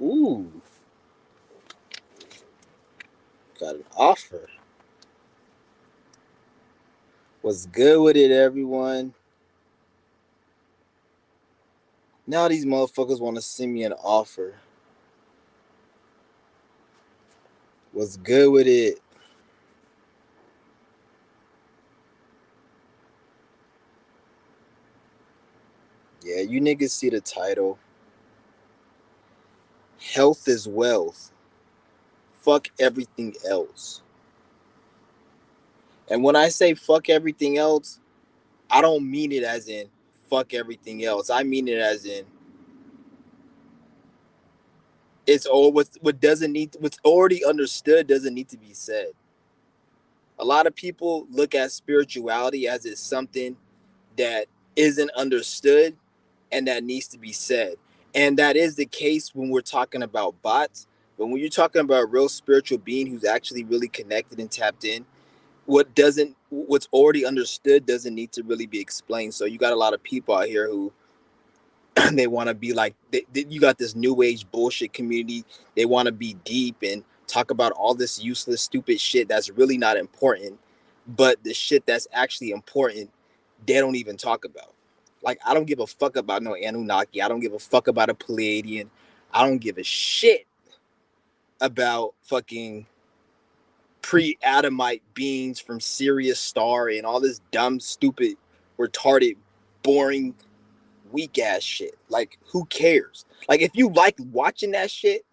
Ooh, got an offer. What's good with it, everyone? Now these motherfuckers want to send me an offer. What's good with it? Yeah, you niggas see the title. Health is wealth. Fuck everything else. And when I say fuck everything else, I don't mean it as in fuck everything else. I mean it as in it's all what doesn't need what's already understood doesn't need to be said. A lot of people look at spirituality as it's something that isn't understood and that needs to be said. And that is the case when we're talking about bots. But when you're talking about a real spiritual being who's actually really connected and tapped in, what's already understood doesn't need to really be explained. So you got a lot of people out here who they want to be like you got this new age bullshit community. They want to be deep and talk about all this useless stupid shit that's really not important, but the shit that's actually important they don't even talk about. Like, I don't give a fuck about no Anunnaki. I don't give a fuck about a Pleiadian. I don't give a shit about fucking pre-Adamite beings from Sirius Star and all this dumb, stupid, retarded, boring, weak ass shit. Like, who cares? Like, if you like watching that shit,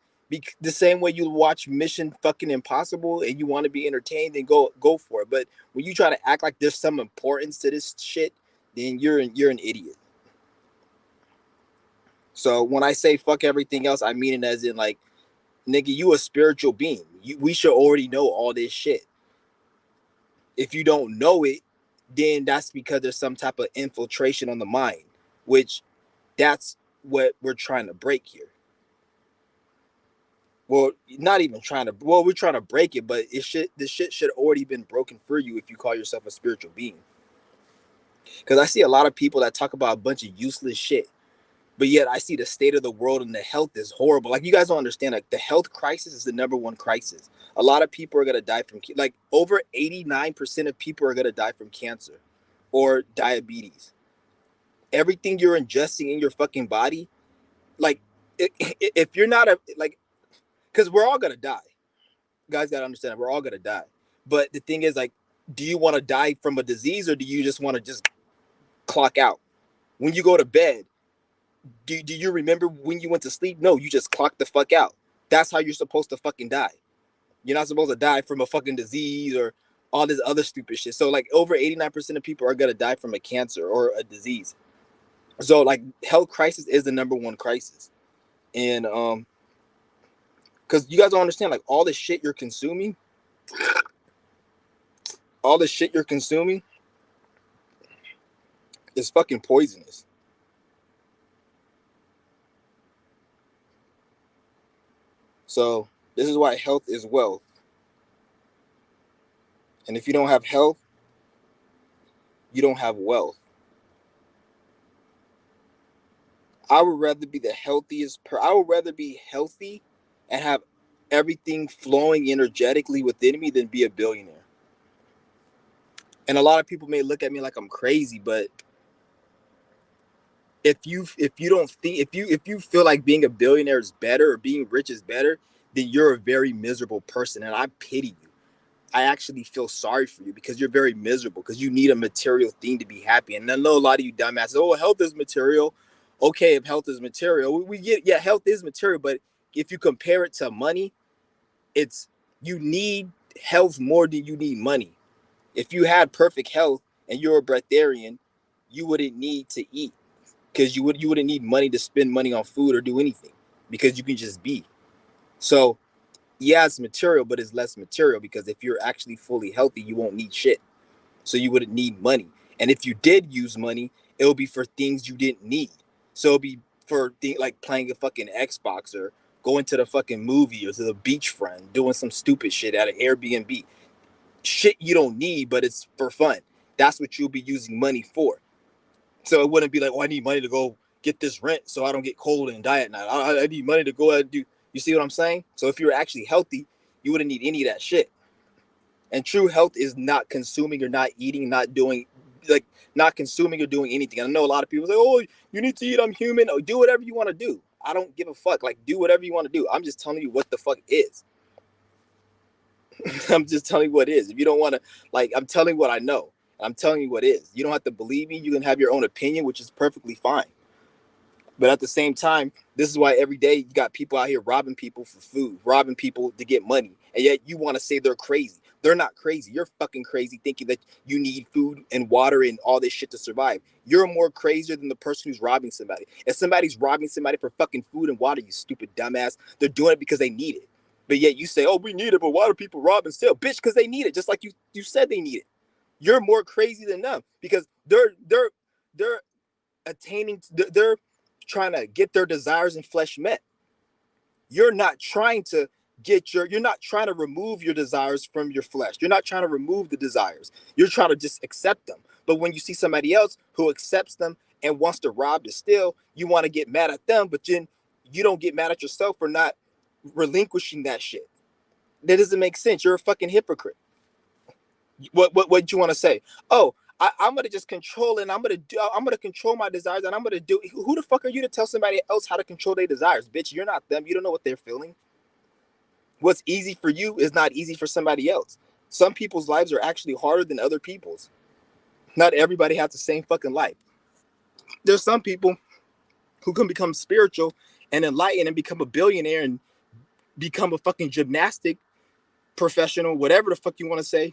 the same way you watch Mission fucking Impossible and you want to be entertained, then go for it. But when you try to act like there's some importance to this shit, then you're an idiot. So when I say fuck everything else, I mean it as in like, nigga, you a spiritual being. We should already know all this shit. If you don't know it, then that's because there's some type of infiltration on the mind, which that's what we're trying to break here. Well, not even trying to. Well, we're trying to break it, but this shit should already been broken for you if you call yourself a spiritual being. Because I see a lot of people that talk about a bunch of useless shit, but yet I see the state of the world and the health is horrible. Like, you guys don't understand. Like, the health crisis is the number one crisis. A lot of people are gonna die from like over 89% of people are gonna die from cancer or diabetes. Everything you're ingesting in your fucking body, like if you're not a like, because we're all gonna die. You guys gotta understand that we're all gonna die. But the thing is, like, do you want to die from a disease or do you just want to just clock out? When you go to bed, do you remember when you went to sleep? No, you just clock the fuck out. That's how you're supposed to fucking die. You're not supposed to die from a fucking disease or all this other stupid shit. So like over 89% of people are gonna die from a cancer or a disease. So like health crisis is the number one crisis. And because you guys don't understand, like all the shit you're consuming, all the shit you're consuming is fucking poisonous. So this is why health is wealth. And if you don't have health, you don't have wealth. I would rather be the healthiest I would rather be healthy and have everything flowing energetically within me than be a billionaire. And a lot of people may look at me like I'm crazy, but if you don't think if you feel like being a billionaire is better or being rich is better, then you're a very miserable person and I pity you. I actually feel sorry for you because you're very miserable because you need a material thing to be happy. And I know a lot of you dumbasses, oh, health is material. Okay, if health is material, we get, yeah, health is material, but if you compare it to money, it's you need health more than you need money. If you had perfect health and you're a breatharian, you wouldn't need to eat because you wouldn't need money to spend money on food or do anything because you can just be. So yeah, it's material, but it's less material because if you're actually fully healthy, you won't need shit. So you wouldn't need money. And if you did use money, it'll be for things you didn't need. So it'll be for like playing a fucking Xbox or going to the fucking movie or to the beachfront, doing some stupid shit at an Airbnb. Shit you don't need, but it's for fun. That's what you'll be using money for. So it wouldn't be like, oh, I need money to go get this rent so I don't get cold and die at night. I need money to go out and do. You see what I'm saying? So if you're actually healthy, you wouldn't need any of that shit. And true health is not consuming or not eating, not doing like not consuming or doing anything. I know a lot of people say, "Oh, you need to eat. I'm human." Oh, do whatever you want to do. I don't give a fuck. Like, do whatever you want to do. I'm just telling you what the fuck is. I'm just telling you what is. If you don't want to, like, I'm telling you what I know. I'm telling you what is. You don't have to believe me. You can have your own opinion, which is perfectly fine. But at the same time, this is why every day you got people out here robbing people for food, robbing people to get money. And yet you want to say they're crazy. They're not crazy. You're fucking crazy thinking that you need food and water and all this shit to survive. You're more crazier than the person who's robbing somebody. If somebody's robbing somebody for fucking food and water, you stupid dumbass, they're doing it because they need it. But yet you say, oh, we need it, but why do people rob and steal? Bitch, because they need it, just like you said they need it. You're more crazy than them because they're attaining, they're trying to get their desires and flesh met. You're not trying to you're not trying to remove your desires from your flesh. You're not trying to remove the desires. You're trying to just accept them. But when you see somebody else who accepts them and wants to rob to steal, you want to get mad at them, but then you don't get mad at yourself for not relinquishing that shit. That doesn't make sense. You're a fucking hypocrite. What you want to say? Oh, I'm gonna just control it and I'm gonna control my desires and I'm gonna do. Who the fuck are you to tell somebody else how to control their desires? Bitch, you're not them. You don't know what they're feeling. What's easy for you is not easy for somebody else. Some people's lives are actually harder than other people's. Not everybody has the same fucking life. There's some people who can become spiritual and enlightened and become a billionaire and become a fucking gymnastic professional, whatever the fuck you want to say.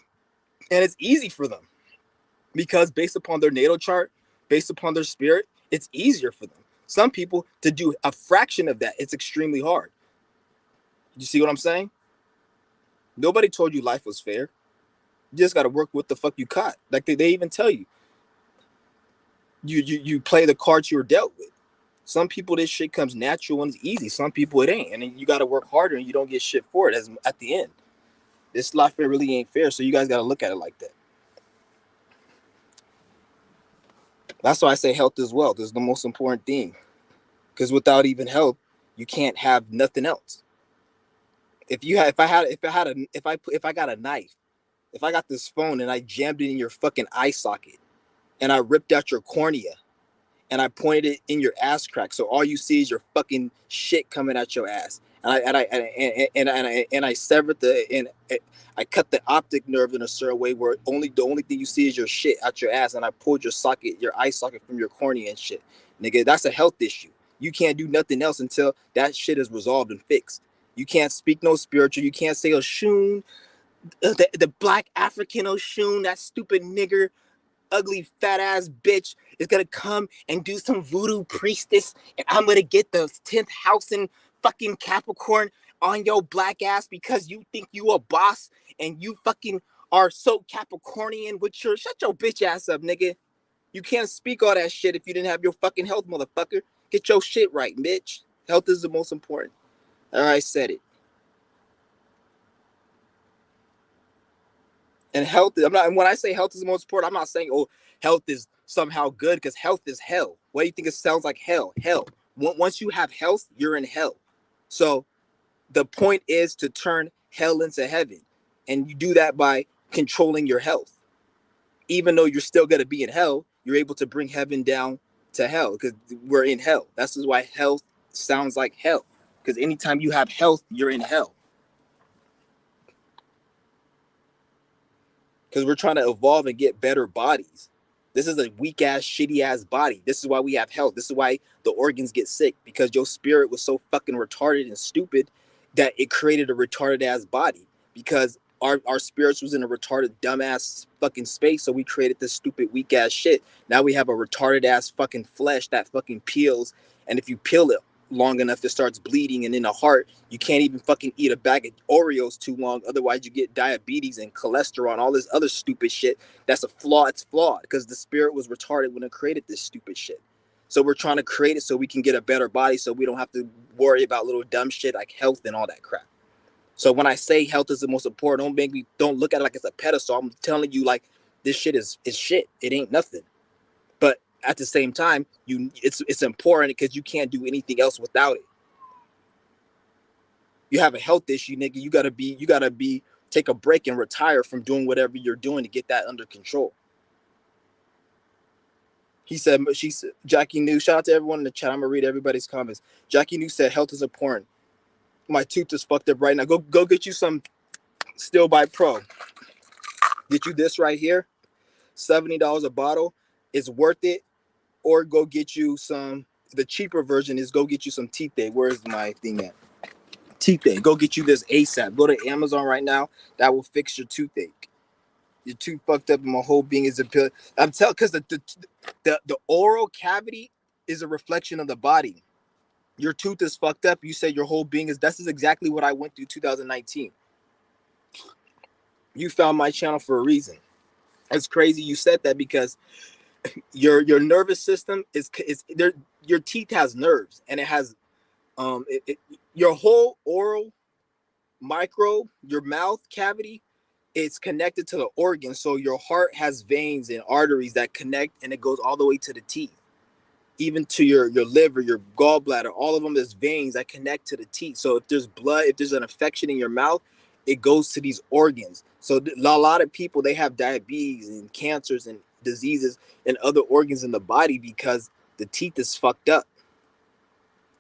And it's easy for them because based upon their natal chart, based upon their spirit, it's easier for them. Some people to do a fraction of that, it's extremely hard. You see what I'm saying? Nobody told you life was fair. You just got to work with the fuck you caught. Like they even tell you, you play the cards you were dealt with. Some people this shit comes natural and it's easy. Some people it ain't, and then you got to work harder and you don't get shit for it. As at the end, this life really ain't fair. So you guys got to look at it like that. That's why I say health is wealth is the most important thing. Because without even health, you can't have nothing else. If I got a knife, if I got this phone and I jammed it in your fucking eye socket and I ripped out your cornea and I pointed it in your ass crack, so all you see is your fucking shit coming out your ass, and I severed I cut the optic nerve in a certain way where the only thing you see is your shit out your ass, and I pulled your eye socket from your cornea and shit, nigga. That's a health issue. You can't do nothing else until that shit is resolved and fixed. You can't speak no spiritual. You can't say Oshun, the black African Oshun, that stupid nigger, ugly fat ass bitch is gonna come and do some voodoo priestess and I'm gonna get the 10th house in fucking Capricorn on your black ass because you think you a boss and you fucking are so Capricornian with your shut your bitch ass up, nigga. You can't speak all that shit if you didn't have your fucking health, motherfucker. Get your shit right, bitch. Health is the most important. All right, said it. And health, when I say health is the most important, I'm not saying, oh, health is somehow good, because health is hell. What do you think it sounds like? Hell. Once you have health, you're in hell. So the point is to turn hell into heaven. And you do that by controlling your health. Even though you're still going to be in hell, you're able to bring heaven down to hell because we're in hell. That's why health sounds like hell. Because anytime you have health, you're in hell. Because we're trying to evolve and get better bodies. This is a weak ass, shitty ass body. This is why we have health. This is why the organs get sick, because your spirit was so fucking retarded and stupid that it created a retarded ass body. Because our spirits was in a retarded, dumbass fucking space, so we created this stupid, weak ass shit. Now we have a retarded ass fucking flesh that fucking peels, and if you peel it long enough, it starts bleeding, and in the heart, you can't even fucking eat a bag of Oreos too long, otherwise you get diabetes and cholesterol and all this other stupid shit. That's a flaw. It's flawed because the spirit was retarded when it created this stupid shit. So we're trying to create it so we can get a better body, so we don't have to worry about little dumb shit like health and all that crap. So when I say health is the most important, don't look at it like it's a pedestal. I'm telling you, like, this shit is shit. It ain't nothing. But at the same time, it's important because you can't do anything else without it. You have a health issue, nigga. You gotta be take a break and retire from doing whatever you're doing to get that under control. He said, she said, Jackie New, shout out to everyone in the chat. I'm gonna read everybody's comments. Jackie New said, health is important. My tooth is fucked up right now. Go get you some Still by Pro. Get you this right here, $70 a bottle. It's worth it. Or go get you some, the cheaper version is go get you some teeth aid. Where's my thing at? Teeth aid. Go get you this ASAP. Go to Amazon right now. That will fix your toothache. Your tooth fucked up and my whole being is a pill. I'm telling, because the oral cavity is a reflection of the body. Your tooth is fucked up. You say your whole being is. This is exactly what I went through 2019. You found my channel for a reason. It's crazy you said that because your nervous system is there. Your teeth has nerves and it has your whole oral micro, your mouth cavity, it's connected to the organ. So your heart has veins and arteries that connect, and it goes all the way to the teeth, even to your liver, your gallbladder. All of them, there's veins that connect to the teeth. So if there's blood, if there's an infection in your mouth, it goes to these organs. So a lot of people, they have diabetes and cancers and diseases and other organs in the body because the teeth is fucked up.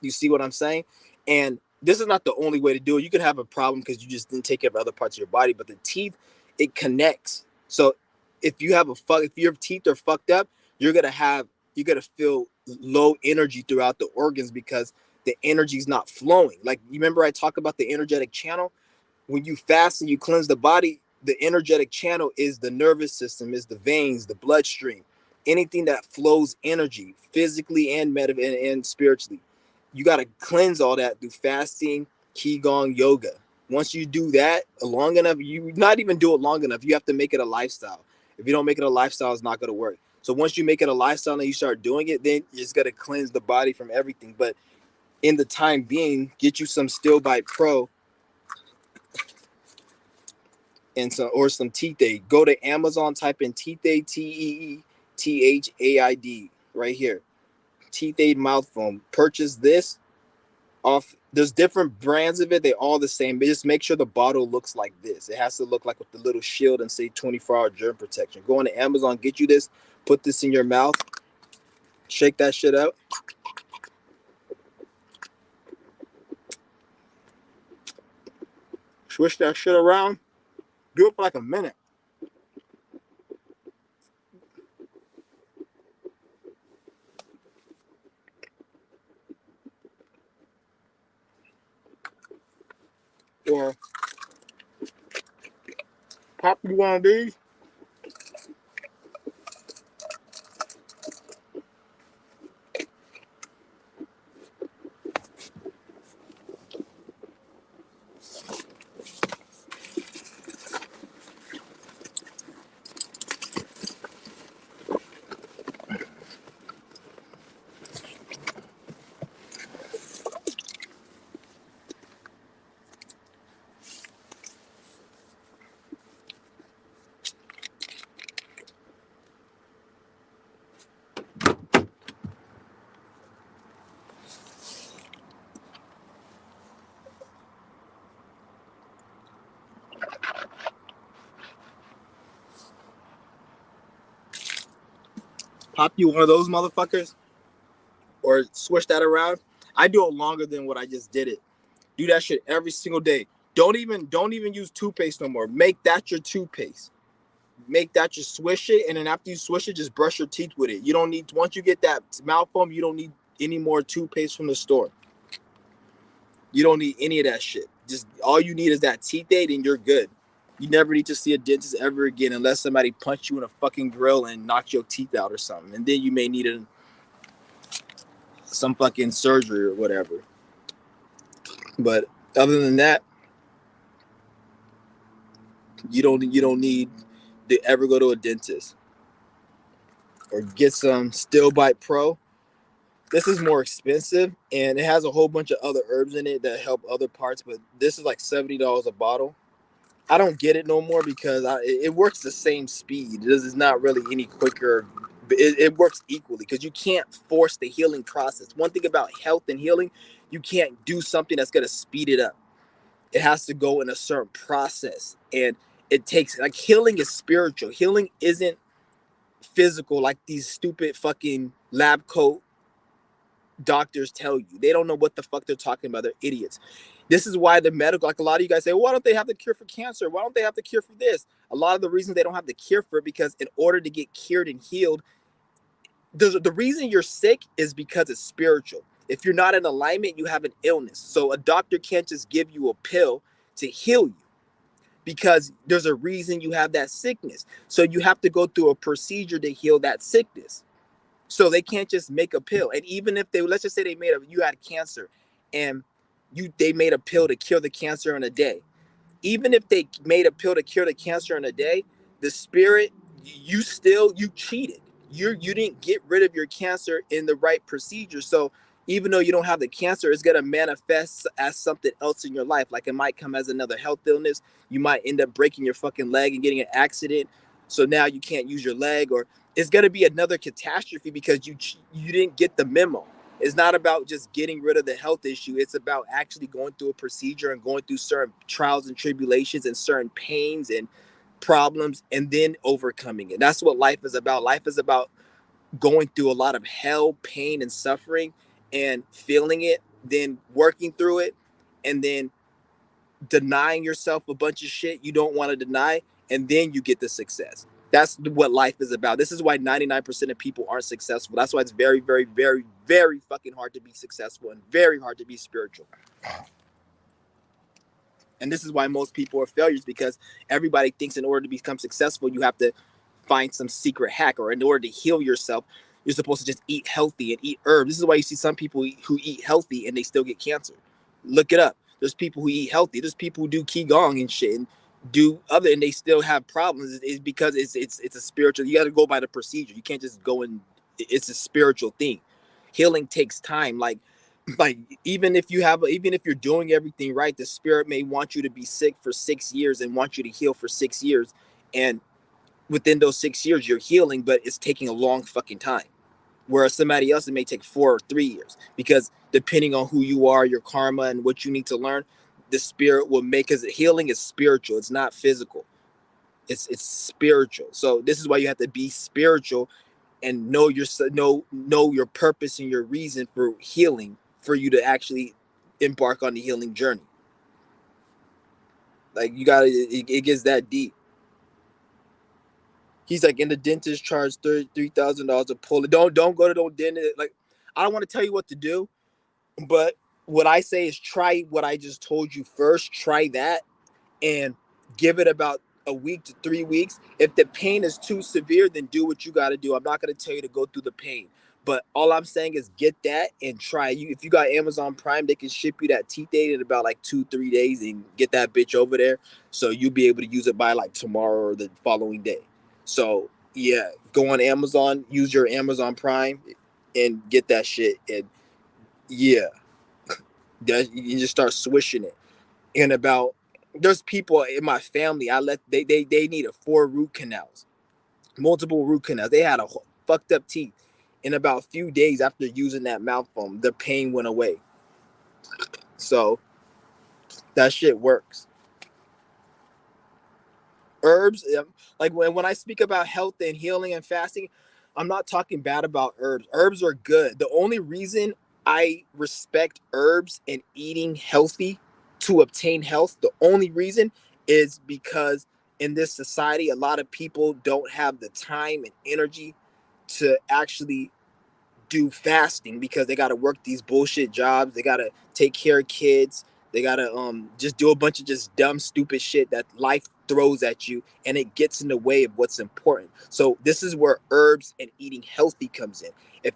You see what I'm saying? And this is not the only way to do it. You could have a problem because you just didn't take care of other parts of your body, but the teeth, it connects. So if if your teeth are fucked up, you're gonna feel low energy throughout the organs because the energy is not flowing. Like, you remember I talk about the energetic channel? When you fast and you cleanse the body, the energetic channel is the nervous system, is the veins, the bloodstream, anything that flows energy physically and spiritually. You got to cleanse all that through fasting, qigong, yoga. Once you do that long enough, you not even do it long enough, you have to make it a lifestyle. If you don't make it a lifestyle, it's not going to work. So once you make it a lifestyle and you start doing it, then you just got to cleanse the body from everything. But in the time being, get you some Still Bite Pro and some teeth aid. Go to Amazon, type in teeth aid, TEETHAID right here. Teeth aid mouth foam. Purchase this off. There's different brands of it. They all the same, but just make sure the bottle looks like this. It has to look like with the little shield and say 24-hour germ protection. Go on to Amazon, get you this, put this in your mouth, shake that shit out. Swish that shit around. Do it for like a minute. Or pop you one of these. Pop you one of those motherfuckers, or swish that around. I do it longer than what I just did it. Do that shit every single day. Don't even use toothpaste no more. Make that your toothpaste. Make that your swish it, and then after you swish it, just brush your teeth with it. You don't need, once you get that mouth foam, you don't need any more toothpaste from the store. You don't need any of that shit. Just all you need is that teeth aid, and you're good. You never need to see a dentist ever again unless somebody punched you in a fucking grill and knocked your teeth out or something. And then you may need some fucking surgery or whatever. But other than that, you don't need to ever go to a dentist. Or get some Still Bite Pro. This is more expensive, and it has a whole bunch of other herbs in it that help other parts, but this is like $70 a bottle. I don't get it no more because it works the same speed. This is not really any quicker. It works equally because you can't force the healing process. One thing about health and healing, you can't do something that's going to speed it up. It has to go in a certain process, and it takes, like, healing is spiritual. Healing isn't physical like these stupid fucking lab coat doctors tell you. They don't know what the fuck they're talking about. They're idiots. This is why the medical, like a lot of you guys say, well, why don't they have the cure for cancer? Why don't they have the cure for this? A lot of the reasons they don't have the cure for it, because in order to get cured and healed, the reason you're sick is because it's spiritual. If you're not in alignment, you have an illness. So a doctor can't just give you a pill to heal you, because there's a reason you have that sickness. So you have to go through a procedure to heal that sickness. So they can't just make a pill. And even if they, let's just say they made a, you had cancer, and they made a pill to cure the cancer in a day. Even if they made a pill to cure the cancer in a day, the spirit, you cheated. You didn't get rid of your cancer in the right procedure. So even though you don't have the cancer, it's gonna manifest as something else in your life. Like, it might come as another health illness. You might end up breaking your fucking leg and getting an accident. So now you can't use your leg, or it's gonna be another catastrophe because you didn't get the memo. It's not about just getting rid of the health issue. It's about actually going through a procedure and going through certain trials and tribulations and certain pains and problems, and then overcoming it. That's what life is about. Life is about going through a lot of hell, pain, and suffering, and feeling it, then working through it, and then denying yourself a bunch of shit you don't want to deny, and then you get the success. That's what life is about. This is why 99% of people aren't successful. That's why it's very, very, very, very fucking hard to be successful and very hard to be spiritual. And this is why most people are failures, because everybody thinks in order to become successful, you have to find some secret hack, or in order to heal yourself, you're supposed to just eat healthy and eat herbs. This is why you see some people who eat healthy and they still get cancer. Look it up. There's people who eat healthy. There's people who do qigong and shit and do other, and they still have problems. It's because it's a spiritual. You got to go by the procedure. You can't just go and, it's a spiritual thing. Healing takes time. Like even if you're doing everything right, the spirit may want you to be sick for 6 years and want you to heal for 6 years, and within those 6 years you're healing, but it's taking a long fucking time. Whereas somebody else, it may take 4 or 3 years, because depending on who you are, your karma, and what you need to learn, the spirit will make, because healing is spiritual. It's not physical. It's spiritual. So this is why you have to be spiritual and know your purpose and your reason for healing, for you to actually embark on the healing journey. Like, you gotta, it gets that deep. He's like, and the dentist charged $33,000 to pull it. Don't go to no dentist. Like, I don't want to tell you what to do, but what I say is try what I just told you first. Try that and give it about a week to 3 weeks. If the pain is too severe, then do what you got to do. I'm not going to tell you to go through the pain, but all I'm saying is get that and try. You, if you got Amazon Prime, they can ship you that teeth aid in about like 2-3 days and get that bitch over there, so you'll be able to use it by like tomorrow or the following day. So yeah, go on Amazon, use your Amazon Prime, and get that shit. And yeah, that, you just start swishing it. And about, there's people in my family, they needed 4 root canals, multiple root canals. They had a fucked up teeth. In about a few days after using that mouth foam, the pain went away. So that shit works. Herbs, like when I speak about health and healing and fasting, I'm not talking bad about herbs. Herbs are good. The only reason I respect herbs and eating healthy to obtain health, the only reason is because in this society, a lot of people don't have the time and energy to actually do fasting, because they got to work these bullshit jobs. They got to take care of kids. They got to just do a bunch of just dumb, stupid shit that life throws at you, and it gets in the way of what's important. So this is where herbs and eating healthy comes in. If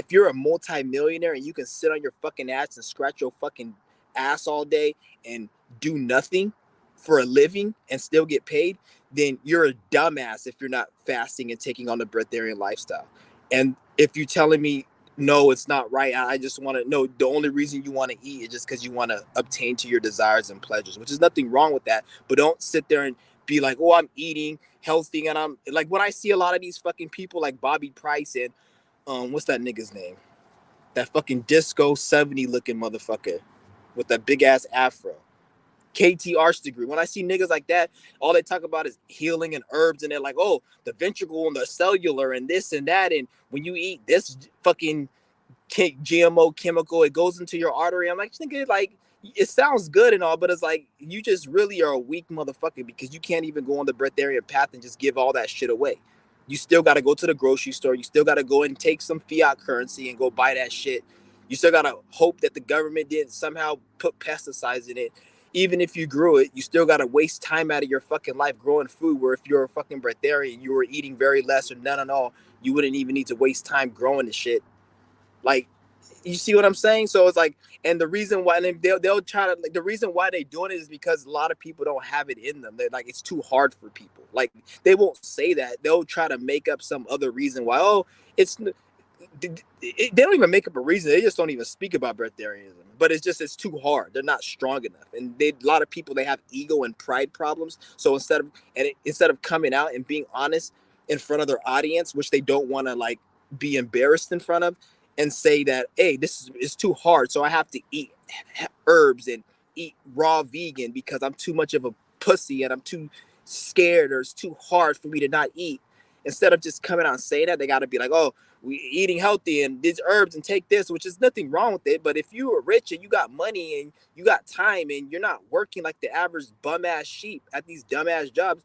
you're a multi-millionaire and you can sit on your fucking ass and scratch your fucking ass all day and do nothing for a living and still get paid, then you're a dumbass if you're not fasting and taking on the breatharian lifestyle. And if you're telling me, no, it's not right, I just want to know, the only reason you want to eat is just because you want to obtain to your desires and pleasures, which is nothing wrong with that. But don't sit there and be like, oh, I'm eating healthy. And I'm like, when I see a lot of these fucking people like Bobby Price and what's that nigga's name? That fucking disco 70 looking motherfucker with that big ass afro. KT Arts degree. When I see niggas like that, all they talk about is healing and herbs, and they're like, oh, the ventricle and the cellular and this and that, and when you eat this fucking GMO chemical, it goes into your artery. I'm like, nigga, like, it sounds good and all, but it's like, you just really are a weak motherfucker because you can't even go on the breatharian path and just give all that shit away. You still got to go to the grocery store. You still got to go and take some fiat currency and go buy that shit. You still got to hope that the government didn't somehow put pesticides in it. Even if you grew it, you still got to waste time out of your fucking life growing food, where if you're a fucking breatharian, you were eating very less or none at all, you wouldn't even need to waste time growing the shit. Like, you see what I'm saying? So it's like, and the reason why, and they'll try to, like, the reason why they doing it is because a lot of people don't have it in them. They're like, it's too hard for people. Like, they won't say that. They'll try to make up some other reason why. Oh, they don't even make up a reason. They just don't even speak about breatharianism. But it's too hard. They're not strong enough. And a lot of people, they have ego and pride problems. So instead of coming out and being honest in front of their audience, which they don't want to like be embarrassed in front of, and say that, hey, this is too hard, so I have to eat herbs and eat raw vegan because I'm too much of a pussy and I'm too scared, or it's too hard for me to not eat. Instead of just coming out and saying that, they got to be like, oh, we eating healthy and these herbs and take this, which is nothing wrong with it. But if you are rich and you got money and you got time and you're not working like the average bum ass sheep at these dumb ass jobs,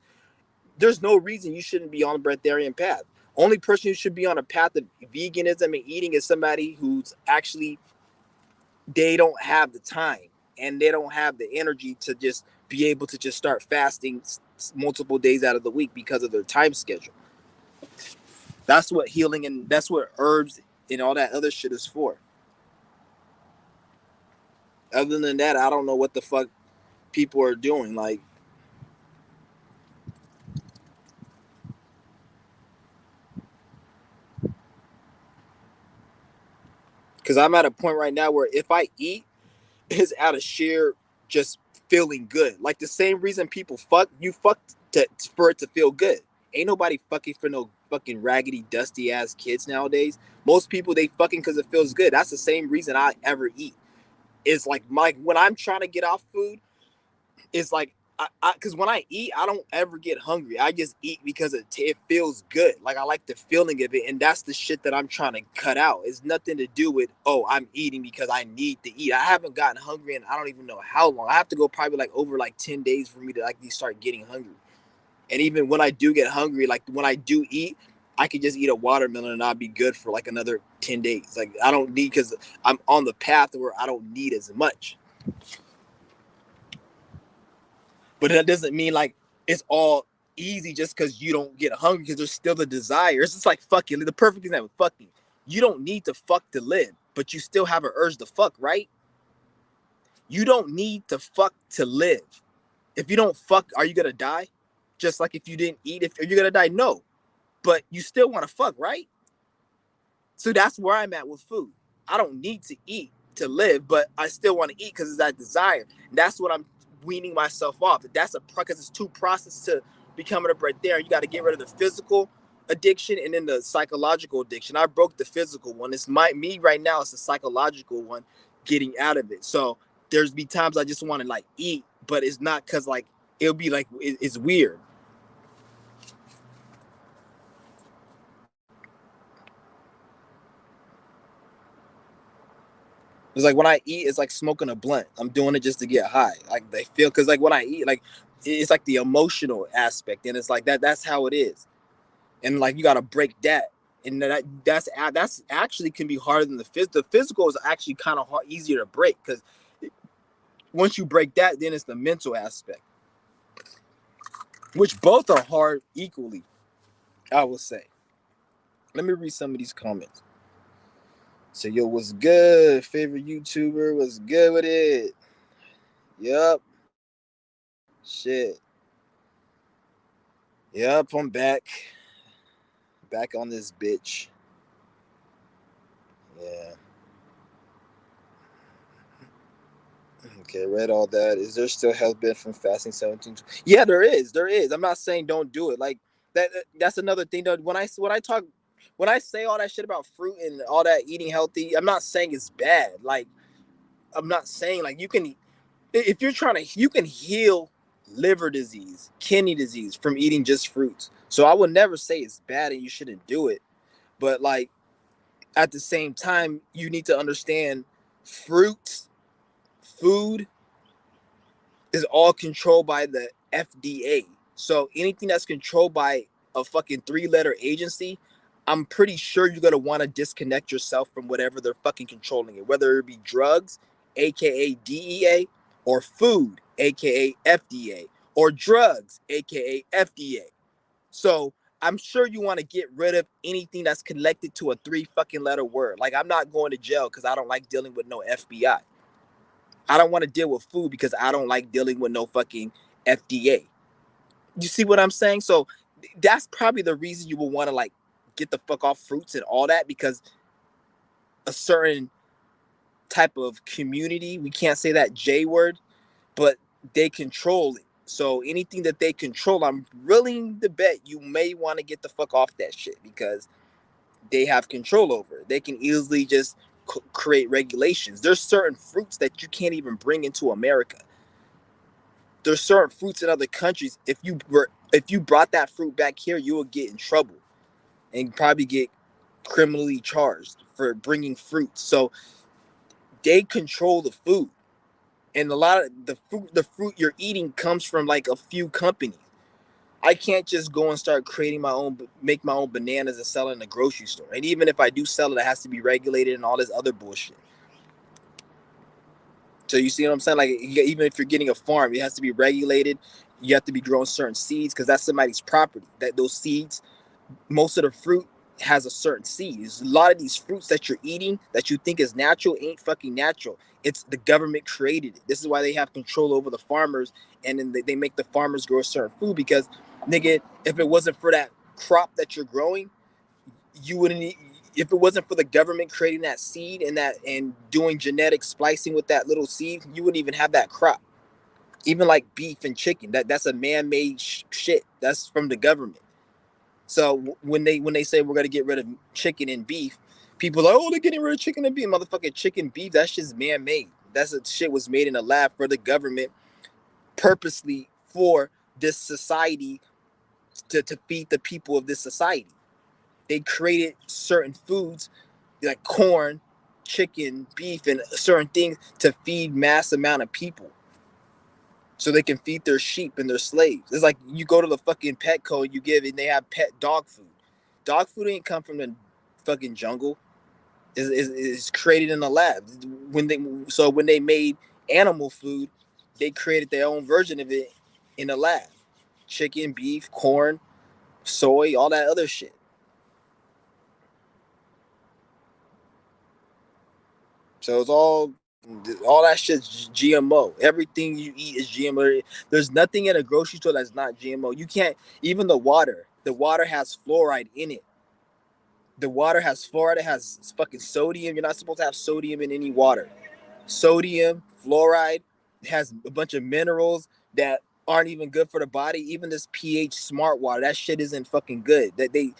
there's no reason you shouldn't be on the breatharian path. Only person who should be on a path of veganism and eating is somebody who's actually, they don't have the time and they don't have the energy to just be able to just start fasting multiple days out of the week because of their time schedule. That's what healing and that's what herbs and all that other shit is for. Other than that, I don't know what the fuck people are doing. Like, because I'm at a point right now where if I eat, it's out of sheer just feeling good. Like the same reason people fuck, you fuck for it to feel good. Ain't nobody fucking for no fucking raggedy, dusty ass kids nowadays. Most people, they fucking because it feels good. That's the same reason I ever eat. It's like when I'm trying to get off food, it's like because when I eat, I don't ever get hungry. I just eat because it feels good. Like I like the feeling of it, and that's the shit that I'm trying to cut out. It's nothing to do with, oh, I'm eating because I need to eat. I haven't gotten hungry and I don't even know how long. I have to go probably like over like 10 days for me to like start getting hungry. And even when I do get hungry, like when I do eat, I could just eat a watermelon and I'll be good for like another 10 days. Like I don't need, because I'm on the path where I don't need as much. But that doesn't mean like it's all easy just because you don't get hungry, because there's still the desire. It's just like fucking, the perfect example, fucking. You don't need to fuck to live, but you still have an urge to fuck, right? You don't need to fuck to live. If you don't fuck, are you gonna die? Just like if you didn't eat, if you're gonna die, no. But you still want to fuck, right? So that's where I'm at with food. I don't need to eat to live, but I still want to eat because it's that desire. And that's what I'm weaning myself off. That's because it's two processes to becoming a right there. You got to get rid of the physical addiction and then the psychological addiction. I broke the physical one. It's me right now. It's the psychological one, getting out of it. So there's be times I just want to like eat, but it's not because like it'll be like it's weird. It's like when I eat, it's like smoking a blunt. I'm doing it just to get high. Like they feel, because like when I eat, like it's like the emotional aspect, and it's like that. That's how it is, and like you got to break that, and that's actually can be harder than the physical. The physical is actually kind of easier to break, because once you break that, then it's the mental aspect, which both are hard equally, I will say. Let me read some of these comments. So, yo, what's good? Favorite YouTuber? What's good with it? Yup. Shit. Yup, I'm back. Back on this bitch. Yeah. Okay, read all that. Is there still health benefit from fasting 17? Yeah, there is. There is. I'm not saying don't do it. Like that's another thing though. When I say all that shit about fruit and all that eating healthy, I'm not saying it's bad. Like I'm not saying like you can eat. if you're trying to, you can heal liver disease, kidney disease from eating just fruits. So I would never say it's bad and you shouldn't do it. But like at the same time, you need to understand fruits, food is all controlled by the FDA. So anything that's controlled by a fucking 3-letter agency, I'm pretty sure you're gonna want to disconnect yourself from whatever they're fucking controlling it, whether it be drugs, aka DEA, or food, aka FDA, or drugs, aka FDA. So I'm sure you want to get rid of anything that's connected to a 3 fucking letter word. Like I'm not going to jail because I don't like dealing with no FBI. I don't want to deal with food because I don't like dealing with no fucking FDA. You see what I'm saying? So that's probably the reason you will want to like get the fuck off fruits and all that, because a certain type of community, we can't say that J word, but they control it. So anything that they control, I'm willing to bet you may want to get the fuck off that shit because they have control over it. They can easily just create regulations. There's certain fruits that you can't even bring into America. There's certain fruits in other countries. If you brought that fruit back here, you will get in trouble and probably get criminally charged for bringing fruits. So they control the food, and a lot of the fruit you're eating comes from like a few companies. I can't just go and start make my own bananas and sell it in the grocery store. And even if I do sell it, it has to be regulated and all this other bullshit. So you see what I'm saying? Like even if you're getting a farm, it has to be regulated. You have to be growing certain seeds because that's somebody's property. That those seeds, most of the fruit has a certain seed. There's a lot of these fruits that you're eating that you think is natural ain't fucking natural. It's the government created it. This is why they have control over the farmers, and then they make the farmers grow a certain food because, nigga, if it wasn't for that crop that you're growing, you wouldn't. If it wasn't for the government creating that seed and doing genetic splicing with that little seed, you wouldn't even have that crop. Even like beef and chicken, that's a man-made shit. That's from the government. So when they say we're gonna get rid of chicken and beef, people are like, oh, they're getting rid of chicken and beef. Motherfucking chicken beef, that's just man-made. That's a shit was made in a lab for the government purposely for this society to feed the people of this society. They created certain foods like corn, chicken, beef, and certain things to feed mass amount of people. So they can feed their sheep and their slaves. It's like you go to the fucking Petco and you give it, and they have pet dog food. Dog food ain't come from the fucking jungle. It's created in a lab. When they made animal food, they created their own version of it in a lab. Chicken, beef, corn, soy, all that other shit. So it's all that shit's GMO. Everything you eat is GMO. There's nothing in a grocery store that's not GMO. You can't even the water. The water has fluoride in it. The water has fluoride. It has fucking sodium. You're not supposed to have sodium in any water. Sodium, fluoride, it has a bunch of minerals that aren't even good for the body. Even this pH smart water, that shit isn't fucking good. That they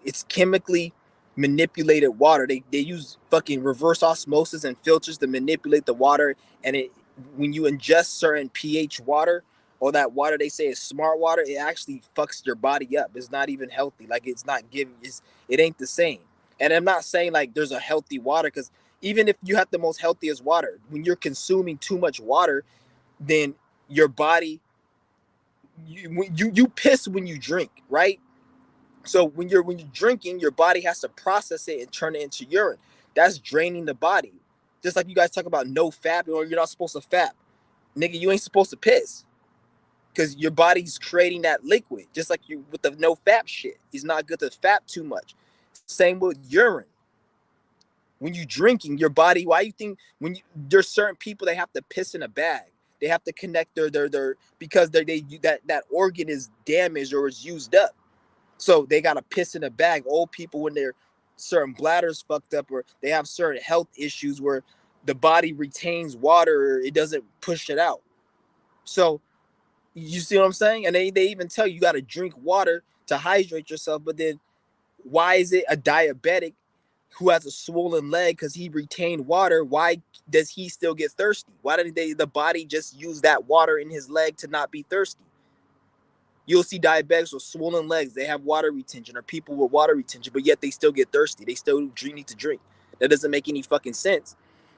it's chemically manipulated water. They use fucking reverse osmosis and filters to manipulate the water, and it when you ingest certain pH water or that water they say is smart water, it actually fucks your body up. It's not even healthy. Like it's not giving it ain't the same. And I'm not saying like there's a healthy water, because even if you have the most healthiest water, when you're consuming too much water, then your body you piss when you drink, right? So when you're drinking, your body has to process it and turn it into urine. That's draining the body. Just like you guys talk about no fap, or you're not supposed to fap. Nigga, you ain't supposed to piss because your body's creating that liquid. Just like you with the no fap shit. It's not good to fap too much. Same with urine. When you drinking, your body, why you think there's certain people they have to piss in a bag. They have to connect their because that organ is damaged or is used up. So they gotta piss in a bag. Old people, when their certain bladders fucked up or they have certain health issues where the body retains water, it doesn't push it out. So you see what I'm saying? And they even tell you gotta drink water to hydrate yourself. But then why is it a diabetic who has a swollen leg because he retained water, why does he still get thirsty? Why did the body just use that water in his leg to not be thirsty? You'll see diabetics with swollen legs. They have water retention, or people with water retention, but yet they still get thirsty. They still need to drink. That doesn't make any fucking sense.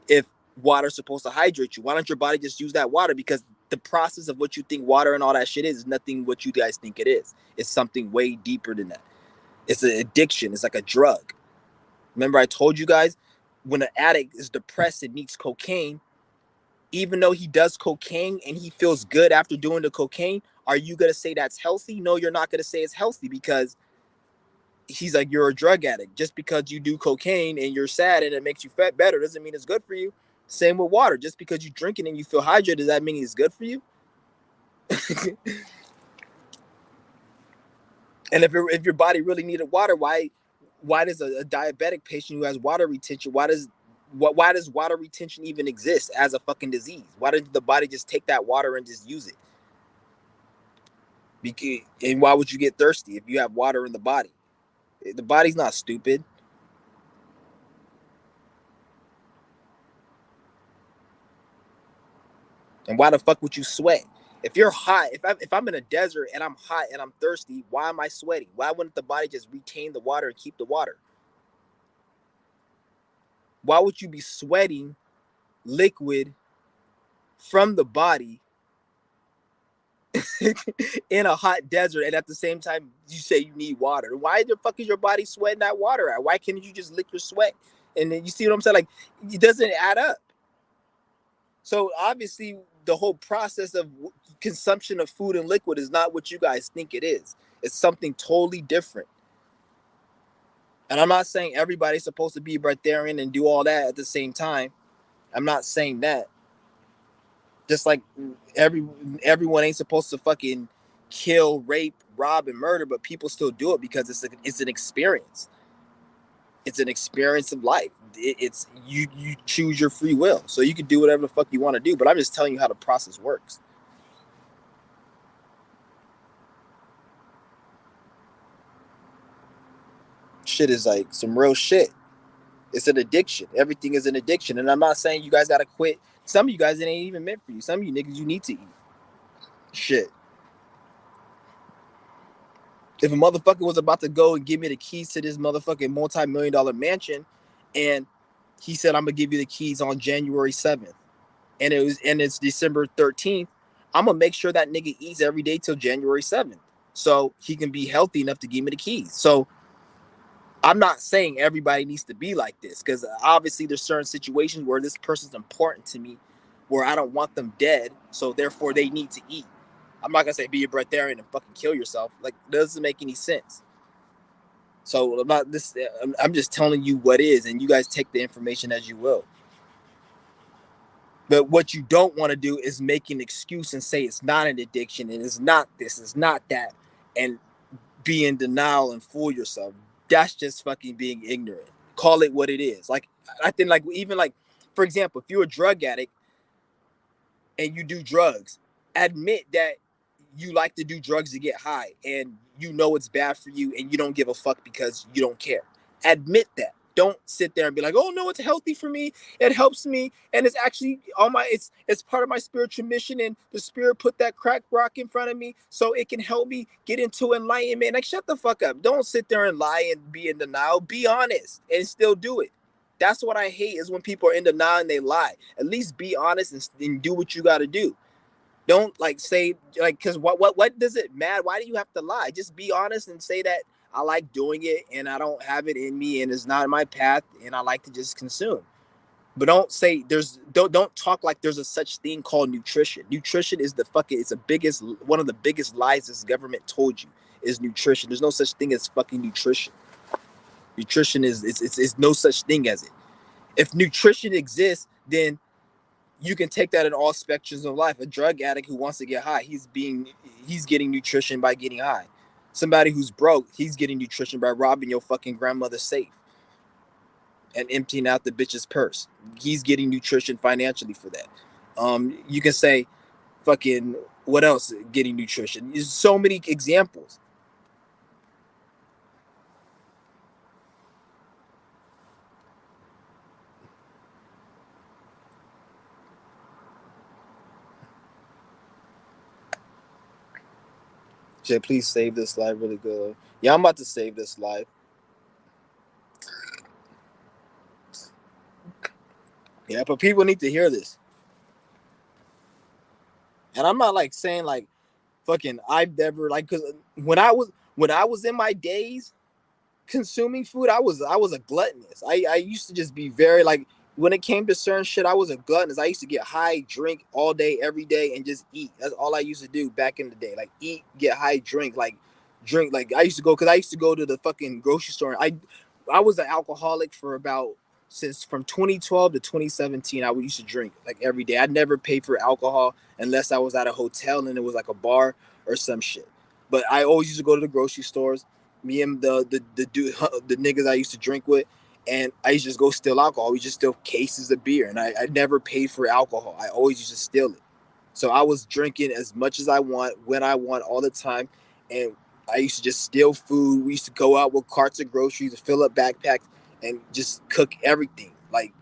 If water's supposed to hydrate you, why don't your body just use that water? Because the process of what you think water and all that shit is nothing what you guys think it is. It's something way deeper than that. It's an addiction. It's like a drug. Remember I told you guys, when an addict is depressed and needs cocaine, even though he does cocaine and he feels good after doing the cocaine, are you going to say that's healthy? No, you're not going to say it's healthy, because he's like, you're a drug addict. Just because you do cocaine and you're sad and it makes you fat better doesn't mean it's good for you. Same with water. Just because you drink it and you feel hydrated, does that mean it's good for you? And if your body really needed water, why does a diabetic patient who has water retention, why does water retention even exist as a fucking disease? Why doesn't the body just take that water and just use it? And why would you get thirsty if you have water in the body? The body's not stupid. And why the fuck would you sweat? If you're hot, if I'm in a desert and I'm hot and I'm thirsty, why am I sweating? Why wouldn't the body just retain the water and keep the water? Why would you be sweating liquid from the body in a hot desert, and at the same time you say you need water? Why the fuck is your body sweating that water out? Why can't you just lick your sweat? And then you see what I'm saying? Like, it doesn't add up. So obviously the whole process of consumption of food and liquid is not what you guys think it is. It's something totally different. And I'm not saying everybody's supposed to be breatharian and do all that at the same time. I'm not saying that. Just like everyone ain't supposed to fucking kill, rape, rob, and murder, but people still do it because it's an experience. It's an experience of life. It's you choose your free will, so you can do whatever the fuck you want to do. But I'm just telling you how the process works. Shit is like some real shit. It's an addiction. Everything is an addiction, and I'm not saying you guys gotta quit. Some of you guys, it ain't even meant for you. Some of you niggas, you need to eat. Shit. If a motherfucker was about to go and give me the keys to this motherfucking multi-million-dollar mansion, and he said, I'm gonna give you the keys on January 7th, and it's December 13th, I'm gonna make sure that nigga eats every day till January 7th, so he can be healthy enough to give me the keys. So I'm not saying everybody needs to be like this, because obviously there's certain situations where this person's important to me, where I don't want them dead, so therefore they need to eat. I'm not gonna say be a breatharian and fucking kill yourself. Like, it doesn't make any sense. So about this, I'm just telling you what is, and you guys take the information as you will. But what you don't want to do is make an excuse and say it's not an addiction and it's not this, it's not that, and be in denial and fool yourself. That's just fucking being ignorant. Call it what it is. Like, I think, like, even like, for example, if you're a drug addict and you do drugs, admit that you like to do drugs to get high and you know it's bad for you and you don't give a fuck because you don't care. Admit that. Don't sit there and be like, oh no, it's healthy for me, it helps me, and it's actually on my it's part of my spiritual mission, and the spirit put that crack rock in front of me so it can help me get into enlightenment. Like, shut the fuck up. Don't sit there and lie and be in denial. Be honest and still do it. That's what I hate, is when people are in denial and they lie. At least be honest and do what you got to do. Don't like say, like, because what does it matter? Why do you have to lie? Just be honest and say that I like doing it and I don't have it in me and it's not my path and I like to just consume. But don't say don't talk like there's a such thing called nutrition. Nutrition is it's the biggest, one of the biggest lies this government told you is nutrition. There's no such thing as fucking nutrition. Nutrition is it's no such thing as it. If nutrition exists, then you can take that in all spectrums of life. A drug addict who wants to get high, he's getting nutrition by getting high. Somebody who's broke, he's getting nutrition by robbing your fucking grandmother's safe and emptying out the bitch's purse. He's getting nutrition financially for that. You can say, fucking, what else? Getting nutrition. There's so many examples. Jay, please save this life really good. Yeah, I'm about to save this life. Yeah, but people need to hear this. And I'm not like saying like fucking I've never like because when I was in my days consuming food, I was a gluttonous. I used to just be very like when it came to certain shit, I was a gluttonous. I used to get high, drink all day, every day, and just eat. That's all I used to do back in the day. Like eat, get high, drink. Like I used to go because I used to go to the fucking grocery store. I was an alcoholic for about since from 2012 to 2017. I used to drink like every day. I never paid for alcohol unless I was at a hotel and it was like a bar or some shit. But I always used to go to the grocery stores. Me and the dude, the niggas I used to drink with, and I used to just go steal alcohol. We just steal cases of beer, and I never paid for alcohol. I always used to steal it. So I was drinking as much as I want, when I want, all the time, and I used to just steal food. We used to go out with carts of groceries, fill up backpacks, and just cook everything like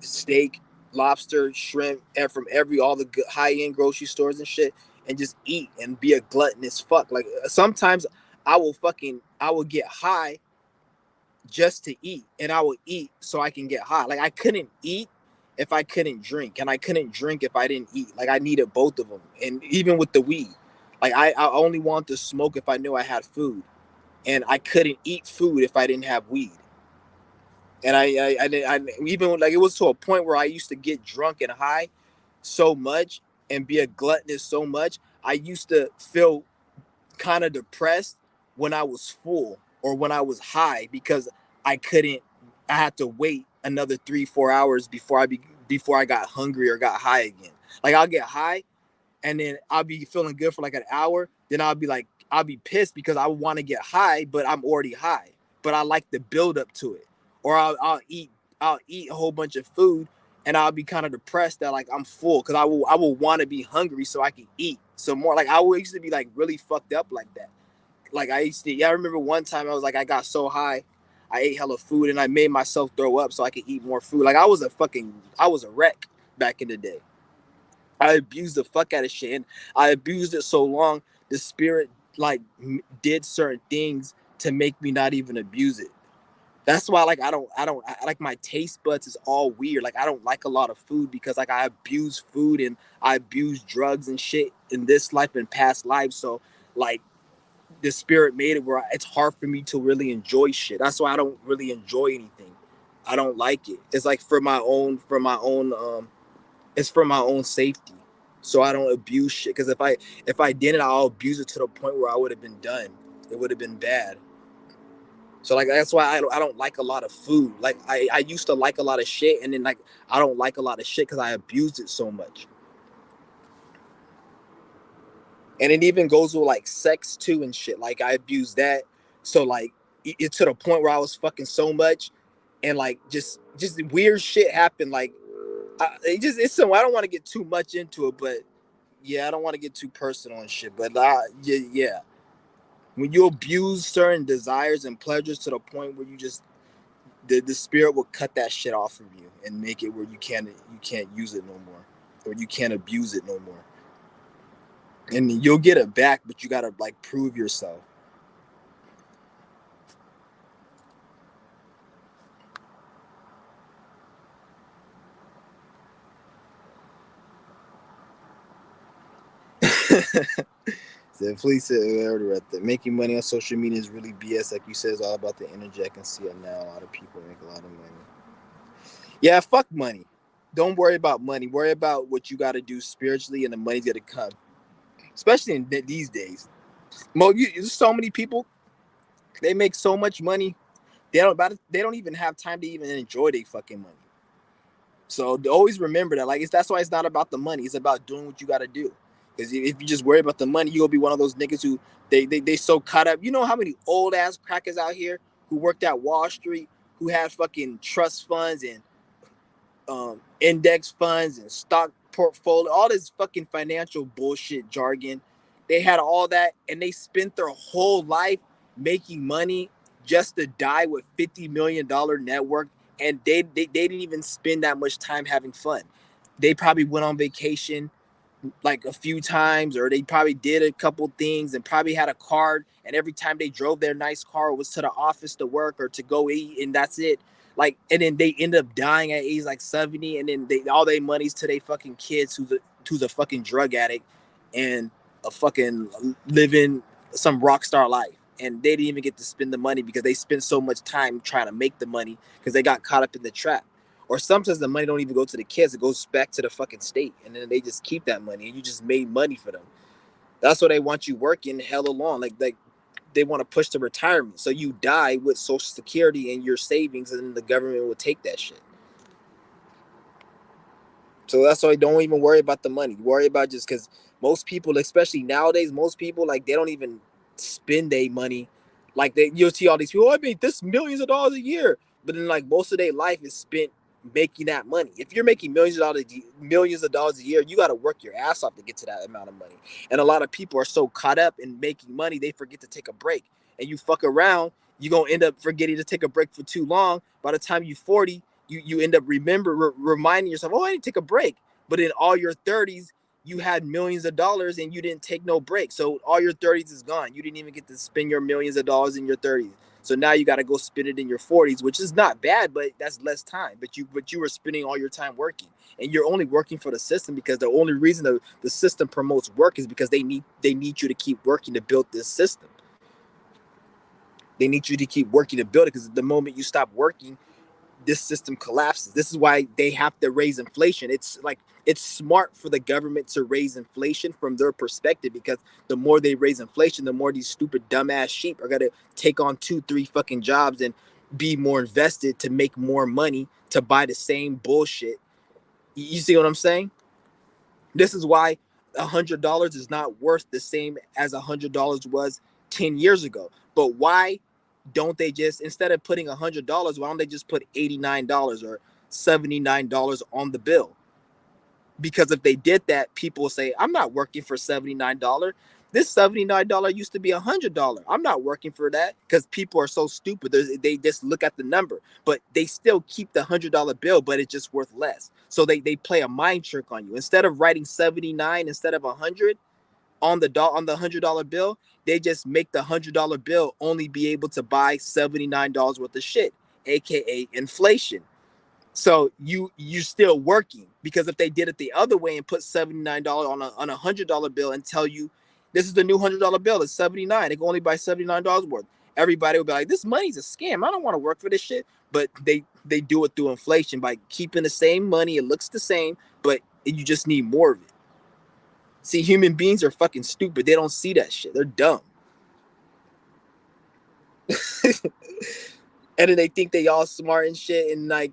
steak, lobster, shrimp, and from all the high end grocery stores and shit, and just eat and be a glutton as fuck. Like sometimes I will get high just to eat, and I will eat so I can get high. Like I couldn't eat if I couldn't drink, and I couldn't drink if I didn't eat. Like I needed both of them, and even with the weed, like I only wanted to smoke if I knew I had food, and I couldn't eat food if I didn't have weed. And I even like it was to a point where I used to get drunk and high so much and be a gluttonous so much. I used to feel kind of depressed when I was full or when I was high because I couldn't. I had to wait another 3-4 hours before I got hungry or got high again. Like I'll get high and then I'll be feeling good for like an hour. Then I'll be pissed because I want to get high, but I'm already high. But I like the build up to it. Or I'll eat a whole bunch of food and I'll be kind of depressed that like I'm full because I will want to be hungry so I can eat. So more like I used to be like really fucked up like that. Like I used to, yeah, I remember one time I was like I got so high, I ate hella food and I made myself throw up so I could eat more food. Like I was a wreck back in the day. I abused the fuck out of shit, and I abused it so long. The spirit like did certain things to make me not even abuse it. That's why like I like my taste buds is all weird. Like I don't like a lot of food because like I abuse food and I abuse drugs and shit in this life and past lives. So like the spirit made it where it's hard for me to really enjoy shit. That's why I don't really enjoy anything. I don't like it. It's like it's for my own safety. So I don't abuse shit. Because if I didn't, I'll abuse it to the point where I would have been done. It would have been bad. So like that's why I don't like a lot of food. Like I used to like a lot of shit, and then like I don't like a lot of shit because I abused it so much. And it even goes with like sex too and shit. Like I abused that. So like it to the point where I was fucking so much, and like just weird shit happened. Like it's so I don't want to get too much into it, but yeah, I don't want to get too personal and shit. But yeah, when you abuse certain desires and pleasures to the point where you just the spirit will cut that shit off from you and make it where you can't use it no more, or you can't abuse it no more. And you'll get it back, but you gotta like prove yourself. So please say right there. Making money on social media is really BS. Like you said, it's all about the energy. I can see it now. A lot of people make a lot of money. Yeah, fuck money. Don't worry about money. Worry about what you got to do spiritually, and the money's gonna come. Especially in these days. There's so many people. They make so much money. They don't even have time to even enjoy their fucking money. So always remember that. Like that's why it's not about the money. It's about doing what you got to do. Because if you just worry about the money, you'll be one of those niggas who they so caught up. You know how many old ass crackers out here who worked at Wall Street, who had fucking trust funds and index funds and stock portfolio, all this fucking financial bullshit jargon. They had all that, and they spent their whole life making money just to die with $50 million net worth, and they didn't even spend that much time having fun. They probably went on vacation, like a few times, or they probably did a couple things and probably had a card, and every time they drove their nice car it was to the office to work or to go eat, and that's it. Like, and then they end up dying at age like 70, and then they all their money's to their fucking kids who's a fucking drug addict and a fucking living some rock star life, and they didn't even get to spend the money because they spent so much time trying to make the money because they got caught up in the trap. Or sometimes the money don't even go to the kids; it goes back to the fucking state, and then they just keep that money, and you just made money for them. That's why they want you working hella long, like they want to push to retirement, so you die with Social Security and your savings, and then the government will take that shit. So that's why don't even worry about the money. Worry about just because most people, especially nowadays, most people like they don't even spend their money. Like you'll see all these people. Oh, I made this millions of dollars a year, but then like most of their life is spent making that money. If you're making millions of dollars a year, you got to work your ass off to get to that amount of money. And a lot of people are so caught up in making money, they forget to take a break. And you fuck around, you're gonna end up forgetting to take a break for too long. By the time you're 40, you end up reminding yourself, oh, I didn't take a break. But in all your 30s, you had millions of dollars and you didn't take no break. So all your 30s is gone. You didn't even get to spend your millions of dollars in your 30s. So now you got to go spend it in your 40s, which is not bad, but that's less time. But you were spending all your time working, and you're only working for the system because the only reason the system promotes work is because they need you to keep working to build this system. They need you to keep working to build it, because the moment you stop working, this system collapses. This is why they have to raise inflation. It's like it's smart for the government to raise inflation from their perspective, because the more they raise inflation, the more these stupid dumbass sheep are gonna take on 2-3 fucking jobs and be more invested to make more money to buy the same bullshit. You see what I'm saying? This is why $100 is not worth the same as $100 was 10 years ago. But why don't they just, instead of putting $100, why don't they just put $89 or $79 on the bill? Because if they did that, people will say, I'm not working for $79. This $79 used to be $100. I'm not working for that, because people are so stupid. They just look at the number, but they still keep the $100 bill, but it's just worth less. So they play a mind trick on you. Instead of writing 79 instead of 100 on the $100 bill, they just make the $100 bill only be able to buy $79 worth of shit, aka inflation. So you're still working, because if they did it the other way and put $79 on a $100 bill and tell you this is the new $100 bill, it's 79, they can only buy $79 worth, everybody would be like, this money's a scam. I don't want to work for this shit. But they do it through inflation by keeping the same money. It looks the same, but you just need more of it. See, human beings are fucking stupid. They don't see that shit. They're dumb. And then they think they all smart and shit, and like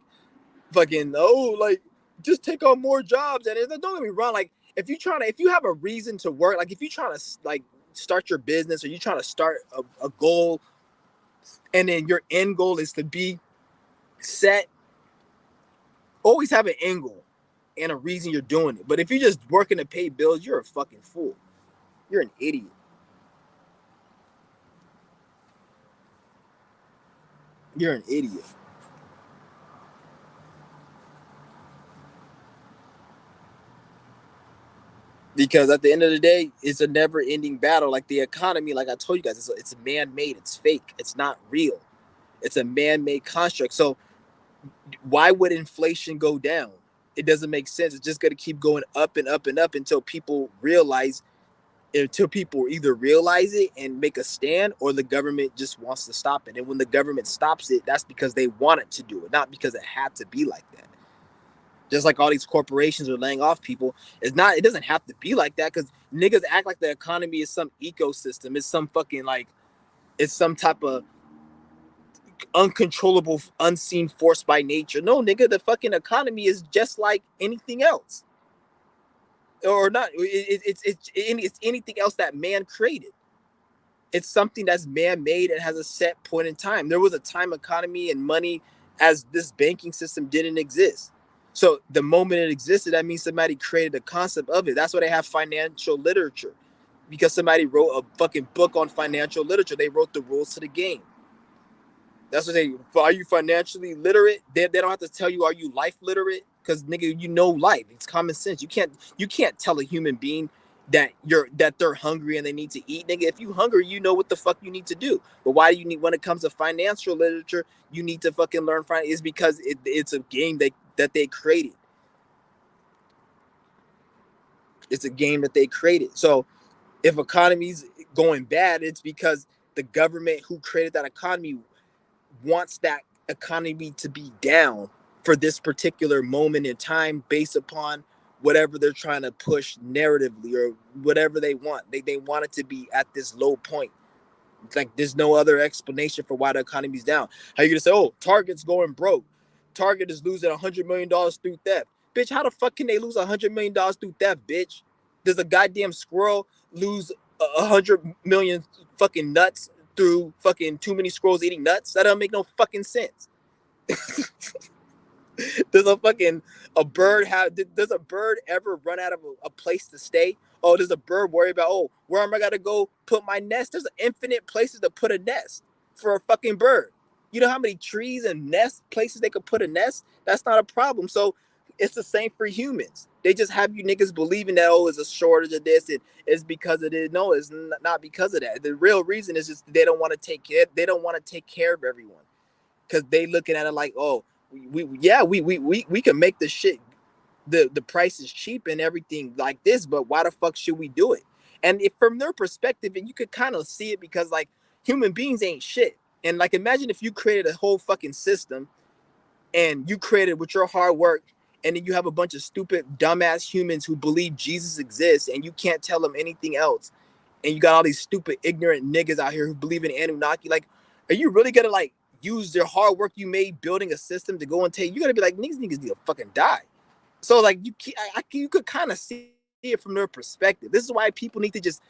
fucking, oh, like just take on more jobs. And don't get me wrong, like if you have a reason to work, like if you're trying to like start your business, or you're trying to start a goal, and then your end goal is to be set, always have an end goal and a reason you're doing it. But if you're just working to pay bills, you're a fucking fool. You're an idiot. You're an idiot. Because at the end of the day, it's a never-ending battle. Like the economy, like I told you guys, it's man-made. It's fake. It's not real. It's a man-made construct. So why would inflation go down? It doesn't make sense. It's just going to keep going up and up and up until people either realize it and make a stand, or the government just wants to stop it. And when the government stops it, that's because they want it to do it, not because it had to be like that. Just like all these corporations are laying off people, it doesn't have to be like that, because niggas act like the economy is some ecosystem. It's some fucking like, it's some type of uncontrollable, unseen force by nature. No, nigga, the fucking economy is just like anything else. Or not, it's anything else that man created. It's something that's man-made and has a set point in time. There was a time economy and money as this banking system didn't exist. So the moment it existed, that means somebody created a concept of it. That's why they have financial literature, because somebody wrote a fucking book on financial literature. They wrote the rules to the game. That's what are you financially literate? They don't have to tell you, are you life literate? because nigga, you know life. It's common sense. You can't tell a human being that they're hungry and they need to eat, nigga. If you hungry, you know what the fuck you need to do. But why do you need, when it comes to financial literature, you need to fucking learn finance? Is because it's a game that they created. It's a game that they created. So if economy's going bad, it's because the government who created that economy wants that economy to be down for this particular moment in time based upon whatever they're trying to push narratively or whatever they want. They want it to be at this low point. It's like there's no other explanation for why the economy's down. How you gonna say, oh, Target's going broke? Target is losing $100 million through theft. Bitch, how the fuck can they lose $100 million through theft, bitch? Does a goddamn squirrel lose 100 million fucking nuts through fucking too many squirrels eating nuts? That doesn't make no fucking sense. Does a bird does a bird ever run out of a place to stay? Oh, does a bird worry about, oh, where am I gonna go put my nest? There's infinite places to put a nest for a fucking bird. You know how many trees and nest places they could put a nest? That's not a problem. So it's the same for humans. They just have you niggas believing that, oh, it's a shortage of this, and it's because of it. No, it's not because of that. The real reason is just they don't want to take care. They don't want to take care of everyone because they looking at it like, oh, we can make the shit, the price is cheap and everything like this, but why the fuck should we do it? And if from their perspective, and you could kind of see it because like human beings ain't shit. And like imagine if you created a whole fucking system and you created with your hard work, and then you have a bunch of stupid dumbass humans who believe Jesus exists and you can't tell them anything else, and you got all these stupid ignorant niggas out here who believe in Anunnaki. Like, are you really gonna like use their hard work you made building a system to go and take? You gotta be like, niggas need to fucking die. So like you could kind of see it from their perspective. This is why people need to just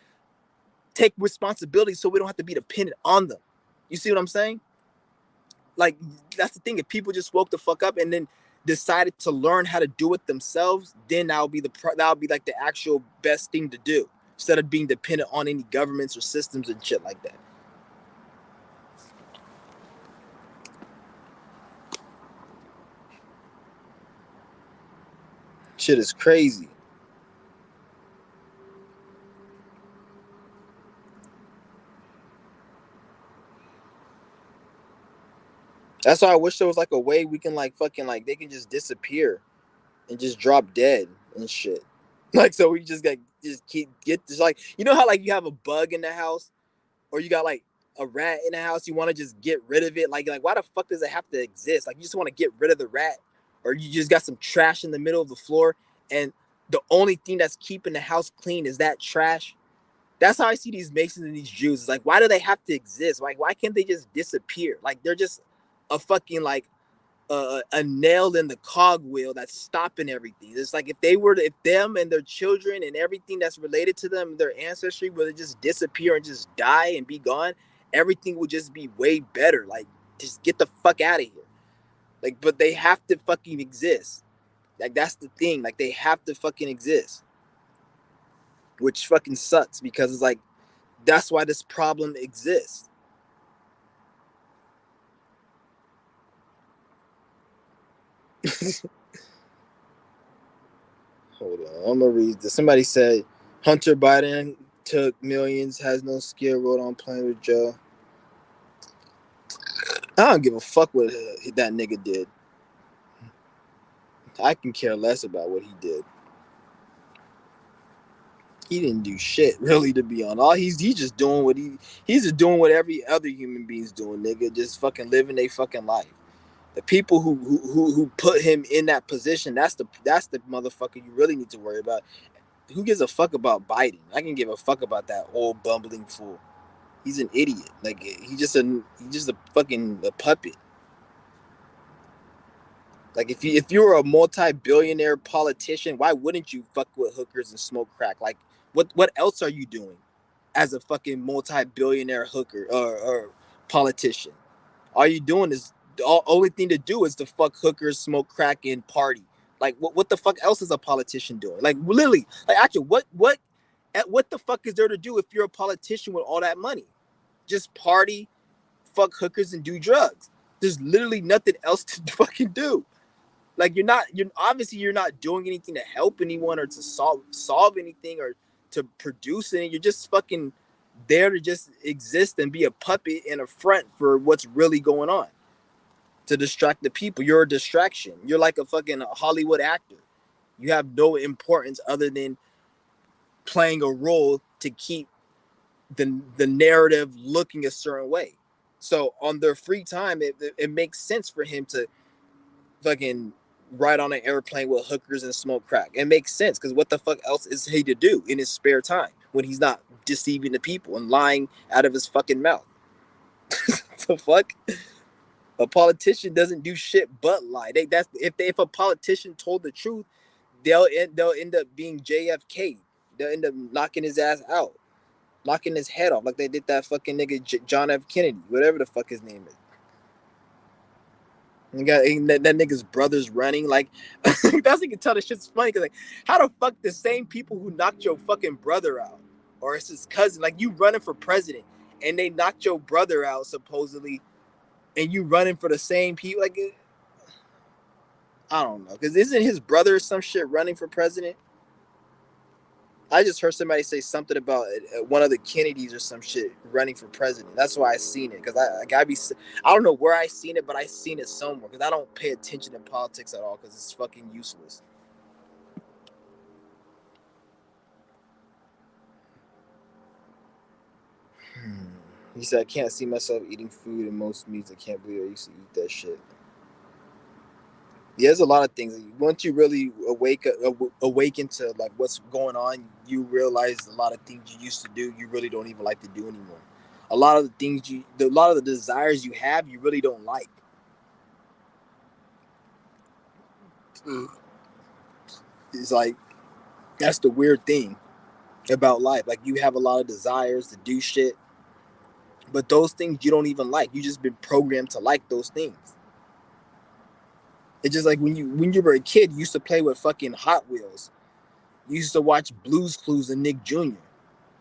take responsibility so we don't have to be dependent on them. You see what I'm saying? Like that's the thing. If people just woke the fuck up and then decided to learn how to do it themselves, then that'll be like the actual best thing to do instead of being dependent on any governments or systems and shit like that. Shit is crazy. That's why I wish there was like a way we can like fucking like they can just disappear and just drop dead and shit. Like so we just get this, like, you know how like you have a bug in the house or you got like a rat in the house, you want to just get rid of it. Like why the fuck does it have to exist? Like you just want to get rid of the rat, or you just got some trash in the middle of the floor and the only thing that's keeping the house clean is that trash. That's how I see these Masons and these Jews. It's like, why do they have to exist? Like, why can't they just disappear? Like, they're just a fucking like a nail in the cogwheel that's stopping everything. It's like if them and their children and everything that's related to them, their ancestry, were to just disappear and just die and be gone, everything would just be way better. Like, just get the fuck out of here. Like, but they have to fucking exist. Like, that's the thing. Like, they have to fucking exist. Which fucking sucks because it's like, that's why this problem exists. Hold on, I'm gonna read this. Somebody said Hunter Biden took millions, has no skill, rode on plane with Joe. I don't give a fuck what that nigga did. I can care less about what he did. He didn't do shit, really, to be honest. All he's just doing he's just doing what every other human being's doing, nigga. Just fucking living their fucking life. The people who put him in that position, that's the motherfucker you really need to worry about. Who gives a fuck about Biden? I can give a fuck about that old bumbling fool. He's an idiot. Like he's just a fucking a puppet. Like if you were a multi-billionaire politician, why wouldn't you fuck with hookers and smoke crack? Like what else are you doing as a fucking multi-billionaire hooker or politician? All you doing is the only thing to do is to fuck hookers, smoke crack, and party. Like what the fuck else is a politician doing? Like literally, like actually, what the fuck is there to do if you're a politician with all that money? Just party, fuck hookers, and do drugs. There's literally nothing else to fucking do. Like you're obviously you're not doing anything to help anyone or to solve anything or to produce anything. You're just fucking there to just exist and be a puppet and a front for what's really going on to distract the people. You're a distraction. You're like a fucking Hollywood actor. You have no importance other than playing a role to keep the narrative looking a certain way. So on their free time, it makes sense for him to fucking ride on an airplane with hookers and smoke crack. It makes sense because what the fuck else is he to do in his spare time when he's not deceiving the people and lying out of his fucking mouth? The fuck? A politician doesn't do shit but lie. If a politician told the truth, they'll end up being JFK. They'll end up knocking his ass out, knocking his head off, like they did that fucking nigga John F. Kennedy, whatever the fuck his name is. You got that nigga's brother's running. Like, that's how you can tell this shit's funny. Because, like, how the fuck the same people who knocked your fucking brother out, or it's his cousin, like, you running for president, and they knocked your brother out, supposedly, and you running for the same people? Like, I don't know. Because isn't his brother or some shit running for president? I just heard somebody say something about one of the Kennedys or some shit running for president. That's why I seen it, because I don't know where I seen it, but I seen it somewhere, because I don't pay attention to politics at all because it's fucking useless. He said, I can't see myself eating food and most meats. I can't believe I used to eat that shit. Yeah, there's a lot of things. Once you really awaken to like what's going on, you realize a lot of things you used to do, you really don't even like to do anymore. A lot of the things a lot of the desires you have, you really don't like. It's like, that's the weird thing about life. Like, you have a lot of desires to do shit, but those things you don't even like. You just been programmed to like those things. It's just like when you were a kid, you used to play with fucking Hot Wheels. You used to watch Blue's Clues and Nick Jr.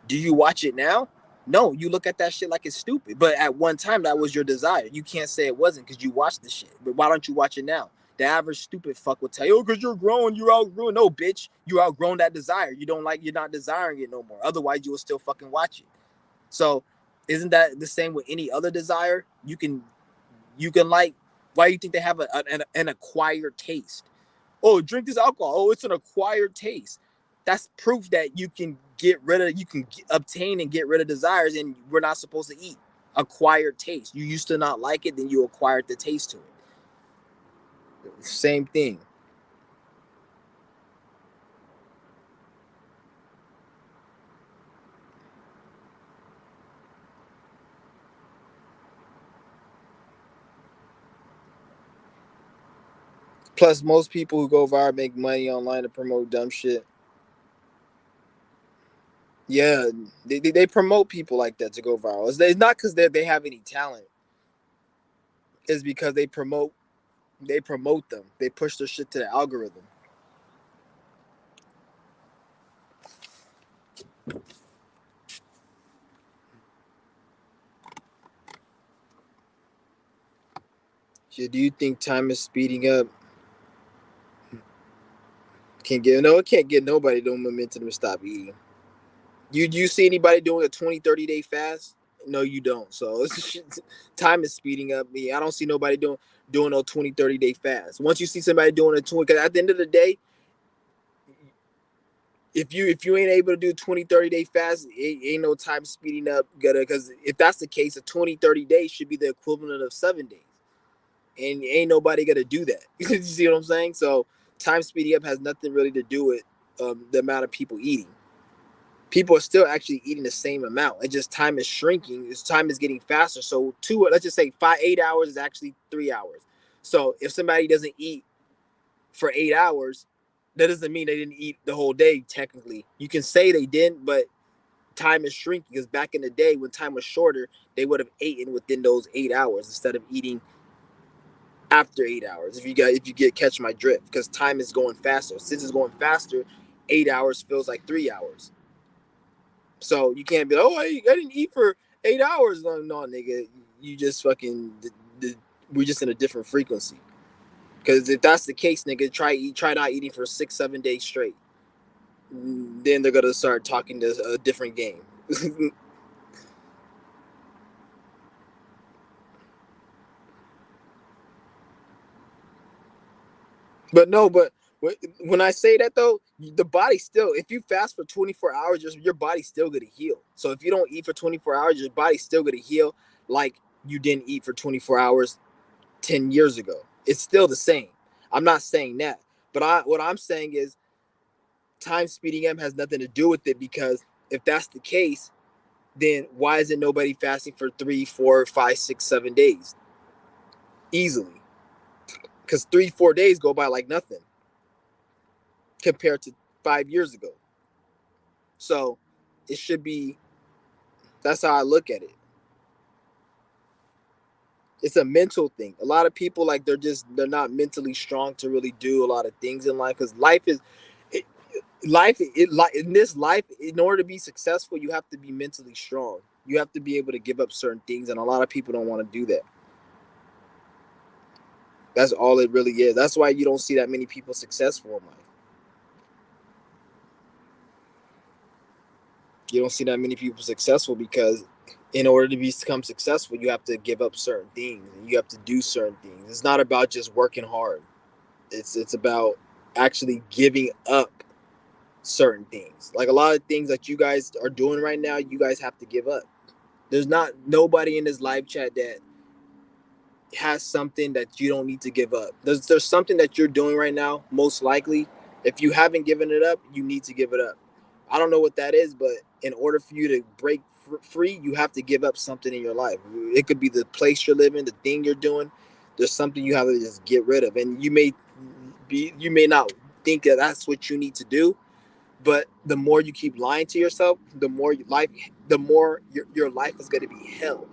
Do you watch it now? No, you look at that shit like it's stupid. But at one time, that was your desire. You can't say it wasn't because you watched the shit. But why don't you watch it now? The average stupid fuck will tell you, oh, because you're grown, you're outgrown. No, bitch, you outgrown that desire. You're not desiring it no more. Otherwise, you will still fucking watch it. So, isn't that the same with any other desire? You can like, why do you think they have an acquired taste? Oh, drink this alcohol. Oh, it's an acquired taste. That's proof that you can obtain and get rid of desires, and we're not supposed to eat. Acquired taste. You used to not like it, then you acquired the taste to it. Same thing. Plus, most people who go viral make money online to promote dumb shit. Yeah, they promote people like that to go viral. It's not because they have any talent. It's because they promote them. They push their shit to the algorithm. So do you think time is speeding up? It can't get nobody no momentum to stop eating. You see anybody doing a 20-30 day fast? No, you don't. So time is speeding up. Me, I don't see nobody doing no 20-30 day fast. Once you see somebody doing a 20, because at the end of the day, if you ain't able to do 20-30 day fast, ain't no time speeding up. Because if that's the case, a 20-30 days should be the equivalent of 7 days, and ain't nobody gonna do that. You see what I'm saying? So time speeding up has nothing really to do with the amount of people eating. People are still actually eating the same amount. It just time is shrinking. Time is getting faster. So let's just say 8 hours is actually 3 hours. So if somebody doesn't eat for 8 hours, that doesn't mean they didn't eat the whole day. Technically, you can say they didn't, but time is shrinking, because back in the day when time was shorter, they would have eaten within those 8 hours instead of eating after 8 hours. If you catch my drift, because time is going faster. Since it's going faster, 8 hours feels like 3 hours. So you can't be like, oh, I didn't eat for 8 hours. No, nigga, you just fucking we're just in a different frequency. Because if that's the case, nigga, try not eating for 6-7 days straight. Then they're gonna start talking to a different game. But no, but when I say that though, the body still, if you fast for 24 hours, your body's still gonna heal. So if you don't eat for 24 hours, your body's still gonna heal like you didn't eat for 24 hours 10 years ago. It's still the same. I'm not saying that. But what I'm saying is time speeding up has nothing to do with it, because if that's the case, then why isn't nobody fasting for 3, 4, 5, 6, 7 days easily? Because 3, 4 days go by like nothing compared to 5 years ago. So it should be, that's how I look at it. It's a mental thing. A lot of people, like, they're not mentally strong to really do a lot of things in life, because life is it, like in this life, in order to be successful, you have to be mentally strong. You have to be able to give up certain things, and a lot of people don't want to do that. That's all it really is. That's why you don't see that many people successful in life. You don't see that many people successful because in order to become successful, you have to give up certain things and you have to do certain things. It's not about just working hard. It's about actually giving up certain things. Like a lot of things that you guys are doing right now, you guys have to give up. There's not nobody in this live chat that has something that you don't need to give up. There's something that you're doing right now, most likely. If you haven't given it up, you need to give it up. I don't know what that is, but in order for you to break free, you have to give up something in your life. It could be the place you're living, the thing you're doing. There's something you have to just get rid of, and you may not think that that's what you need to do, but the more you keep lying to yourself, the more your life is going to be hell,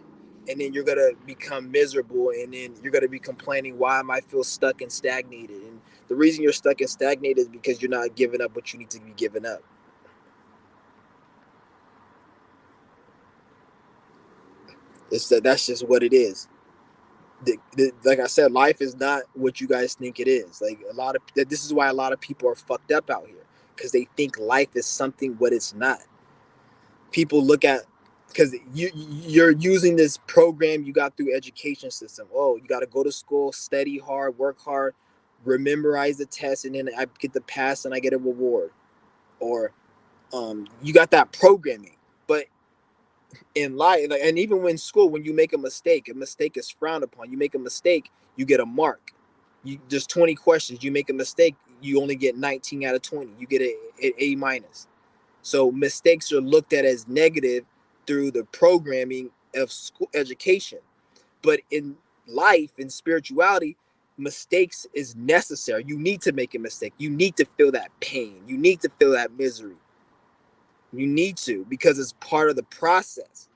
and then you're going to become miserable, and then you're going to be complaining, why am I feel stuck and stagnated? And the reason you're stuck and stagnated is because you're not giving up what you need to be giving up. That's just what it is. Like I said, life is not what you guys think it is. Like this is why a lot of people are fucked up out here, because they think life is something what it's not. People look at, because you're using this program you got through education system. Oh, you got to go to school, study hard, work hard, memorize the test, and then I get the pass and I get a reward. Or you got that programming. But in life, like, and even when school, when you make a mistake is frowned upon. You make a mistake, you get a mark. There's 20 questions. You make a mistake, you only get 19 out of 20. You get an A minus. So mistakes are looked at as negative through the programming of school education. But in life, in spirituality, mistakes is necessary. You need to make a mistake. You need to feel that pain. You need to feel that misery. You need to, because it's part of the process.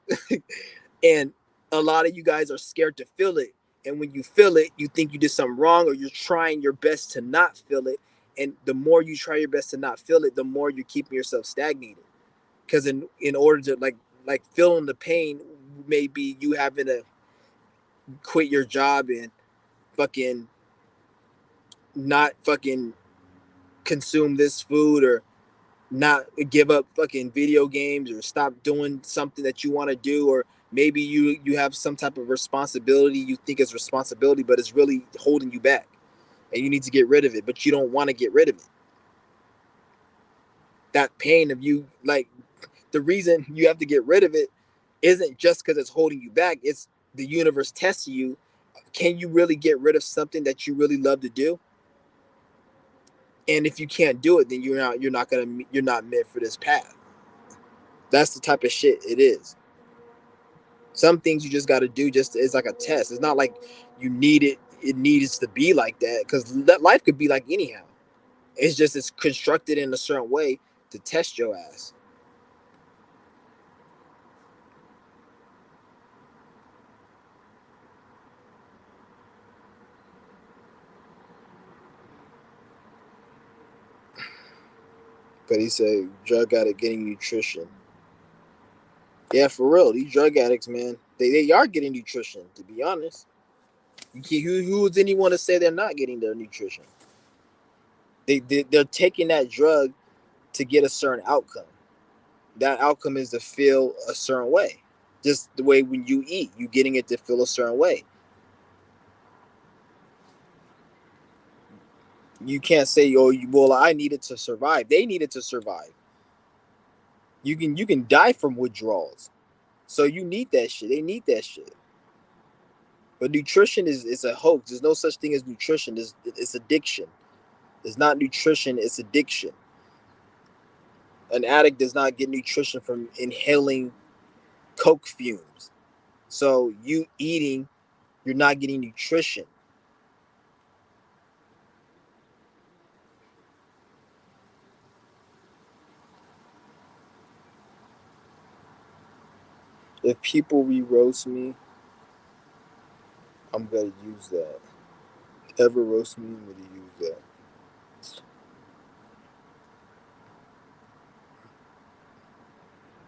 And a lot of you guys are scared to feel it. And when you feel it, you think you did something wrong, or you're trying your best to not feel it. And the more you try your best to not feel it, the more you're keeping yourself stagnated. Because in order to like feeling the pain, maybe you having to quit your job and fucking not fucking consume this food, or not give up fucking video games, or stop doing something that you want to do, or maybe you have some type of responsibility you think is responsibility, but it's really holding you back, and you need to get rid of it, but you don't want to get rid of it. That pain of you, like, the reason you have to get rid of it isn't just because it's holding you back. It's the universe testing you. Can you really get rid of something that you really love to do? And if you can't do it, then you're not meant for this path. That's the type of shit it is. Some things you just got to do, just it's like a test. It's not like you need it. It needs to be like that, because life could be like anyhow. It's just it's constructed in a certain way to test your ass. But he said drug addict getting nutrition. Yeah, for real. These drug addicts, man, they are getting nutrition. To be honest, Who does anyone to say they're not getting their nutrition? They're taking that drug to get a certain outcome. That outcome is to feel a certain way. Just the way when you eat, you getting it to feel a certain way. You can't say, "Oh, well, I needed to survive." They needed to survive. You can die from withdrawals, so you need that shit. They need that shit. But nutrition is a hoax. There's no such thing as nutrition. It's addiction. It's not nutrition. It's addiction. An addict does not get nutrition from inhaling coke fumes. So you eating, you're not getting nutrition. If people re-roast me, I'm gonna use that. Ever roast me, I'm gonna use that.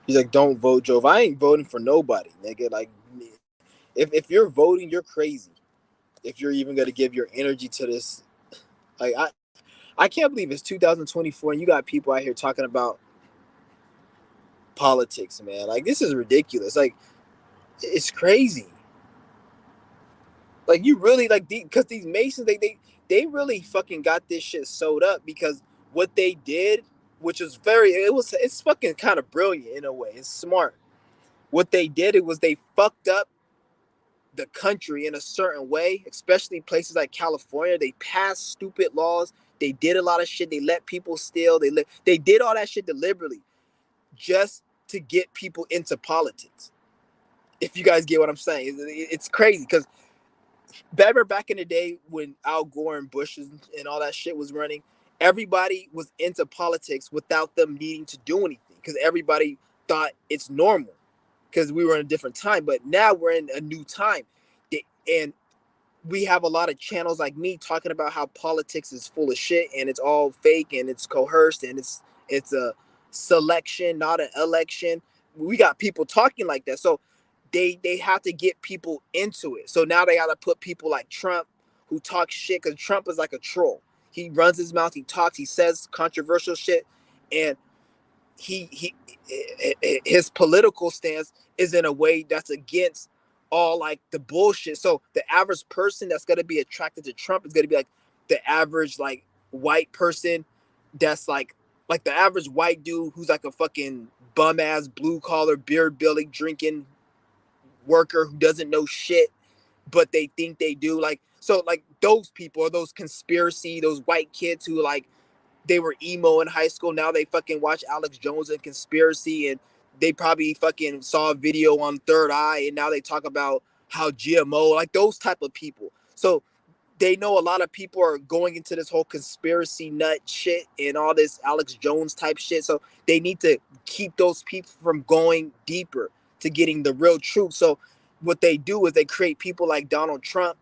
He's like, don't vote, Joe. If I ain't voting for nobody, nigga. Like, if you're voting, you're crazy. If you're even gonna give your energy to this, like I can't believe it's 2024 and you got people out here talking about politics, man. Like this is ridiculous. Like it's crazy. Like you really like because these Masons they really fucking got this shit sewed up because what they did, which was it's fucking kind of brilliant in a way. It's smart. What they did it was they fucked up the country in a certain way, especially places like California. They passed stupid laws. They did a lot of shit. They let people steal. They did all that shit deliberately just to get people into politics. If you guys get what I'm saying, it's crazy because remember back in the day when Al Gore and Bush and all that shit was running, everybody was into politics without them needing to do anything because everybody thought it's normal because we were in a different time. But now we're in a new time, and we have a lot of channels like me talking about how politics is full of shit and it's all fake and it's coerced and it's a selection, not an election. We got people talking like that, so they have to get people into it. So now they got to put people like Trump who talk shit because Trump is like a troll. He runs his mouth, he talks, he says controversial shit, and he his political stance is in a way that's against all like the bullshit. So the average person that's gonna be attracted to Trump is gonna be like the average like white person that's like the average white dude who's like a fucking bum ass blue collar beer belly drinking worker who doesn't know shit, but they think they do. Like so like those people are those conspiracy, those white kids who like they were emo in high school. Now they fucking watch Alex Jones and Conspiracy, and they probably fucking saw a video on Third Eye, and now they talk about how GMO, like those type of people. So they know a lot of people are going into this whole conspiracy nut shit and all this Alex Jones type shit. So they need to keep those people from going deeper to getting the real truth. So what they do is they create people like Donald Trump,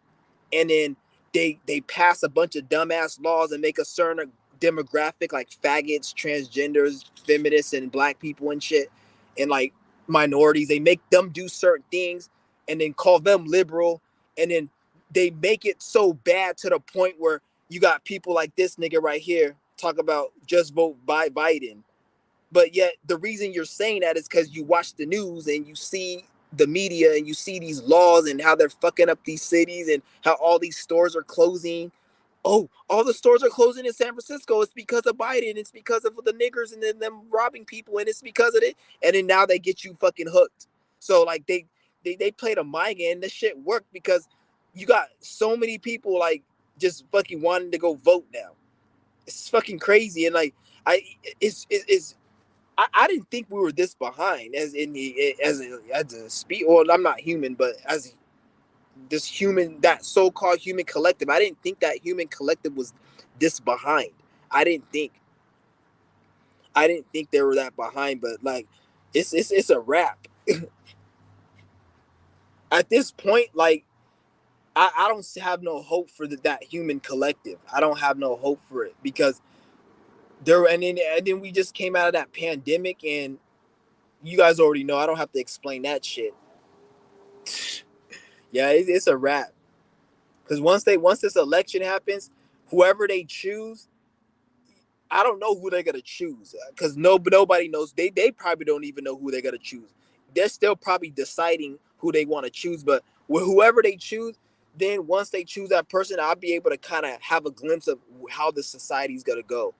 and then they pass a bunch of dumbass laws and make a certain demographic like faggots, transgenders, feminists, and black people and shit, and like minorities. They make them do certain things and then call them liberal, and then they make it so bad to the point where you got people like this nigga right here talk about just vote by Biden. But yet the reason you're saying that is because you watch the news and you see the media and you see these laws and how they're fucking up these cities and how all these stores are closing. Oh, all the stores are closing in San Francisco. It's because of Biden. It's because of the niggers and then them robbing people, and it's because of it. And then now they get you fucking hooked. So like they played a mind game. And this shit worked because you got so many people like just fucking wanting to go vote now. It's fucking crazy. And like it's I didn't think we were this behind as in the as a speed. Well, I'm not human, but as this human, that so-called human collective, I didn't think that human collective was this behind. I didn't think I didn't think they were that behind, but like it's a wrap at this point. Like I don't have no hope for that human collective. I don't have no hope for it because there and then we just came out of that pandemic, and you guys already know. I don't have to explain that shit. Yeah, it's a wrap. Because once this election happens, whoever they choose, I don't know who they're gonna choose because nobody knows. They probably don't even know who they're gonna choose. They're still probably deciding who they want to choose. But with whoever they choose, then once they choose that person, I'll be able to kind of have a glimpse of how the society's gonna go,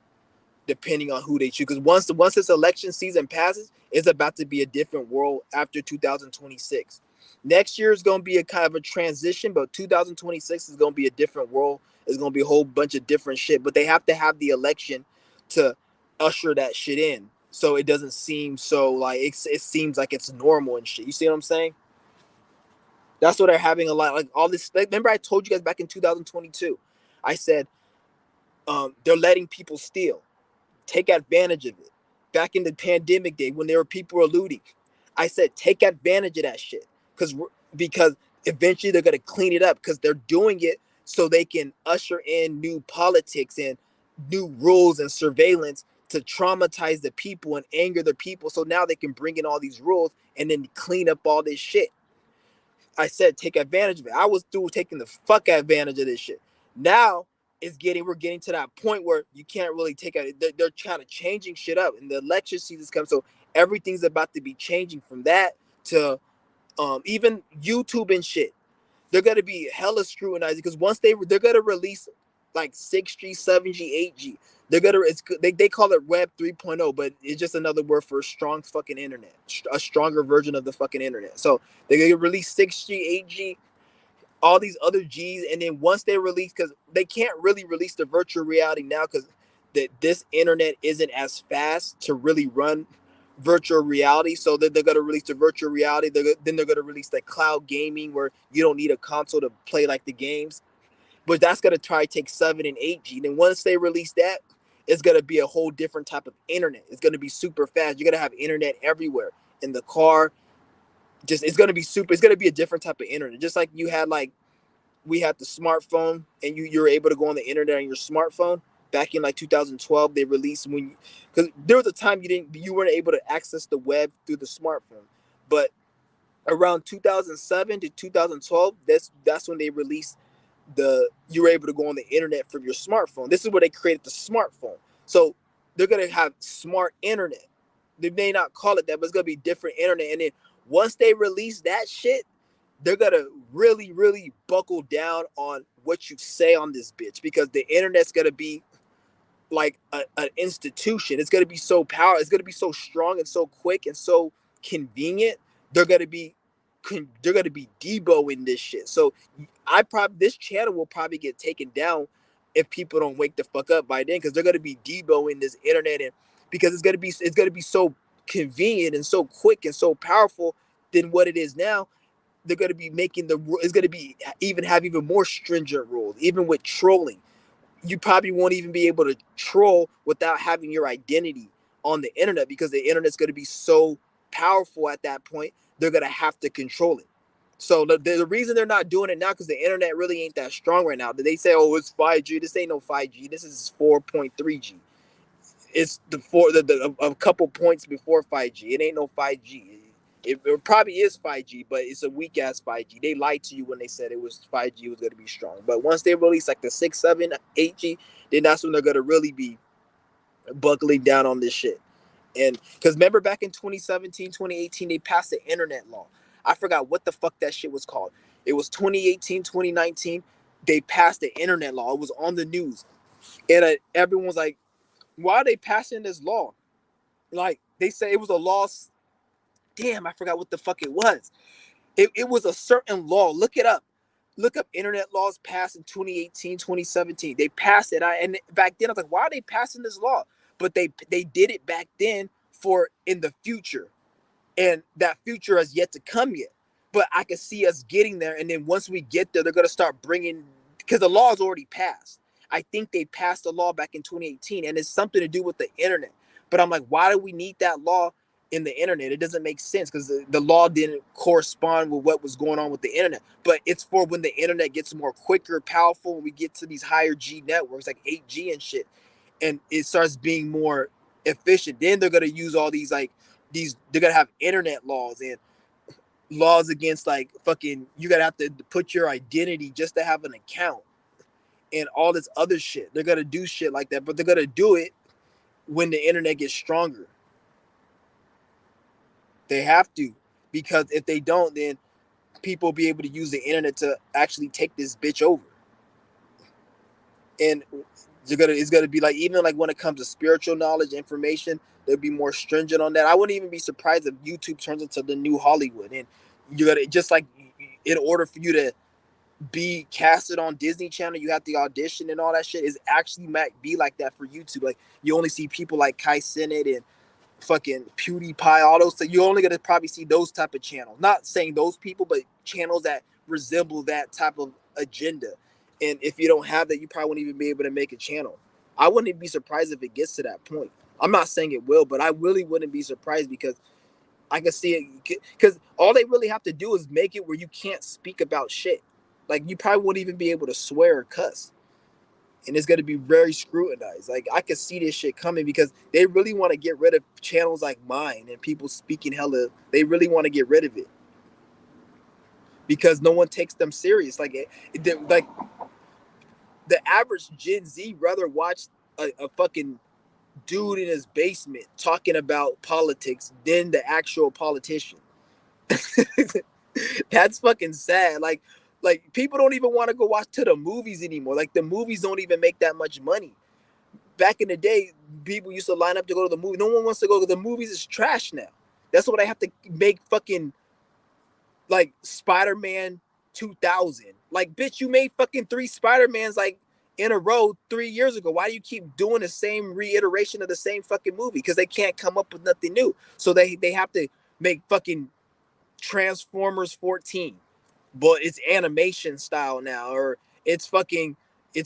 depending on who they choose. Because once this election season passes, it's about to be a different world after 2026. Next year is going to be a kind of a transition, but 2026 is going to be a different world. It's going to be a whole bunch of different shit. But they have to have the election to usher that shit in, so it doesn't seem so like it seems like it's normal and shit. You see what I'm saying? That's what they're having a lot like all this. Like, remember, I told you guys back in 2022, I said they're letting people steal. Take advantage of it. Back in the pandemic day when there were people looting, I said take advantage of that shit because eventually they're gonna clean it up because they're doing it so they can usher in new politics and new rules and surveillance to traumatize the people and anger the people. So now they can bring in all these rules and then clean up all this shit. I said take advantage of it. I was through taking the fuck advantage of this shit. Now we're getting to that point where you can't really take it. They're kind of changing shit up, and the election season's come, so everything's about to be changing from that to even YouTube and shit. They're gonna be hella scrutinized because once they're gonna release like 6G, 7G, 8G. They call it Web 3.0, but it's just another word for a strong fucking internet, a stronger version of the fucking internet. So they're gonna release 6G, 8G, all these other G's, and then once they release, because they can't really release the virtual reality now because this internet isn't as fast to really run virtual reality. So they're going to release the virtual reality. Then they're going to release the cloud gaming where you don't need a console to play like the games. But that's going to try to take 7 and 8G. Then once they release that, it's going to be a whole different type of internet. It's going to be super fast. You're going to have internet everywhere, in the car. Just it's going to be super. It's going to be a different type of internet. Just like you had like we had the smartphone and you're able to go on the internet on your smartphone. Back in like 2012 they released because there was a time you weren't able to access the web through the smartphone, but around 2007 to 2012 that's when they released you were able to go on the internet from your smartphone. This is where they created the smartphone. So they're going to have smart internet. They may not call it that, but it's going to be different internet. And then once they release that shit, they're gonna really, really buckle down on what you say on this bitch because the internet's gonna be like an institution. It's gonna be so powerful. It's gonna be so strong and so quick and so convenient. They're gonna be deboing this shit. So this channel will probably get taken down if people don't wake the fuck up by then because they're gonna be deboing this internet and because it's gonna be so convenient and so quick and so powerful than what it is now. They're going to be making it's going to be have even more stringent rules. Even with trolling, you probably won't even be able to troll without having your identity on the internet because the internet's going to be so powerful at that point. They're going to have to control it. So the reason they're not doing it now because the internet really ain't that strong right now. They say, oh, it's 5G. This ain't no 5G. This is 4.3G. It's a couple points before 5G. It ain't no 5G. It probably is 5G, but it's a weak ass 5G. They lied to you when they said it was 5G was going to be strong. But once they release like the 6, 7, 8G, then that's when they're going to really be buckling down on this shit. And because remember back in 2017, 2018, they passed the internet law. I forgot what the fuck that shit was called. It was 2018, 2019. They passed the internet law. It was on the news. And everyone was like, why are they passing this law? Like, they say it was a law. Damn, I forgot what the fuck it was. It was a certain law. Look it up. Look up internet laws passed in 2018, 2017. They passed it. And back then I was like, why are they passing this law? But they did it back then for in the future. And that future has yet to come yet. But I can see us getting there. And then once we get there, they're going to start bringing, because the law is already passed. I think they passed the law back in 2018 and it's something to do with the internet. But I'm like, why do we need that law in the internet? It doesn't make sense because the law didn't correspond with what was going on with the internet. But it's for when the internet gets more quicker, powerful, when we get to these higher G networks like 8G and shit, and it starts being more efficient. Then they're gonna use all these they're gonna have internet laws and laws against like fucking you gotta have to put your identity just to have an account and all this other shit. They're gonna do shit like that, but they're gonna do it when the internet gets stronger. They have to, because if they don't, then people will be able to use the internet to actually take this bitch over. And it's gonna be like, even like when it comes to spiritual knowledge, information, they'll be more stringent on that. I wouldn't even be surprised if YouTube turns into the new Hollywood, and you gotta just like, in order for you to be casted on Disney Channel, you have to audition and all that shit. Is actually might be like that for YouTube. Like you only see people like Kai Cenat and fucking PewDiePie, all those. So you're only gonna probably see those type of channels. Not saying those people, but channels that resemble that type of agenda. And if you don't have that, you probably wouldn't even be able to make a channel. I wouldn't even be surprised if it gets to that point. I'm not saying it will, but I really wouldn't be surprised, because I can see it. Because all they really have to do is make it where you can't speak about shit. Like you probably wouldn't even be able to swear or cuss, and it's going to be very scrutinized. Like I could see this shit coming, because they really want to get rid of channels like mine and people speaking hella. They really want to get rid of it because no one takes them serious. Like like the average Gen Z rather watch a fucking dude in his basement talking about politics than the actual politician. That's fucking sad. Like people don't even want to go watch to the movies anymore. Like the movies don't even make that much money. Back in the day, people used to line up to go to the movie. No one wants to go to the movies. It's trash now. That's what I have to make fucking like Spider-Man 2000. Like, bitch, you made fucking 3 Spider-Mans like in a row 3 years ago. Why do you keep doing the same reiteration of the same fucking movie? Because they can't come up with nothing new. So they have to make fucking Transformers 14, but it's animation style now, or it's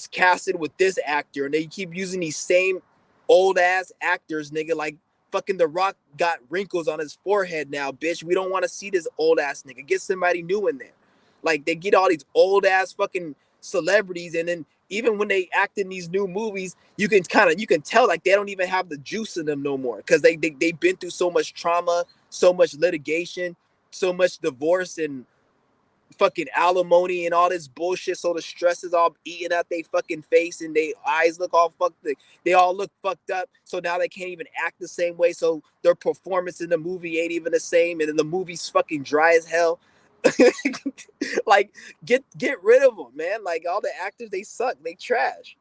casted with this actor, and they keep using these same old ass actors, nigga. Like fucking The Rock got wrinkles on his forehead now, bitch. We don't want to see this old ass nigga. Get somebody new in there. Like they get all these old ass fucking celebrities, and then even when they act in these new movies, you can tell like they don't even have the juice in them no more, because they've been through so much trauma, so much litigation, so much divorce and fucking alimony and all this bullshit. So the stress is all eating at their fucking face, and their eyes look all fucked. They all look fucked up. So now they can't even act the same way. So their performance in the movie ain't even the same, and then the movie's fucking dry as hell. Like get rid of them, man. Like all the actors, they suck. They trash.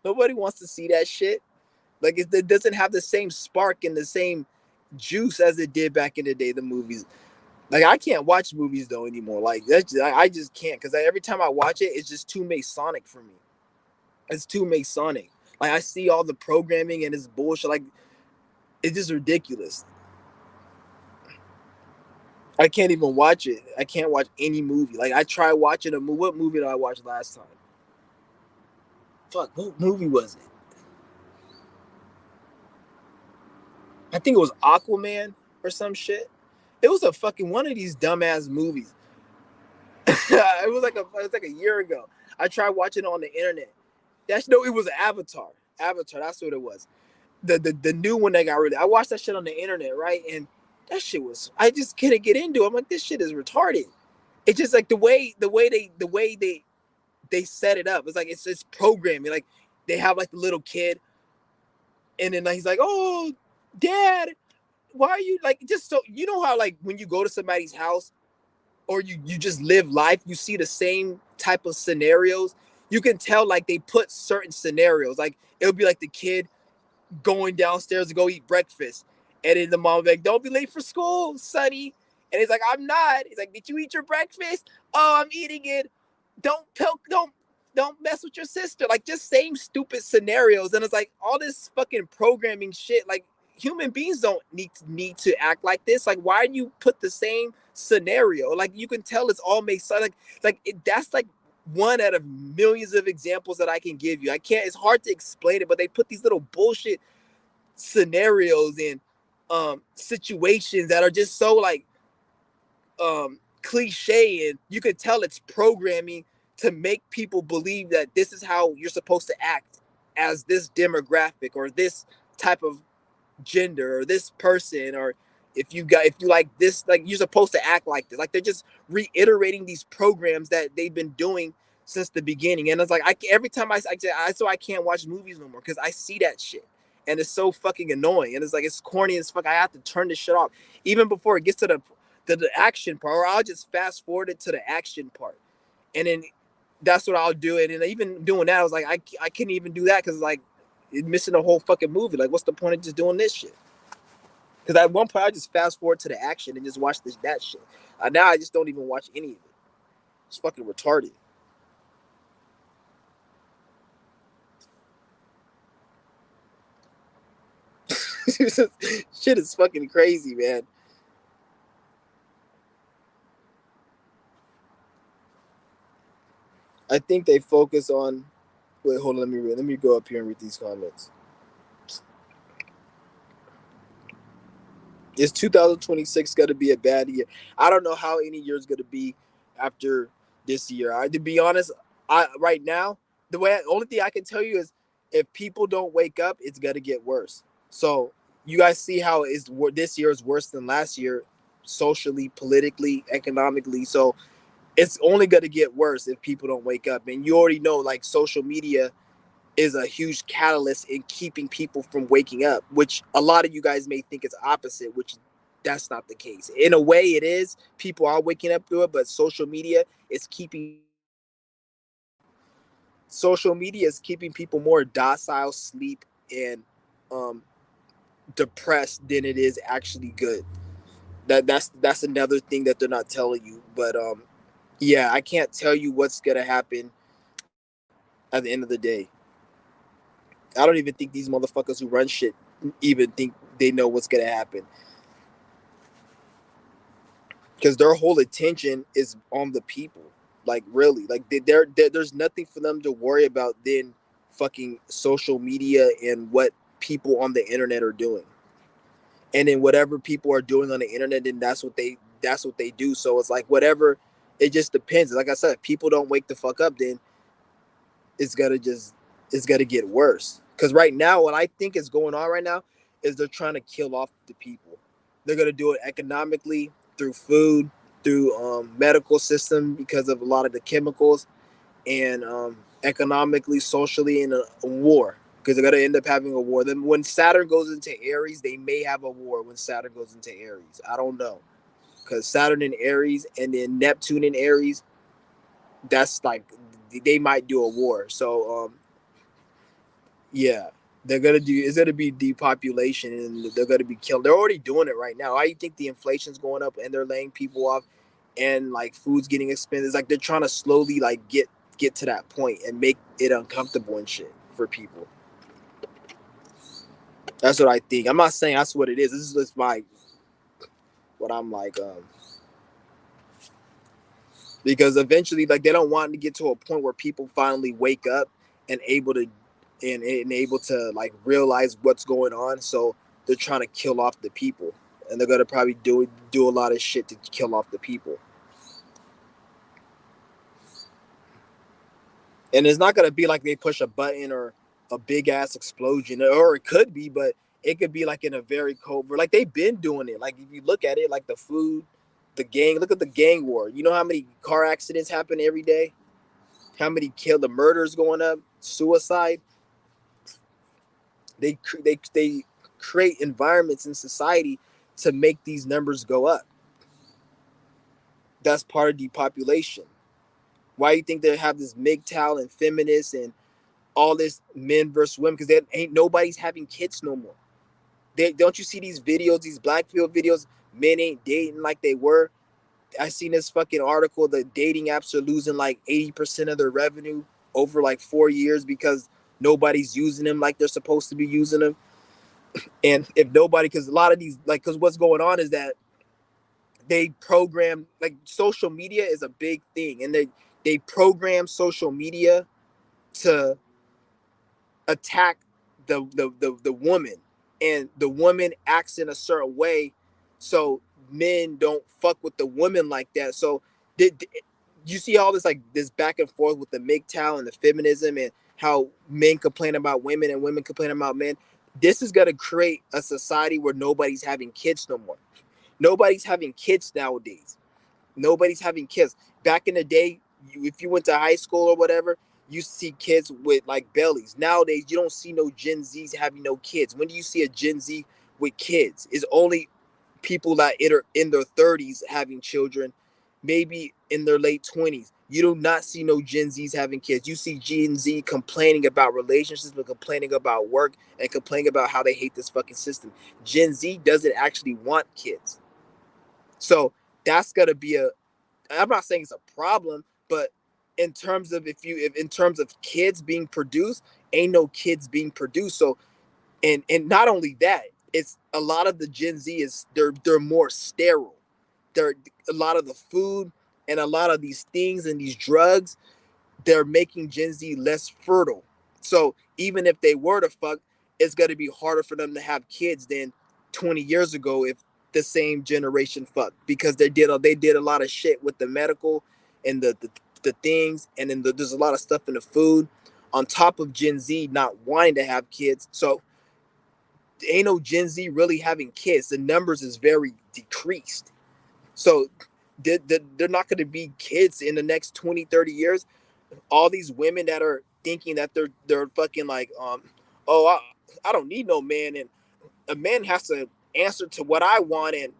Nobody wants to see that shit. Like it doesn't have the same spark and the same juice as it did back in the day. The movies. Like I can't watch movies though anymore. Like I just can't, because every time I watch it, it's just too Masonic for me. It's too Masonic. Like I see all the programming and it's bullshit. Like it's just ridiculous. I can't even watch it. I can't watch any movie. Like I tried watching a movie. What movie did I watch last time? Fuck, what movie was it? I think it was Aquaman or some shit. It was a fucking one of these dumbass movies. It was like a year ago. I tried watching it on the internet. It was Avatar. Avatar, that's what it was. The new one that got rid of. I watched that shit on the internet, right? And that shit was, I just couldn't get into it. I'm like, this shit is retarded. It's just like the way they set it up. It's like it's programming. Like they have like the little kid, and then he's like, "Oh, dad, why are you like just so you know how like when you go to somebody's house or you just live life, you see the same type of scenarios. You can tell like they put certain scenarios. Like it'll be like the kid going downstairs to go eat breakfast, and then the mom will be like, "Don't be late for school, sonny." And he's like, "I'm not." He's like, "Did you eat your breakfast?" "Oh, I'm eating it." Don't mess with your sister. Like just same stupid scenarios. And it's like all this fucking programming shit. Like human beings don't need to act like this. Like why do you put the same scenario? Like you can tell it's all makes sense. That's like one out of millions of examples that I can give you. I can't. It's hard to explain it, but they put these little bullshit scenarios and situations that are just so like cliche, and you can tell it's programming to make people believe that this is how you're supposed to act as this demographic or this type of gender or this person, or if you like this, like you're supposed to act like this. Like they're just reiterating these programs that they've been doing since the beginning. And it's like every time so I can't watch movies no more because I see that shit. And it's so fucking annoying. And it's like it's corny as fuck. I have to turn this shit off even before it gets to the action part, or I'll just fast forward it to the action part. And then that's what I'll do. And even doing that, I was like, I couldn't even do that because like it's missing the whole fucking movie. Like, what's the point of just doing this shit? Because at one point I just fast forward to the action and just watch that shit. Now I just don't even watch any of it. It's fucking retarded. Shit is fucking crazy, man. I think they focus on. Wait, hold on. Let me go up here and read these comments. Is 2026 going to be a bad year? I don't know how any year is going to be after this year. To be honest, I right now only thing I can tell you is if people don't wake up, it's going to get worse. So you guys see how this year is worse than last year, socially, politically, economically. So it's only going to get worse if people don't wake up. And you already know, like social media is a huge catalyst in keeping people from waking up, which a lot of you guys may think is opposite, which that's not the case. In a way it is. People are waking up through it, but social media is keeping people more docile, sleep, and um, depressed than it is actually good. That's another thing that they're not telling you. But yeah, I can't tell you what's gonna happen at the end of the day. I don't even think these motherfuckers who run shit even think they know what's gonna happen because their whole attention is on the people. Like really, like there's nothing for them to worry about than fucking social media and what people on the internet are doing. And then whatever people are doing on the internet, then that's what they do. So it's like whatever. It just depends. Like I said, if people don't wake the fuck up, then it's gonna just it's gonna get worse. Because right now, what I think is going on right now is they're trying to kill off the people. They're gonna do it economically through food, through medical system because of a lot of the chemicals, and economically, socially, in a war. Because they're gonna end up having a war. Then when Saturn goes into Aries, they may have a war. When Saturn goes into Aries, I don't know. Because Saturn in Aries and then Neptune in Aries, that's like they might do a war. So yeah, they're gonna do. It's gonna be depopulation, and they're gonna be killed. They're already doing it right now. Why do you think the inflation's going up and they're laying people off, and like food's getting expensive? It's like they're trying to slowly like get to that point and make it uncomfortable and shit for people. That's what I think. I'm not saying that's what it is. This is just my what I'm like. Because eventually, like they don't want to get to a point where people finally wake up and able to and able to like realize what's going on. So they're trying to kill off the people, and they're gonna probably do a lot of shit to kill off the people. And it's not gonna be like they push a button or a big ass explosion, or it could be, but it could be like in a very covert. Like they've been doing it. Like if you look at it, like the food, the gang. Look at the gang war. You know how many car accidents happen every day? How many kill? The murders going up, suicide. They create environments in society to make these numbers go up. That's part of depopulation. Why do you think they have this MGTOW and feminists and all this men versus women? Because there ain't nobody's having kids no more. Don't you see these videos, these black people videos? Men ain't dating like they were. I seen this fucking article. The dating apps are losing like 80% of their revenue over like 4 years because nobody's using them like they're supposed to be using them. And if nobody, because a lot of these, like, because what's going on is that they program, like, social media is a big thing, and they program social media to attack the woman, and the woman acts in a certain way, so men don't fuck with the women like that. So did you see all this like this back and forth with the MGTOW and the feminism and how men complain about women and women complain about men? This is going to create a society where nobody's having kids no more. Nobody's having kids nowadays. Nobody's having kids. Back in the day, if you went to high school or whatever, you see kids with like bellies. Nowadays, you don't see no Gen Zs having no kids. When do you see a Gen Z with kids? It's only people that are in their 30s having children, maybe in their late 20s. You do not see no Gen Zs having kids. You see Gen Z complaining about relationships, but complaining about work and complaining about how they hate this fucking system. Gen Z doesn't actually want kids. So that's gonna be a, I'm not saying it's a problem, but in terms of if in terms of kids being produced, ain't no kids being produced. So and not only that, it's a lot of the Gen Z is they're more sterile. They're a lot of the food and a lot of these things and these drugs, they're making Gen Z less fertile. So even if they were to fuck, it's gonna be harder for them to have kids than 20 years ago if the same generation fucked, because they did a lot of shit with the medical and the things, and then there's a lot of stuff in the food on top of Gen Z not wanting to have kids. So ain't no Gen Z really having kids. The numbers is very decreased. So they're not going to be kids in the next 20, 30 years. All these women that are thinking that they're fucking like, oh, I don't need no man, and a man has to answer to what I want, and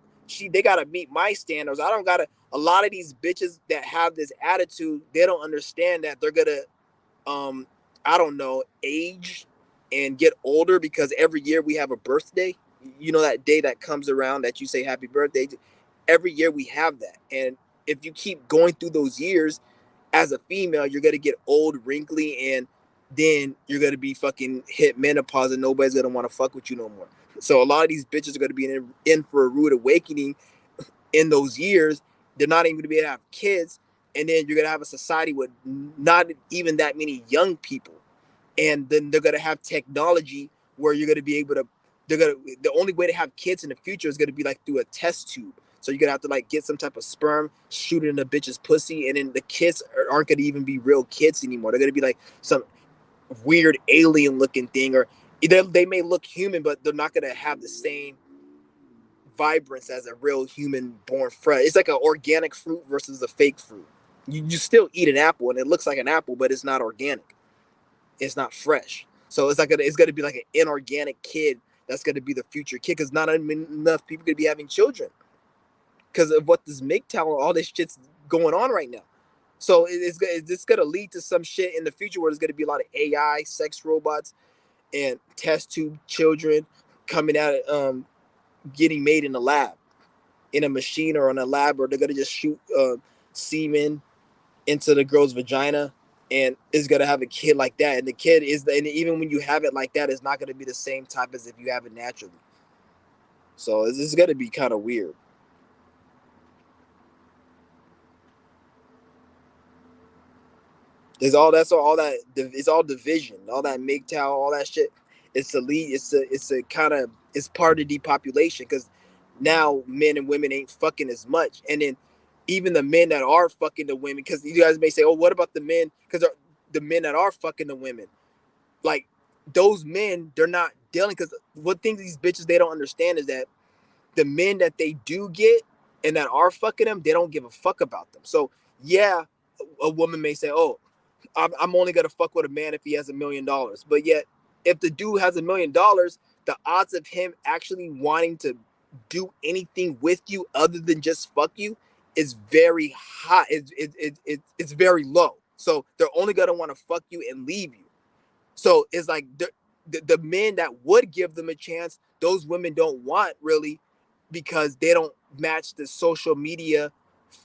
they gotta meet my standards. I don't gotta. A lot of these bitches that have this attitude, they don't understand that they're gonna, um, I don't know, age and get older, because every year we have a birthday. You know, that day that comes around that you say happy birthday. Every year we have that, and if you keep going through those years as a female, you're gonna get old, wrinkly, and then you're gonna be fucking hit menopause, and nobody's gonna want to fuck with you no more. So a lot of these bitches are gonna be in for a rude awakening in those years. They're not even gonna be able to have kids, and then you're gonna have a society with not even that many young people, and then they're gonna have technology where you're gonna be able to. They're gonna The only way to have kids in the future is gonna be like through a test tube. So you're gonna have to like get some type of sperm, shoot it in a bitch's pussy, and then the kids aren't gonna even be real kids anymore. They're gonna be like some weird alien looking thing, or they may look human, but they're not gonna have the same vibrance as a real human born fresh. It's like an organic fruit versus a fake fruit. You still eat an apple and it looks like an apple, but it's not organic. It's not fresh. So it's gonna be like an inorganic kid that's gonna be the future kid, because not enough people gonna be having children because of what this MGTOW, all this shit's going on right now. So it's gonna lead to some shit in the future where there's gonna be a lot of AI, sex robots, and test tube children coming out, getting made in the lab, in a machine or in a lab, or they're gonna just shoot semen into the girl's vagina, and is gonna have a kid like that. And the kid and even when you have it like that, it's not gonna be the same type as if you have it naturally. So it's gonna be kind of weird. There's all that it's all division, all that MGTOW, all that shit. It's the lead. It's a kind of, it's part of the depopulation, because now men and women ain't fucking as much, and then even the men that are fucking the women, because you guys may say, oh, what about the men? Because the men that are fucking the women, like those men, they're not dealing. Because what things these bitches they don't understand is that the men that they do get and that are fucking them, they don't give a fuck about them. So yeah, a woman may say, oh, I'm only gonna fuck with a man if he has $1 million. But yet, if the dude has $1 million, the odds of him actually wanting to do anything with you other than just fuck you is very high. It's very low. So they're only gonna want to fuck you and leave you. So it's like the men that would give them a chance, those women don't want really, because they don't match the social media.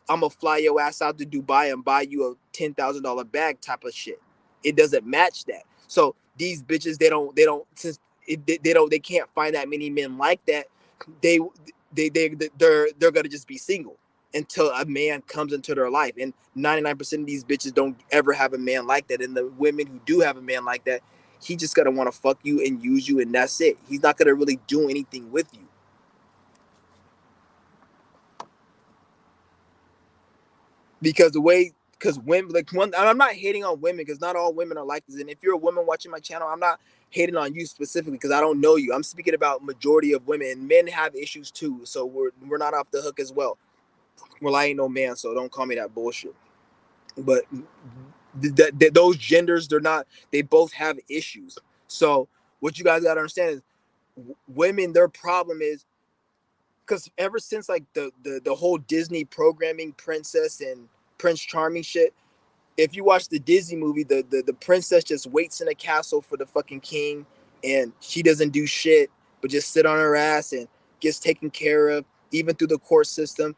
I'm gonna fly your ass out to Dubai and buy you a $10,000 bag type of shit. It doesn't match that. So these bitches, they don't since they can't find that many men like that. They they're gonna just be single until a man comes into their life. And 99% of these bitches don't ever have a man like that. And the women who do have a man like that, he just gonna want to fuck you and use you, and that's it. He's not gonna really do anything with you. Because the way, because women, like, one, I'm not hating on women, because not all women are like this. And if you're a woman watching my channel, I'm not hating on you specifically because I don't know you. I'm speaking about majority of women, and men have issues too. So we're not off the hook as well. Well, I ain't no man, so don't call me that bullshit. But those genders, they're not. They both have issues. So what you guys gotta understand is, women, their problem is because ever since like the whole Disney programming, princess and Prince Charming shit. If you watch the Disney movie, the princess just waits in a castle for the fucking king, and she doesn't do shit but just sit on her ass and gets taken care of, even through the court system.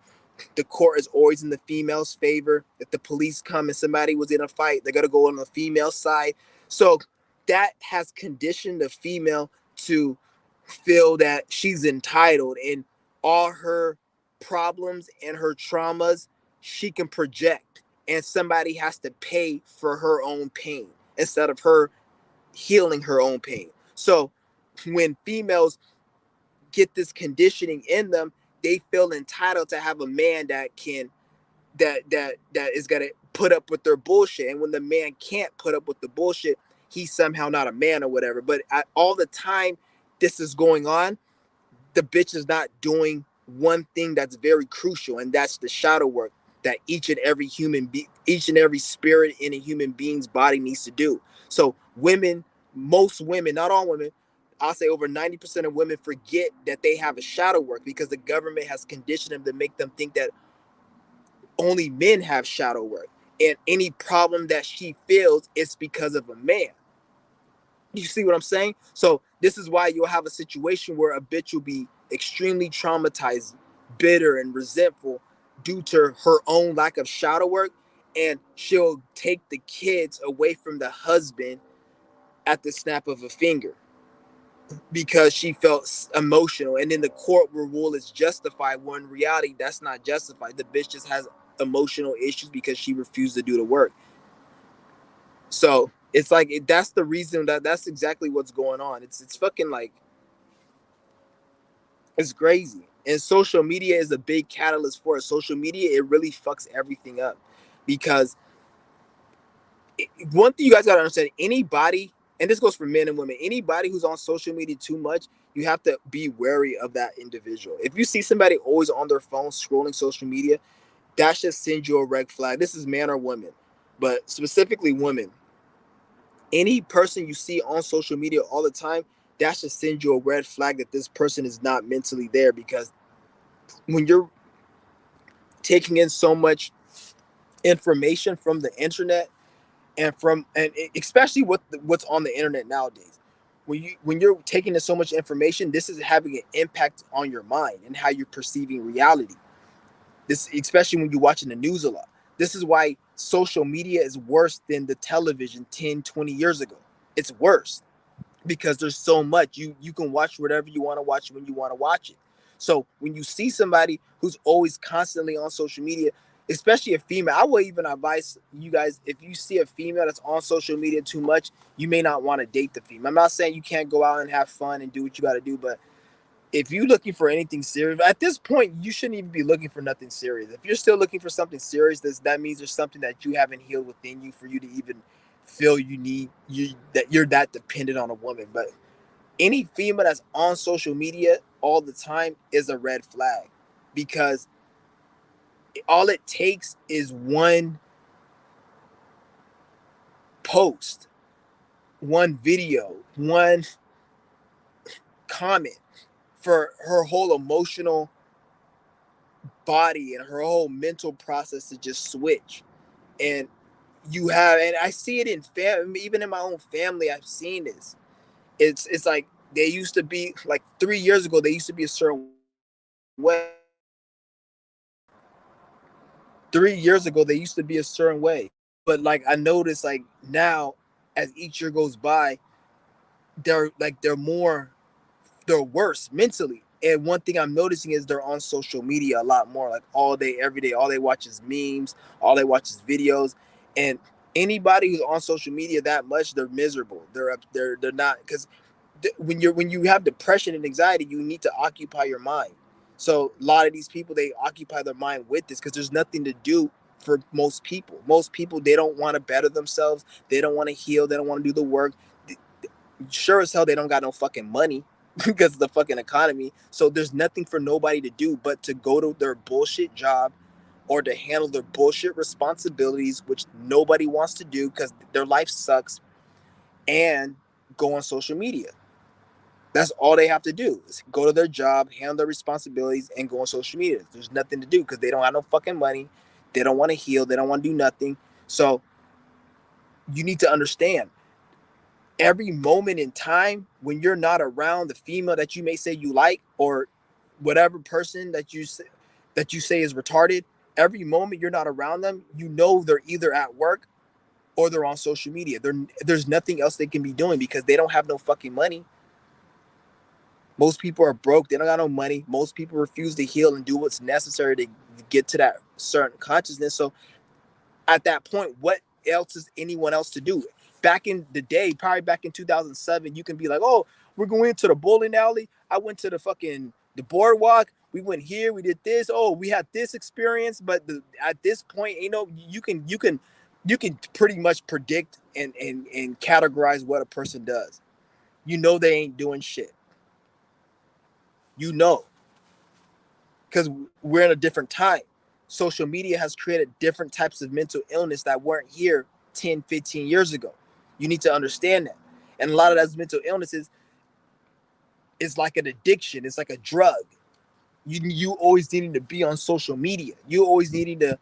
The court is always in the female's favor. If the police come and somebody was in a fight, they're gonna go on the female side. So that has conditioned the female to feel that she's entitled, and all her problems and her traumas she can project, and somebody has to pay for her own pain instead of her healing her own pain. So when females get this conditioning in them, they feel entitled to have a man that can that is gonna put up with their bullshit. And when the man can't put up with the bullshit, he's somehow not a man or whatever. But all the time this is going on, the bitch is not doing one thing that's very crucial, and that's the shadow work that each and every each and every spirit in a human being's body needs to do. So women, most women, not all women, I'll say over 90% of women forget that they have a shadow work because the government has conditioned them to make them think that only men have shadow work. And any problem that she feels is because of a man. You see what I'm saying? So this is why you'll have a situation where a bitch will be extremely traumatized, bitter, and resentful due to her own lack of shadow work, and she'll take the kids away from the husband at the snap of a finger because she felt emotional. And then the court will rule it's justified, when in reality that's not justified. The bitch just has emotional issues because she refused to do the work. So it's like that's the reason that's exactly what's going on. It's fucking like it's crazy. And social media is a big catalyst for it. Social media, it really fucks everything up because one thing you guys gotta understand: anybody, and this goes for men and women, anybody who's on social media too much, you have to be wary of that individual. If you see somebody always on their phone scrolling social media, that should send you a red flag. This is man or woman, but specifically women. Any person you see on social media all the time, that should send you a red flag that this person is not mentally there. Because when you're taking in so much information from the internet and especially what's on the internet nowadays, when you're taking in so much information, this is having an impact on your mind and how you're perceiving reality. This, especially when you're watching the news a lot. This is why social media is worse than the television 10, 20 years ago. It's worse because there's so much. You can watch whatever you want to watch when you want to watch it. So when you see somebody who's always constantly on social media, especially a female, I would even advise you guys, if you see a female that's on social media too much, you may not want to date the female. I'm not saying you can't go out and have fun and do what you got to do, but if you're looking for anything serious at this point, you shouldn't even be looking for nothing serious. If you're still looking for something serious, that means there's something that you haven't healed within you for you to even feel that you're that dependent on a woman. But any female that's on social media all the time is a red flag, because all it takes is one post, one video, one comment for her whole emotional body and her whole mental process to just switch. And and I see it in family, even in my own family, I've seen this. It's like they used to be like 3 years ago, they used to be a certain way. 3 years ago, they used to be a certain way. But like I noticed, like now, as each year goes by, they're worse mentally. And one thing I'm noticing is they're on social media a lot more, like all day, every day. All they watch is memes, all they watch is videos. And anybody who's on social media that much, they're miserable. They're not, because when you have depression and anxiety, you need to occupy your mind. So a lot of these people, they occupy their mind with this because there's nothing to do for most people. Most people, they don't want to better themselves. They don't want to heal. They don't want to do the work. Sure as hell they don't got no fucking money because of the fucking economy. So there's nothing for nobody to do but to go to their bullshit job or to handle their bullshit responsibilities, which nobody wants to do because their life sucks, and go on social media. That's all they have to do is go to their job, handle their responsibilities, and go on social media. There's nothing to do because they don't have no fucking money. They don't want to heal. They don't want to do nothing. So you need to understand every moment in time when you're not around the female that you may say you like, or whatever person that you say is retarded, every moment you're not around them, you know they're either at work or they're on social media. There's nothing else they can be doing because they don't have no fucking money. Most people are broke. They don't got no money. Most people refuse to heal and do what's necessary to get to that certain consciousness. So at that point, what else is anyone else to do? Back in the day, probably back in 2007, you can be like, oh, we're going to the bowling alley. I went to the boardwalk. We went here. We did this. Oh, we had this experience. But at this point, you can pretty much predict and categorize what a person does. You know they ain't doing shit. Because we're in a different time. Social media has created different types of mental illness that weren't here 10, 15 years ago. You need to understand that. And a lot of those mental illnesses is like an addiction. It's like a drug. You always needing to be on social media. You always needing to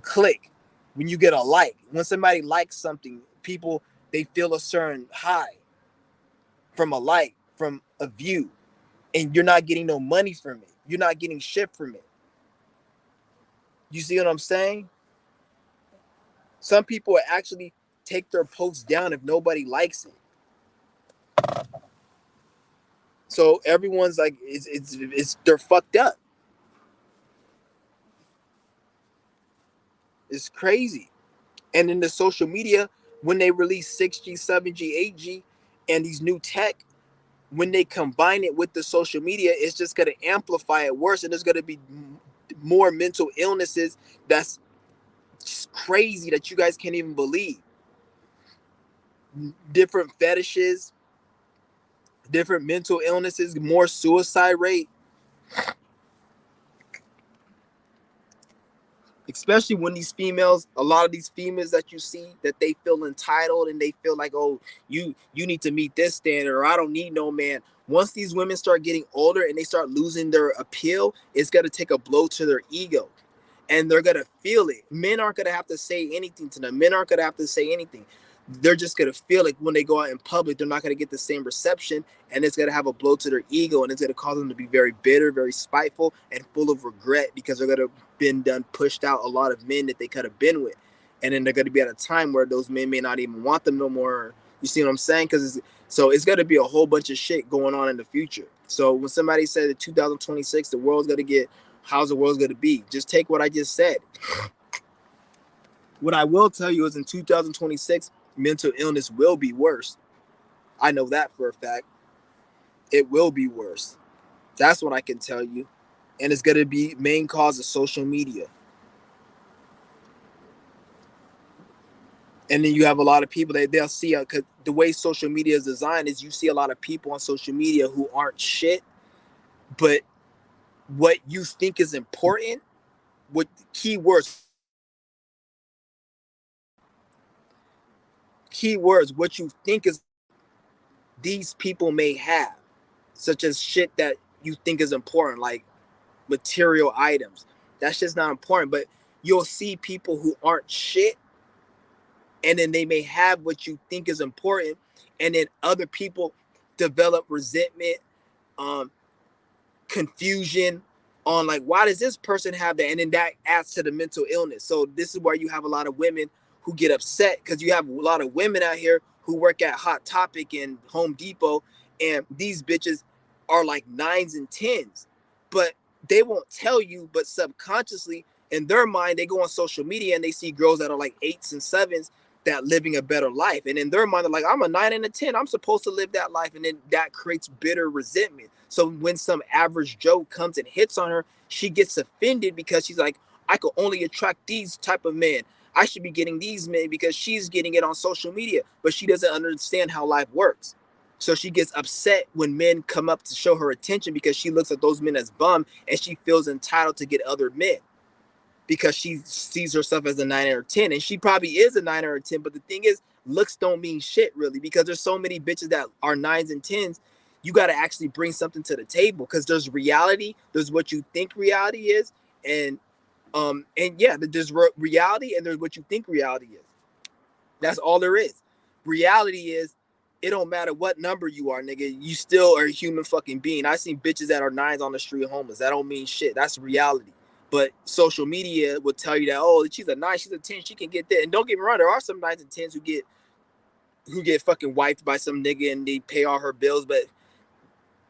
click when you get a like. When somebody likes something, people, they feel a certain high from a like, from a view. And you're not getting no money from it. You're not getting shit from it. You see what I'm saying? Some people actually take their posts down if nobody likes it. So everyone's like, they're fucked up. It's crazy. And in the social media, when they release 6G, 7G, 8G, and these new tech, when they combine it with the social media, it's just going to amplify it worse. And there's going to be more mental illnesses that's just crazy that you guys can't even believe. Different fetishes, different mental illnesses, more suicide rate. Especially when a lot of these females that you see, that they feel entitled and they feel like, oh, you need to meet this standard, or I don't need no man. Once these women start getting older and they start losing their appeal, it's going to take a blow to their ego. And they're going to feel it. Men aren't going to have to say anything to them. Men aren't going to have to say anything. They're just going to feel like when they go out in public, they're not going to get the same reception, and it's going to have a blow to their ego, and it's going to cause them to be very bitter, very spiteful, and full of regret because they're going to have been done, pushed out a lot of men that they could have been with. And then they're going to be at a time where those men may not even want them no more. You see what I'm saying? So it's going to be a whole bunch of shit going on in the future. So when somebody said that 2026, the world's going to get, how's the world going to be? Just take what I just said. What I will tell you is in 2026, mental illness will be worse. I know that for a fact. It will be worse. That's what I can tell you. And it's going to be main cause of social media. And then you have a lot of people that they'll see, cause the way social media is designed is you see a lot of people on social media who aren't shit, but what you think is important, with keywords, what you think is these people may have, such as shit that you think is important, like material items. That's just not important. But you'll see people who aren't shit, and then they may have what you think is important, and then other people develop resentment, confusion on like, why does this person have that? And then that adds to the mental illness. So this is where you have a lot of women who get upset, because you have a lot of women out here who work at Hot Topic and Home Depot, and these bitches are like 9s and 10s, but they won't tell you, but subconsciously in their mind, they go on social media and they see girls that are like 8s and 7s that living a better life. And in their mind, they're like, I'm a 9 and a 10. I'm supposed to live that life. And then that creates bitter resentment. So when some average Joe comes and hits on her, she gets offended because she's like, I could only attract these type of men. I should be getting these men because she's getting it on social media, but she doesn't understand how life works. So she gets upset when men come up to show her attention because she looks at those men as bum and she feels entitled to get other men because she sees herself as a 9 or 10, and she probably is a 9 or a 10. But the thing is, looks don't mean shit really, because there's so many bitches that are 9s and 10s. You got to actually bring something to the table, because there's reality, there's what you think reality is, and yeah, there's reality and there's what you think reality is. That's all there is. Reality is, it don't matter what number you are, nigga. You still are a human fucking being. I seen bitches that are 9s on the street homeless. That don't mean shit. That's reality. But social media will tell you that, oh, she's a 9, she's a 10, she can get that. And don't get me wrong, there are some 9s and 10s who get fucking wiped by some nigga and they pay all her bills. But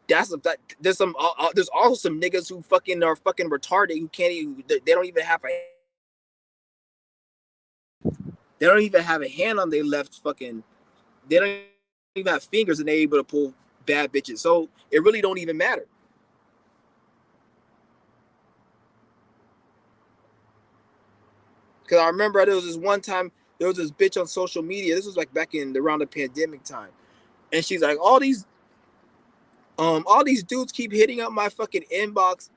there's also some niggas who fucking are fucking retarded, who can't even, they don't even have a hand on their left fucking, they don't even have fingers, and they're able to pull bad bitches. So it really don't even matter. Because I remember there was this one time, there was this bitch on social media. This was like back in around the pandemic time. And she's like, all these dudes keep hitting up my fucking inbox.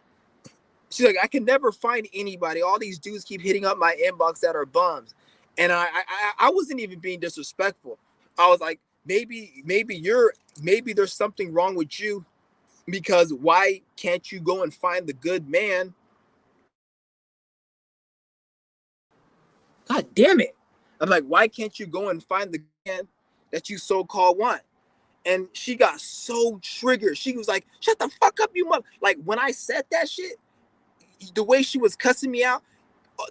She's like, I can never find anybody. All these dudes keep hitting up my inbox that are bums. And I wasn't even being disrespectful. I was like, maybe there's something wrong with you, because why can't you go and find the good man? God damn it. I'm like, why can't you go and find the man that you so-called want? And she got so triggered. She was like, shut the fuck up, you mother. Like, when I said that shit, the way she was cussing me out,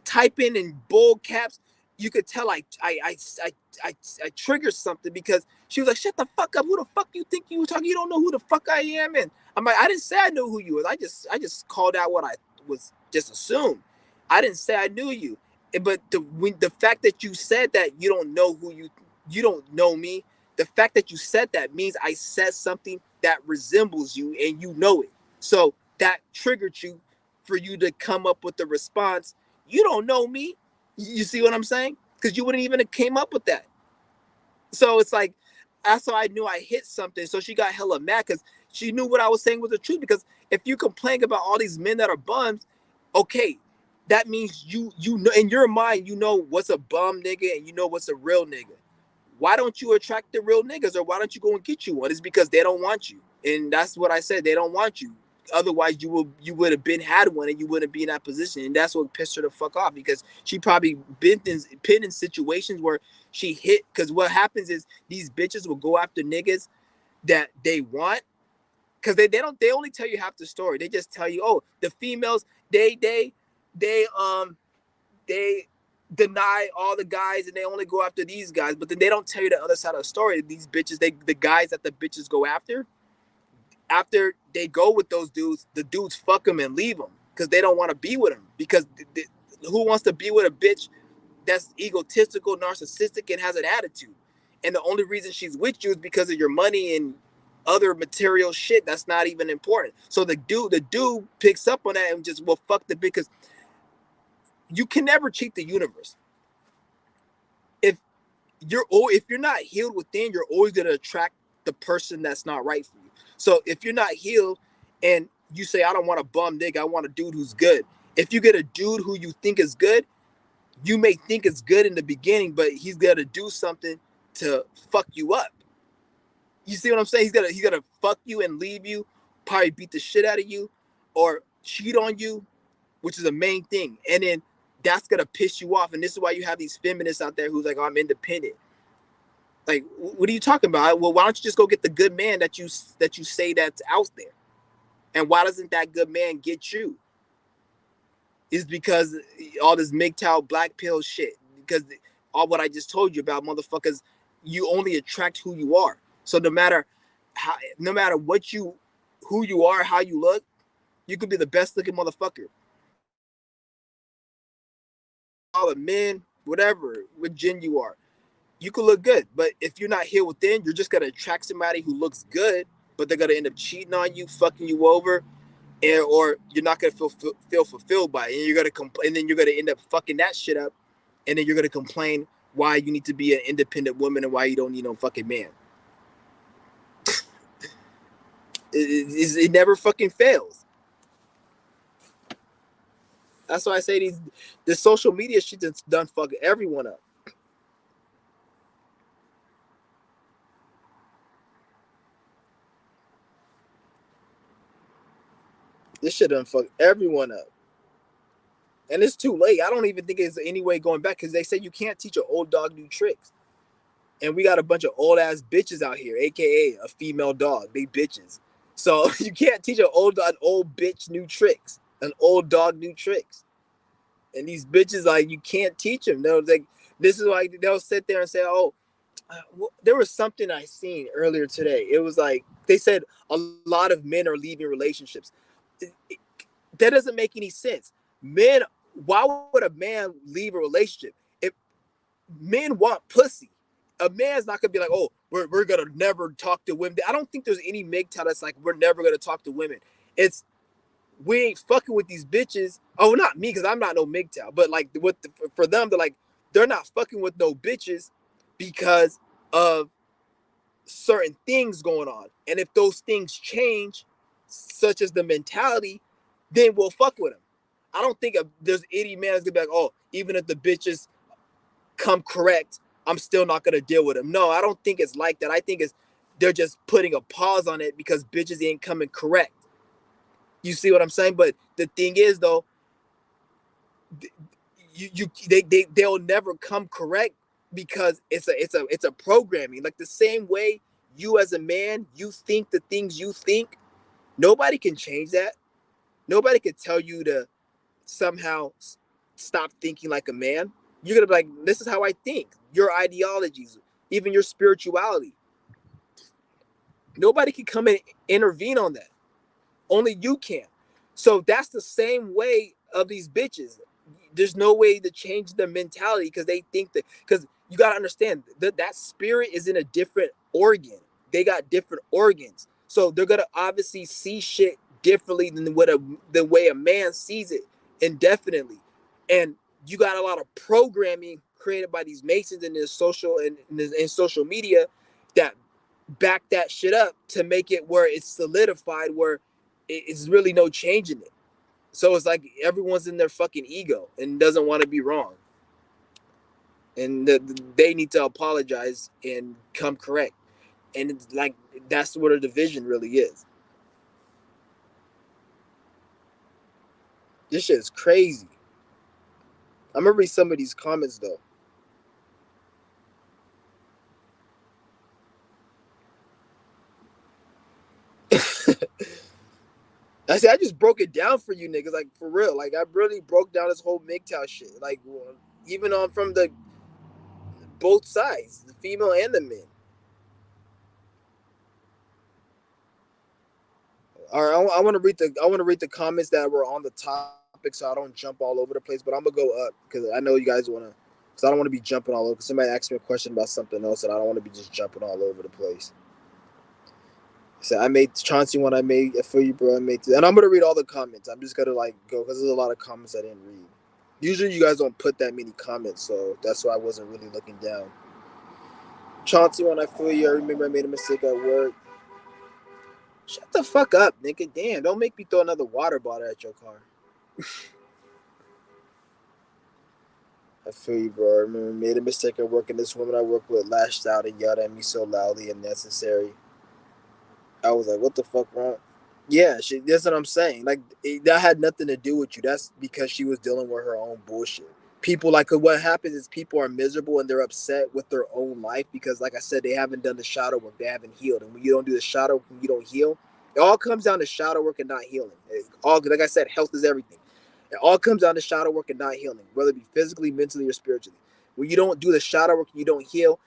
typing in bold caps, you could tell I triggered something, because she was like, shut the fuck up. Who the fuck you think you were talking? You don't know who the fuck I am. And I'm like, I didn't say I knew who you was. I just called out what I was just assumed. I didn't say I knew you. But the fact that you said that you don't know who you don't know me, the fact that you said that means I said something that resembles you and you know it. So that triggered you for you to come up with the response, you don't know me. You see what I'm saying? Because you wouldn't even have came up with that. So it's like, that's how I knew I hit something. So she got hella mad because she knew what I was saying was the truth. Because if you complain about all these men that are bums, okay, that means you know, in your mind, you know what's a bum nigga and you know what's a real nigga. Why don't you attract the real niggas, or why don't you go and get you one? It's because they don't want you. And that's what I said. They don't want you. Otherwise, you would have been had one and you wouldn't be in that position. And that's what pissed her the fuck off, because she probably been in situations where she hit. Because what happens is these bitches will go after niggas that they want, because they only tell you half the story. They just tell you, oh, the females they deny all the guys and they only go after these guys, but then they don't tell you the other side of the story. These bitches, the guys that the bitches go after they go with those dudes, the dudes fuck them and leave them because they don't want to be with them. Because who wants to be with a bitch that's egotistical, narcissistic, and has an attitude? And the only reason she's with you is because of your money and other material shit that's not even important. So the dude picks up on that and just, well, fuck the bitch, because you can never cheat the universe. If you're not healed within, you're always gonna attract the person that's not right for you. So if you're not healed and you say, I don't want a bum nigga, I want a dude who's good. If you get a dude who you think is good, you may think it's good in the beginning, but he's gonna do something to fuck you up. You see what I'm saying? He's gonna fuck you and leave you, probably beat the shit out of you, or cheat on you, which is the main thing. And then that's gonna piss you off. And this is why you have these feminists out there who's like, oh, I'm independent. Like, what are you talking about? Well, why don't you just go get the good man that you say that's out there? And why doesn't that good man get you? Is because all this MGTOW black pill shit. Because all what I just told you about, motherfuckers, you only attract who you are. So no matter who you are, how you look, you could be the best looking motherfucker. All the men, whatever, what gen you are, you could look good. But if you're not healed within, you're just gonna attract somebody who looks good, but they're gonna end up cheating on you, fucking you over, or you're not gonna feel fulfilled by it, and you're gonna and then you're gonna end up fucking that shit up, and then you're gonna complain why you need to be an independent woman and why you don't need no fucking man. It never fucking fails. That's why I say this social media shit that's done fucking everyone up. This shit done fuck everyone up. And it's too late. I don't even think there's any way going back because they say you can't teach an old dog new tricks. And we got a bunch of old ass bitches out here, aka a female dog. They bitches. So you can't teach an old bitch new tricks, an old dog new tricks. And these bitches, like, you can't teach them. They'll like, this is why they'll sit there and say, "Oh, well, there was something I seen earlier today." It was like they said a lot of men are leaving relationships. That doesn't make any sense. Men, why would a man leave a relationship? If men want pussy, a man's not gonna be like, "Oh, we're gonna never talk to women." I don't think there's any MGTOW that's like, "We're never gonna talk to women." It's we ain't fucking with these bitches. Oh, not me, because I'm not no MGTOW, but like for them, they're like, they're not fucking with no bitches because of certain things going on. And if those things change, such as the mentality, then we'll fuck with them. I don't think there's any man that's gonna be like, "Oh, even if the bitches come correct, I'm still not gonna deal with them." No, I don't think it's like that. I think it's they're just putting a pause on it because bitches ain't coming correct. You see what I'm saying? But the thing is, though, they'll never come correct because it's a programming. Like the same way you as a man, you think the things you think, nobody can change that. Nobody can tell you to somehow stop thinking like a man. You're gonna be like, this is how I think. Your ideologies, even your spirituality. Nobody can come and intervene on that. Only you can. So that's the same way of these bitches. There's no way to change their mentality because they think that, because you got to understand that spirit is in a different organ. They got different organs. So they're going to obviously see shit differently than the way a man sees it indefinitely. And you got a lot of programming created by these Masons in this social and in social media that back that shit up to make it where it's solidified, where it's really no changing it. So it's like everyone's in their fucking ego and doesn't want to be wrong. And they need to apologize and come correct. And it's like, that's what a division really is. This shit is crazy. I'm going to read some of these comments, though. I said, I just broke it down for you niggas, like, for real. Like, I really broke down this whole MGTOW shit. Like, even on from the both sides, the female and the men. All right, I want to read the comments that were on the topic, so I don't jump all over the place. But I'm gonna go up because I know you guys want to, because I don't want to be jumping all over. Because somebody asked me a question about something else, and I don't want to be just jumping all over the place. So I made Chauncey one. I made for you, bro. I made, and I'm gonna read all the comments. I'm just gonna like go because there's a lot of comments I didn't read. Usually, you guys don't put that many comments, so that's why I wasn't really looking down. Chauncey one, I feel you. I remember I made a mistake at work. Shut the fuck up, nigga. Damn, don't make me throw another water bottle at your car. I feel you, bro. I remember I made a mistake at work, and this woman I work with lashed out and yelled at me so loudly and necessary. I was like, what the fuck, wrong? Yeah, that's what I'm saying. Like, that had nothing to do with you. That's because she was dealing with her own bullshit. People, like, what happens is people are miserable and they're upset with their own life because, like I said, they haven't done the shadow work. They haven't healed. And when you don't do the shadow work, when you don't heal, it all comes down to shadow work and not healing. All, like I said, health is everything. It all comes down to shadow work and not healing, whether it be physically, mentally, or spiritually. When you don't do the shadow work and you don't heal,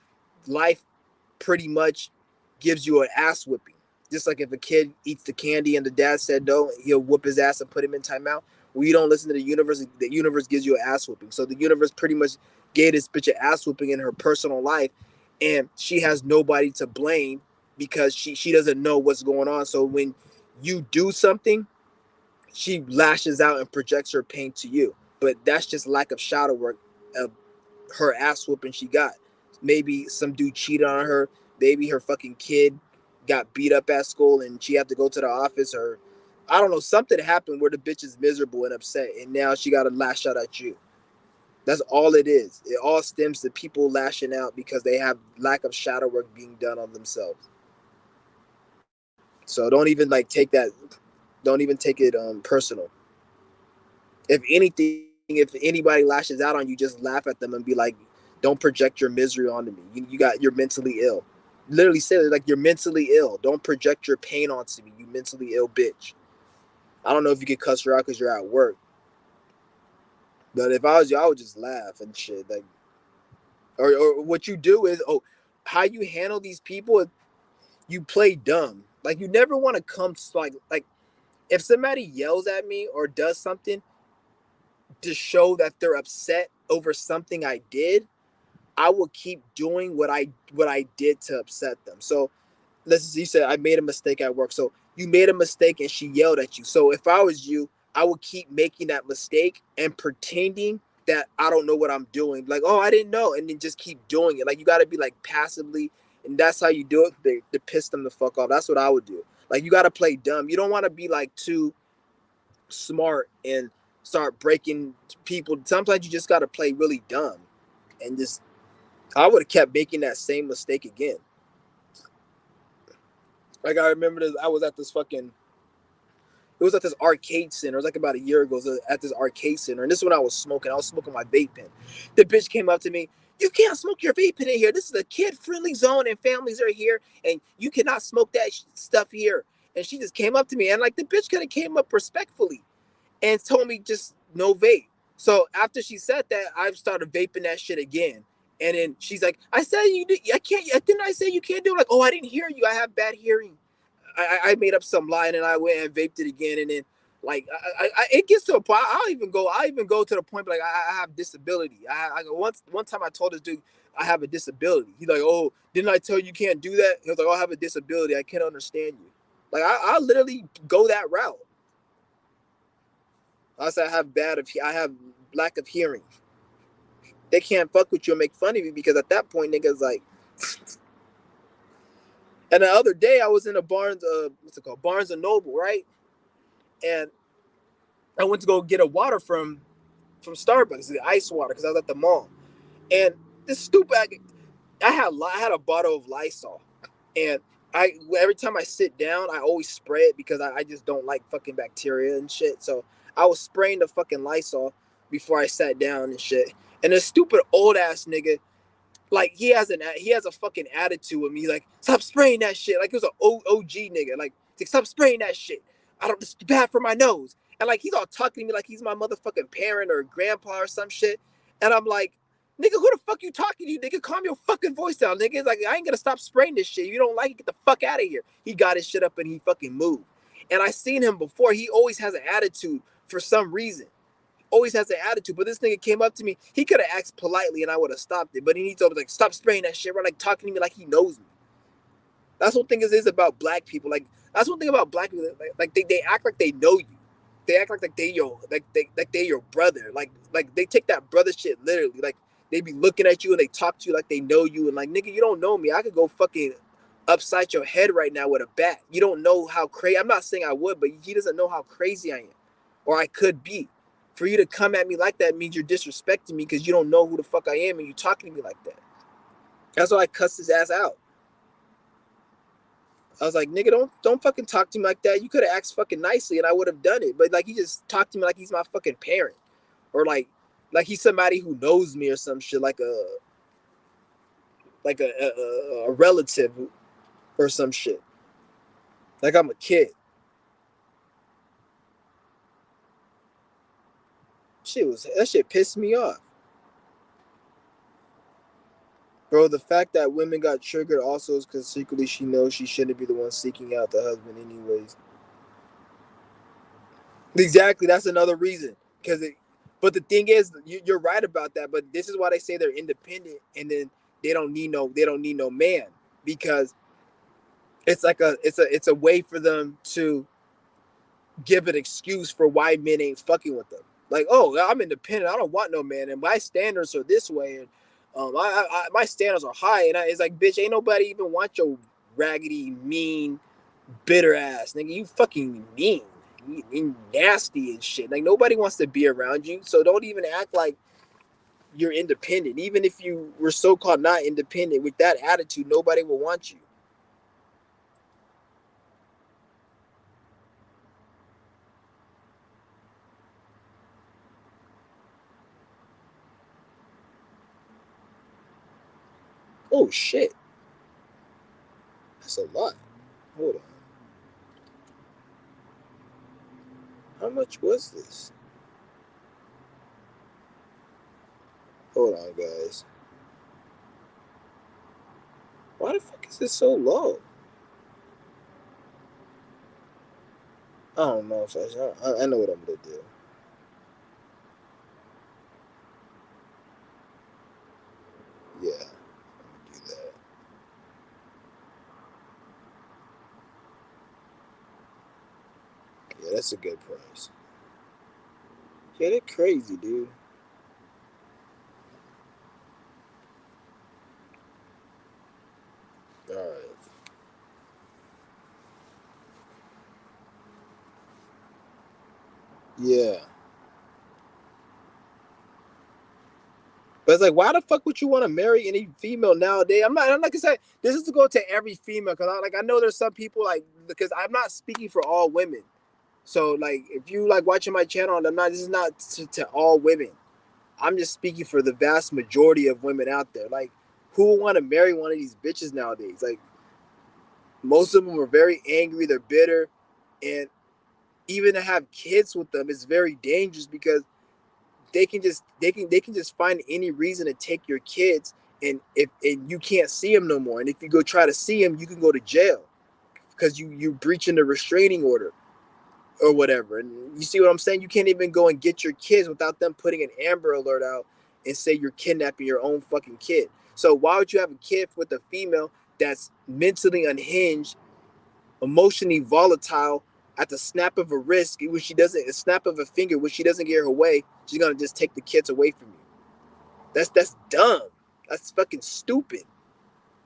life pretty much gives you an ass whipping. Just like if a kid eats the candy and the dad said no, he'll whoop his ass and put him in timeout. When you don't listen to the universe gives you an ass whooping. So the universe pretty much gave this bitch an ass whooping in her personal life, and she has nobody to blame because she doesn't know what's going on. So when you do something, she lashes out and projects her pain to you. But that's just lack of shadow work, her ass whooping she got. Maybe some dude cheated on her. Maybe her fucking kid got beat up at school and she had to go to the office, or I don't know, something happened where the bitch is miserable and upset and now she got to lash out at you. That's all it is. It all stems to people lashing out because they have lack of shadow work being done on themselves. So don't even like take that. Don't even take it personal. If anything, if anybody lashes out on you, just laugh at them and be like, "Don't project your misery onto me. You're mentally ill." Literally say it like you're mentally ill. Don't project your pain onto me. You mentally ill bitch. I don't know if you could cuss her out because you're at work, but if I was you, I would just laugh and shit. Like, or what you do is, how you handle these people. You play dumb. Like you never want to come like if somebody yells at me or does something to show that they're upset over something I did, I will keep doing what I did to upset them. So let's see, you said I made a mistake at work. So you made a mistake and she yelled at you. So if I was you, I would keep making that mistake and pretending that I don't know what I'm doing. Like, oh, I didn't know. And then just keep doing it. Like you got to be like passively. And that's how you do it. They piss them the fuck off. That's what I would do. Like you got to play dumb. You don't want to be like too smart and start breaking people. Sometimes you just got to play really dumb. And just, I would have kept making that same mistake again. Like I remember this, I was at this fucking, it was at this arcade center. It was like about a year ago. It was at this arcade center. And this is when I was smoking. I was smoking my vape pen. The bitch came up to me. You can't smoke your vape pen in here. This is a kid-friendly zone and families are here. And you cannot smoke that stuff here. And she just came up to me. And like the bitch could have came up respectfully and told me just no vape. So after she said that, I started vaping that shit again. And then she's like, I said you did, I can't, didn't I say you can't do it? Like, oh, I didn't hear you. I have bad hearing. I made up some lie and then I went and vaped it again. And then like, it gets to a point, I'll even go to the point, like I have disability. One time I told this dude, I have a disability. He's like, oh, didn't I tell you can't do that? He was like, oh, I have a disability. I can't understand you. Like, I literally go that route. I said I have lack of hearing. They can't fuck with you and make fun of you because at that point, niggas like. And the other day, I was in a Barnes and Noble, right? And I went to go get a water from Starbucks, the ice water, because I was at the mall. And this stupid, I had a bottle of Lysol, and every time I sit down, I always spray it because I just don't like fucking bacteria and shit. So I was spraying the fucking Lysol before I sat down and shit. And this stupid old ass nigga, like he has a fucking attitude with me. He's like, stop spraying that shit. Like it was an OG nigga. Like, stop spraying that shit. It's bad for my nose. And like he's all talking to me like he's my motherfucking parent or grandpa or some shit. And I'm like, nigga, who the fuck you talking to? Nigga, calm your fucking voice down, nigga. It's like, I ain't gonna stop spraying this shit. You don't like it, get the fuck out of here. He got his shit up and he fucking moved. And I seen him before. He always has an attitude for some reason. Always has an attitude, but this nigga came up to me. He could have asked politely and I would have stopped it, but he told me like, stop spraying that shit, right? Like talking to me like he knows me. That's one thing is about black people. Like that's one thing about black people. Like they act like they know you. They act like they your brother. Like they take that brother shit literally. Like they be looking at you and they talk to you like they know you and like, nigga, you don't know me. I could go fucking upside your head right now with a bat. You don't know how crazy. I'm not saying I would, but he doesn't know how crazy I am, or I could be. For you to come at me like that means you're disrespecting me because you don't know who the fuck I am and you talking to me like that. That's why I cussed his ass out. I was like, nigga, don't fucking talk to me like that. You could have asked fucking nicely and I would have done it. But like he just talked to me like he's my fucking parent. Or like he's somebody who knows me or some shit, like a relative or some shit. Like I'm a kid. That shit pissed me off. Bro, the fact that women got triggered also is because secretly she knows she shouldn't be the one seeking out the husband anyways. Exactly, that's another reason. But the thing is, you're right about that. But this is why they say they're independent, and then they don't need no man, because it's a way for them to give an excuse for why men ain't fucking with them. Like, oh, I'm independent. I don't want no man, and my standards are this way, and my standards are high. And it's like, bitch, ain't nobody even want your raggedy, mean, bitter ass, nigga. You fucking mean, you nasty and shit. Like nobody wants to be around you. So don't even act like you're independent. Even if you were so called not independent, with that attitude, nobody will want you. Oh shit, that's a lot. Hold on. How much was this? Hold on, guys. Why the fuck is this so low? I don't know if I know what I'm gonna do. Yeah, I'm gonna do that. Yeah, that's a good price. Yeah, they're crazy, dude. All right. Yeah. But it's like, why the fuck would you want to marry any female nowadays? I'm like I said, this is to go to every female because I know there's some people like because I'm not speaking for all women. So like, if you like watching my channel, I'm not. This is not to all women. I'm just speaking for the vast majority of women out there. Like, who would want to marry one of these bitches nowadays? Like, most of them are very angry. They're bitter, and even to have kids with them is very dangerous because they can just find any reason to take your kids, and you can't see them no more. And if you go try to see them, you can go to jail because you breaching the restraining order or whatever. And you see what I'm saying? You can't even go and get your kids without them putting an Amber Alert out and say you're kidnapping your own fucking kid. So why would you have a kid with a female that's mentally unhinged, emotionally volatile? At the snap of a wrist, when she doesn't, a snap of a finger, when she doesn't get her way, she's gonna just take the kids away from you. That's dumb. That's fucking stupid.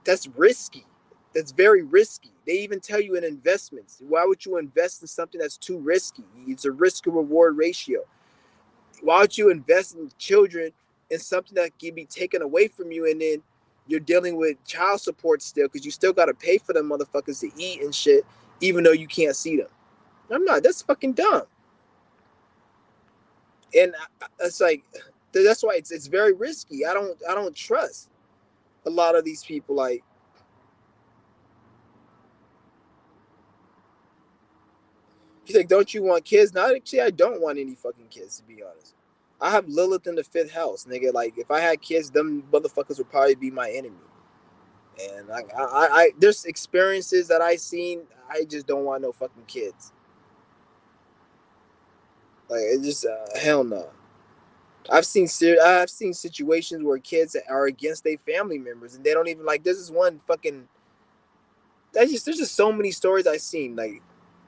That's risky. That's very risky. They even tell you in investments. Why would you invest in something that's too risky? It's a risk to reward ratio. Why would you invest in children in something that can be taken away from you, and then you're dealing with child support still because you still got to pay for them motherfuckers to eat and shit, even though you can't see them. I'm not. That's fucking dumb. And it's like that's why it's very risky. I don't trust a lot of these people. Like, he's like, don't you want kids? Not actually, I don't want any fucking kids, to be honest. I have Lilith in the fifth house, nigga. Like, if I had kids, them motherfuckers would probably be my enemy. And there's experiences that I seen. I just don't want no fucking kids. Like, it just hell no. I've seen situations where kids are against their family members, and they don't even like. This is one fucking. There's just so many stories I've seen. Like,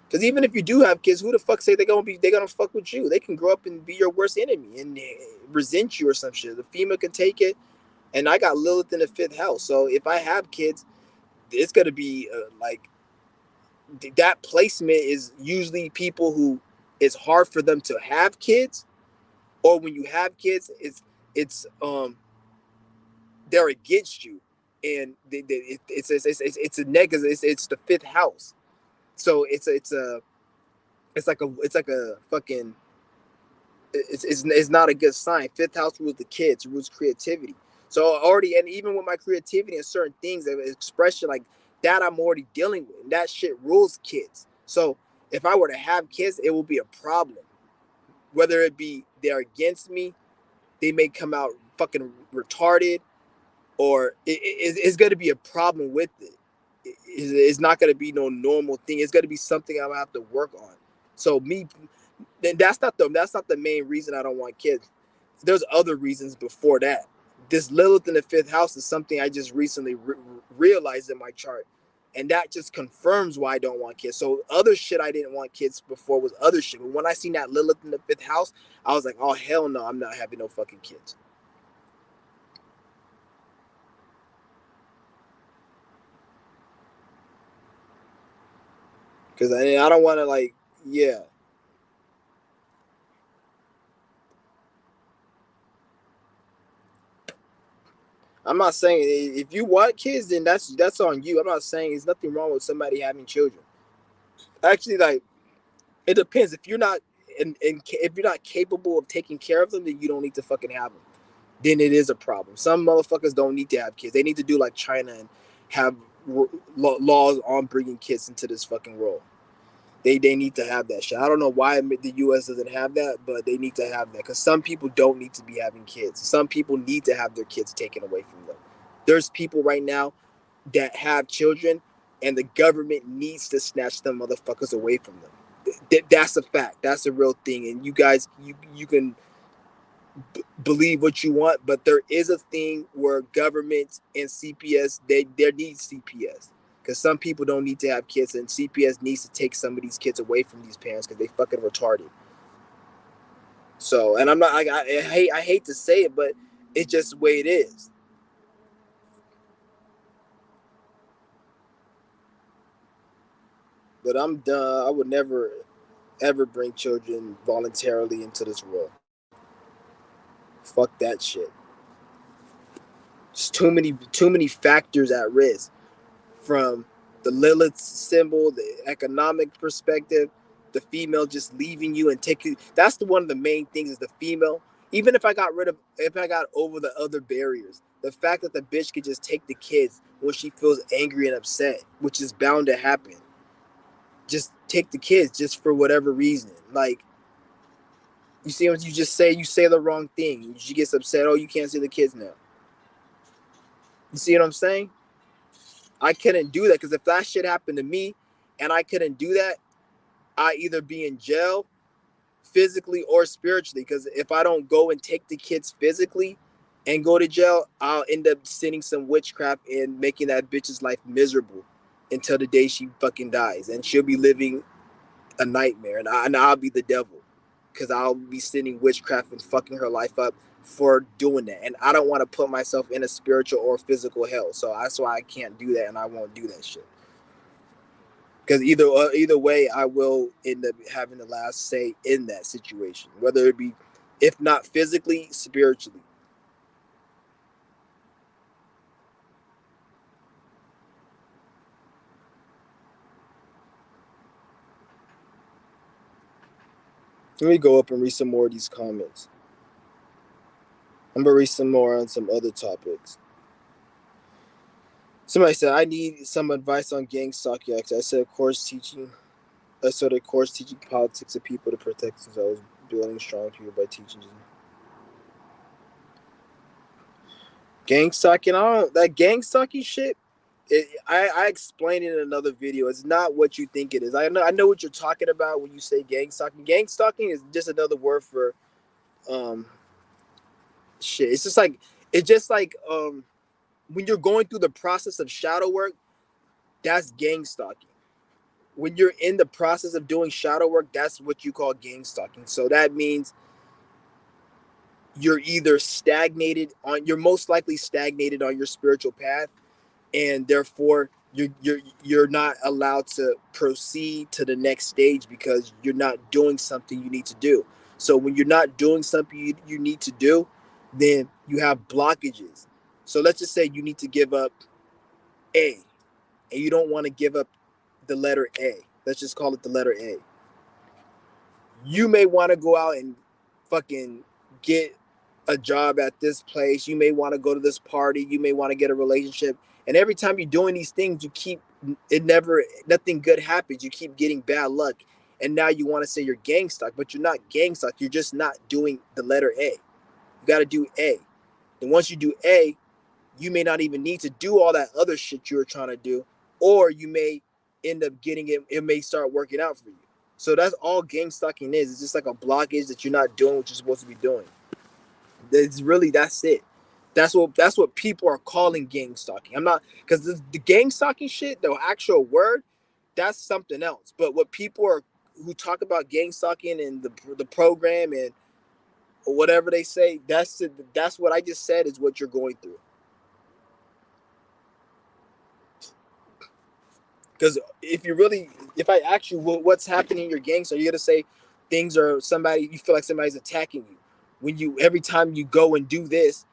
because even if you do have kids, who the fuck say they gonna fuck with you? They can grow up and be your worst enemy and resent you or some shit. The female can take it, and I got Lilith in the fifth house. So if I have kids, it's gonna be like that placement is usually people who it's hard for them to have kids, or when you have kids, it's they're against you, and it's a negative. It's the fifth house, so it's like a fucking it's not a good sign. Fifth house rules the kids, rules creativity. So already, and even with my creativity and certain things, expression like that, I'm already dealing with. And that shit rules kids. So if I were to have kids, it will be a problem. Whether it be they're against me, they may come out fucking retarded, or it's going to be a problem with it. It's not going to be no normal thing. It's going to be something I'm going to have to work on. So me, then that's not the main reason I don't want kids. There's other reasons before that. This Lilith in the fifth house is something I just recently realized in my chart, And that just confirms why I don't want kids. So other shit I didn't want kids before was other shit. But when I seen that Lilith in the fifth house, I was like, oh hell no, I'm not having no fucking kids. Because I don't want to like, yeah. I'm not saying if you want kids, then that's on you. I'm not saying there's nothing wrong with somebody having children. Actually, like it depends. If you're not if you're not capable of taking care of them, then you don't need to fucking have them. Then it is a problem. Some motherfuckers don't need to have kids. They need to do like China and have laws on bringing kids into this fucking world. They need to have that shit. I don't know why the U.S. doesn't have that, but they need to have that because some people don't need to be having kids. Some people need to have their kids taken away from them. There's people right now that have children, and the government needs to snatch them motherfuckers away from them. That's a fact. That's a real thing. And you guys, you can believe what you want, but there is a thing where government and CPS there needs CPS because some people don't need to have kids, and CPS needs to take some of these kids away from these parents because they fucking retarded. So, and I'm not I hate to say it, but it's just the way it is. But I'm done. I would never ever bring children voluntarily into this world. Fuck that shit. It's too many factors at risk, from the Lilith symbol, the economic perspective, the female just leaving you and taking. That's the one of the main things is the female. Even if I got over the other barriers, the fact that the bitch could just take the kids when she feels angry and upset, which is bound to happen. Just take the kids just for whatever reason. Like, you see what you say the wrong thing. She gets upset. Oh, you can't see the kids now. You see what I'm saying? I couldn't do that because if that shit happened to me and I couldn't do that, I either be in jail physically or spiritually. Because if I don't go and take the kids physically and go to jail, I'll end up sending some witchcraft and making that bitch's life miserable until the day she fucking dies. And she'll be living a nightmare. And I'll be the devil because I'll be sending witchcraft and fucking her life up for doing that. And I don't want to put myself in a spiritual or physical hell. So that's why I can't do that and I won't do that shit. Because either way, I will end up having the last say in that situation, whether it be, if not physically, spiritually. Let me go up and read some more of these comments. I'm gonna read some more on some other topics. Somebody said I need some advice on gang stalking. I said, of course, teaching. I started a course teaching politics of people to protect themselves, building strong people by teaching them. Gang stalking, that gang stalking shit. I explained it in another video. It's not what you think it is. I know what you're talking about when you say gang stalking. Gang stalking is just another word for um shit. It's just like when you're going through the process of shadow work, that's gang stalking. When you're in the process of doing shadow work, that's what you call gang stalking. So that means you're most likely stagnated on your spiritual path, and therefore you're not allowed to proceed to the next stage because you're not doing something you need to do. So when you're not doing something you need to do, then you have blockages. So let's just say you need to give up A, and you don't want to give up the letter A. Let's just call it the letter A. You may want to go out and fucking get a job at this place. You may want to go to this party. You may want to get a relationship. And every time you're doing these things, nothing good happens. You keep getting bad luck. And now you want to say you're gang stuck, but you're not gang stuck. You're just not doing the letter A. You got to do A. And once you do A, you may not even need to do all that other shit you were trying to do, or you may end up getting it. It may start working out for you. So that's all gang stalking is. It's just like a blockage that you're not doing what you're supposed to be doing. That's it. That's what people are calling gang stalking. I'm not, because the gang stalking shit, the actual word, that's something else. But what people are who talk about gang stalking and the program and whatever they say, that's what I just said is what you're going through. Because if I ask you what's happening in your gang, so you're gonna say things are somebody you feel like somebody's attacking you. When you every time you go and do this,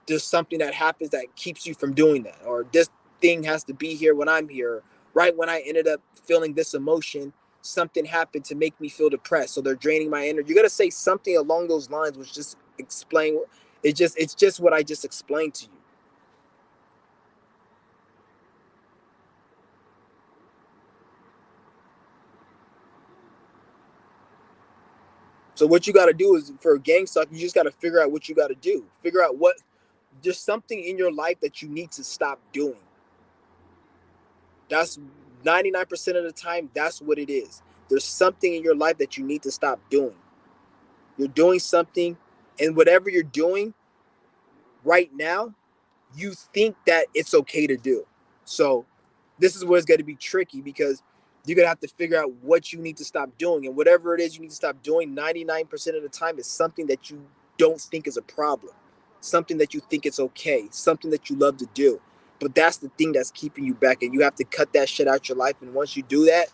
there's something that happens that keeps you from doing that, or this thing has to be here when I'm here. Right when I ended up feeling this emotion, something happened to make me feel depressed. So they're draining my energy. You're gonna say something along those lines, which just explain. It's just what I just explained to you. So what you got to do is for gang stuff, you just got to figure out what you got to do. Figure out what there's something in your life that you need to stop doing. That's 99% of the time. That's what it is. There's something in your life that you need to stop doing. You're doing something, and whatever you're doing right now, you think that it's okay to do. So this is where it's going to be tricky because you're going to have to figure out what you need to stop doing. And whatever it is you need to stop doing, 99% of the time is something that you don't think is a problem, something that you think it's okay, something that you love to do. But that's the thing that's keeping you back. And you have to cut that shit out your life. And once you do that,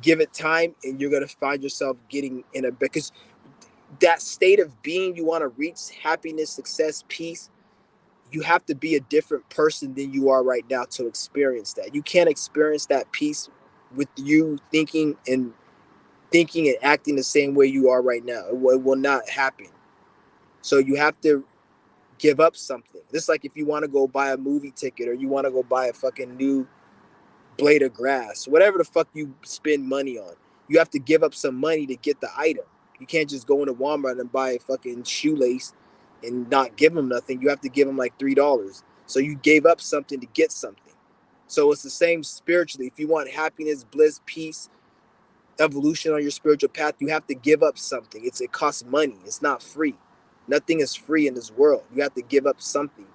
give it time and you're going to find yourself getting in a, because that state of being you want to reach, happiness, success, peace, you have to be a different person than you are right now to experience that. You can't experience that peace with you thinking and acting the same way you are right now. It will not happen. So you have to give up something. Just like if you want to go buy a movie ticket or you want to go buy a fucking new blade of grass, whatever the fuck you spend money on, you have to give up some money to get the item. You can't just go into Walmart and buy a fucking shoelace and not give them nothing. You have to give them like $3. So you gave up something to get something. So it's the same spiritually. If you want happiness, bliss, peace, evolution on your spiritual path, you have to give up something. It costs money. It's not free. Nothing is free in this world. You have to give up something.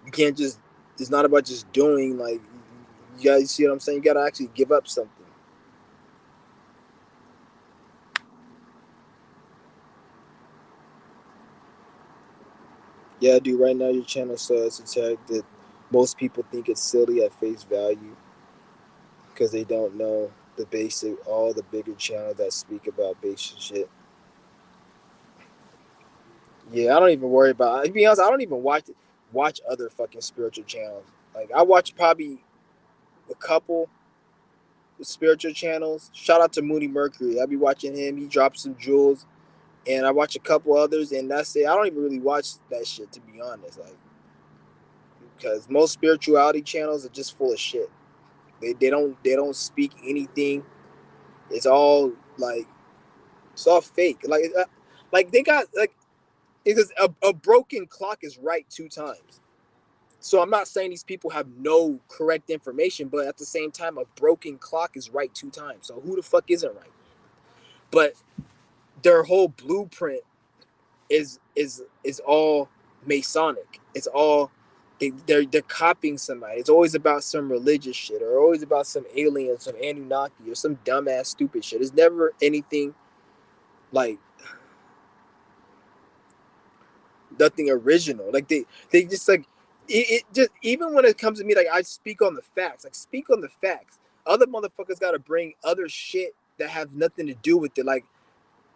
You can't just. It's not about just doing like. You guys see what I'm saying? You gotta actually give up something. Yeah, dude. Right now, your channel says a tag that most people think it's silly at face value because they don't know the basic, all the bigger channels that speak about basic shit. Yeah, I don't even worry about. To be honest, I don't even watch other fucking spiritual channels. Like I watch probably a couple spiritual channels. Shout out to Moody Mercury. I be watching him. He drops some jewels, and I watch a couple others, and that's it. I don't even really watch that shit to be honest. Like because most spirituality channels are just full of shit. They don't speak anything. It's all like it's all fake. Like they got like because a broken clock is right two times. So I'm not saying these people have no correct information, but at the same time, a broken clock is right two times. So who the fuck isn't right? But their whole blueprint is all Masonic. It's all they're copying somebody. It's always about some religious shit, or always about some alien, some Anunnaki, or some dumbass stupid shit. It's never anything like nothing original. Like they just like it just even when it comes to me, like I speak on the facts. Like speak on the facts. Other motherfuckers gotta bring other shit that have nothing to do with it. Like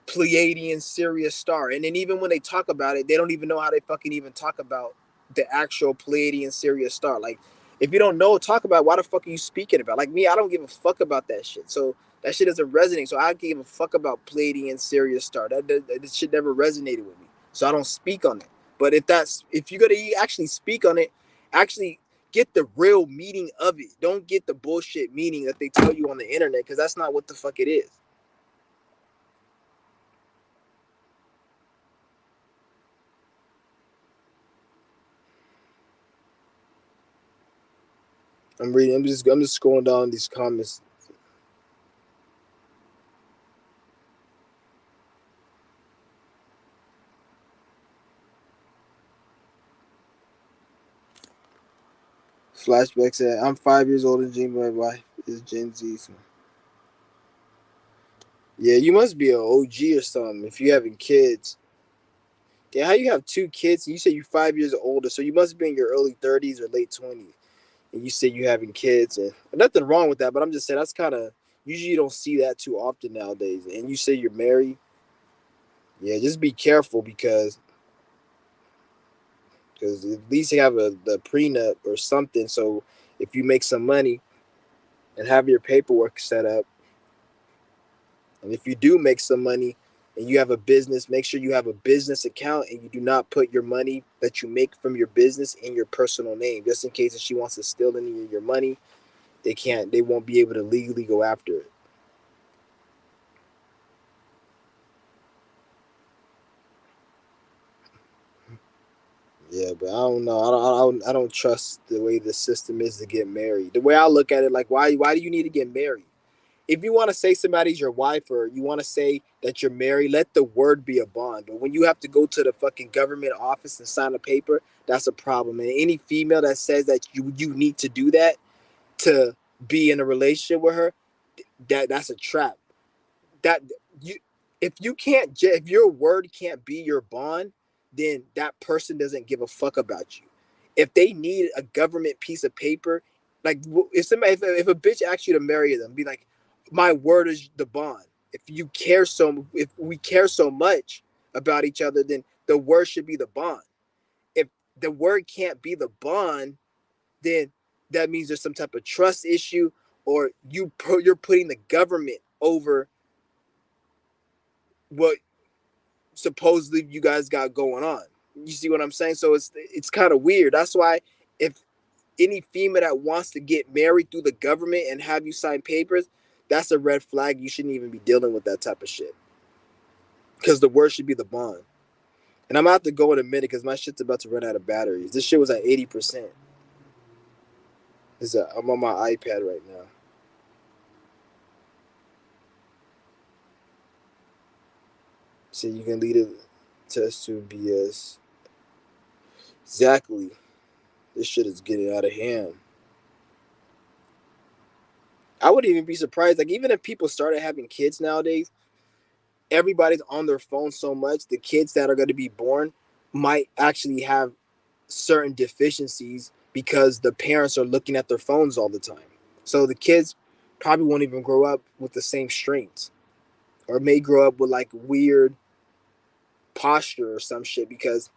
Pleiadian Sirius star. And then even when they talk about it, they don't even know how they fucking even talk about the actual Pleiadian Sirius star. Like, if you don't know, talk about why the fuck are you speaking about? Like me, I don't give a fuck about that shit. So that shit doesn't resonate. So I don't give a fuck about Pleiadian Sirius star. That shit never resonated with me. So I don't speak on it. But if you're gonna actually speak on it, actually get the real meaning of it. Don't get the bullshit meaning that they tell you on the internet, because that's not what the fuck it is. I'm reading. I'm just scrolling down these comments. Flashback said, "I'm 5 years old and Jane, my wife is Gen Z." So. Yeah, you must be an OG or something if you having kids. Yeah, how you have two kids? And you say you're 5 years older, so you must be in your early 30s or late 20s. And you say you having kids, and nothing wrong with that. But I'm just saying that's kind of usually you don't see that too often nowadays. And you say you're married, yeah, just be careful because at least you have the prenup or something. So if you make some money and have your paperwork set up, and if you do make some money and you have a business, make sure you have a business account and you do not put your money that you make from your business in your personal name, just in case if she wants to steal any of your money, they won't be able to legally go after it. Yeah, but I don't know. I don't trust the way the system is to get married. The way I look at it, like why do you need to get married? If you want to say somebody's your wife or you want to say that you're married, let the word be a bond. But when you have to go to the fucking government office and sign a paper, that's a problem. And any female that says that you need to do that to be in a relationship with her, that's a trap. That you if you can't if your word can't be your bond, then that person doesn't give a fuck about you. If they need a government piece of paper, like if a bitch asks you to marry them, be like, my word is the bond. If we care so much about each other, then the word should be the bond. If the word can't be the bond, then that means there's some type of trust issue, or you're putting the government over what supposedly you guys got going on. You see what I'm saying? So it's kind of weird. That's why if any female that wants to get married through the government and have you sign papers, that's a red flag. You shouldn't even be dealing with that type of shit. Because the word should be the bond. And I'm about to go in a minute because my shit's about to run out of batteries. This shit was at 80%. I'm on my iPad right now. So you can lead a test to BS. Exactly. This shit is getting out of hand. I wouldn't even be surprised. Like, even if people started having kids nowadays, everybody's on their phone so much. The kids that are going to be born might actually have certain deficiencies because the parents are looking at their phones all the time. So the kids probably won't even grow up with the same strengths, or may grow up with like weird posture or some shit because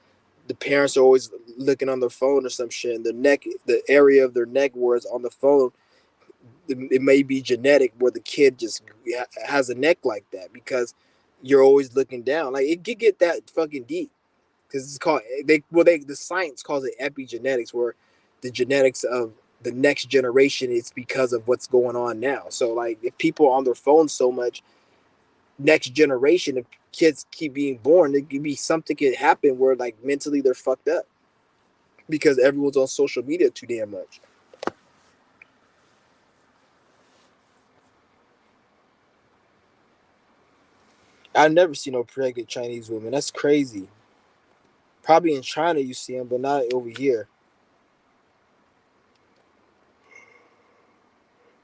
the parents are always looking on their phone or some shit. And the area of their neck where it's on the phone, it may be genetic where the kid just has a neck like that because you're always looking down. Like, it could get that fucking deep because it's called the science calls it epigenetics, where the genetics of the next generation is because of what's going on now. So like, if people are on their phones so much, next generation, if kids keep being born, it could be something could happen where like mentally they're fucked up because everyone's on social media too damn much. I've never seen no pregnant Chinese women. That's crazy. Probably in China you see them, but not over here.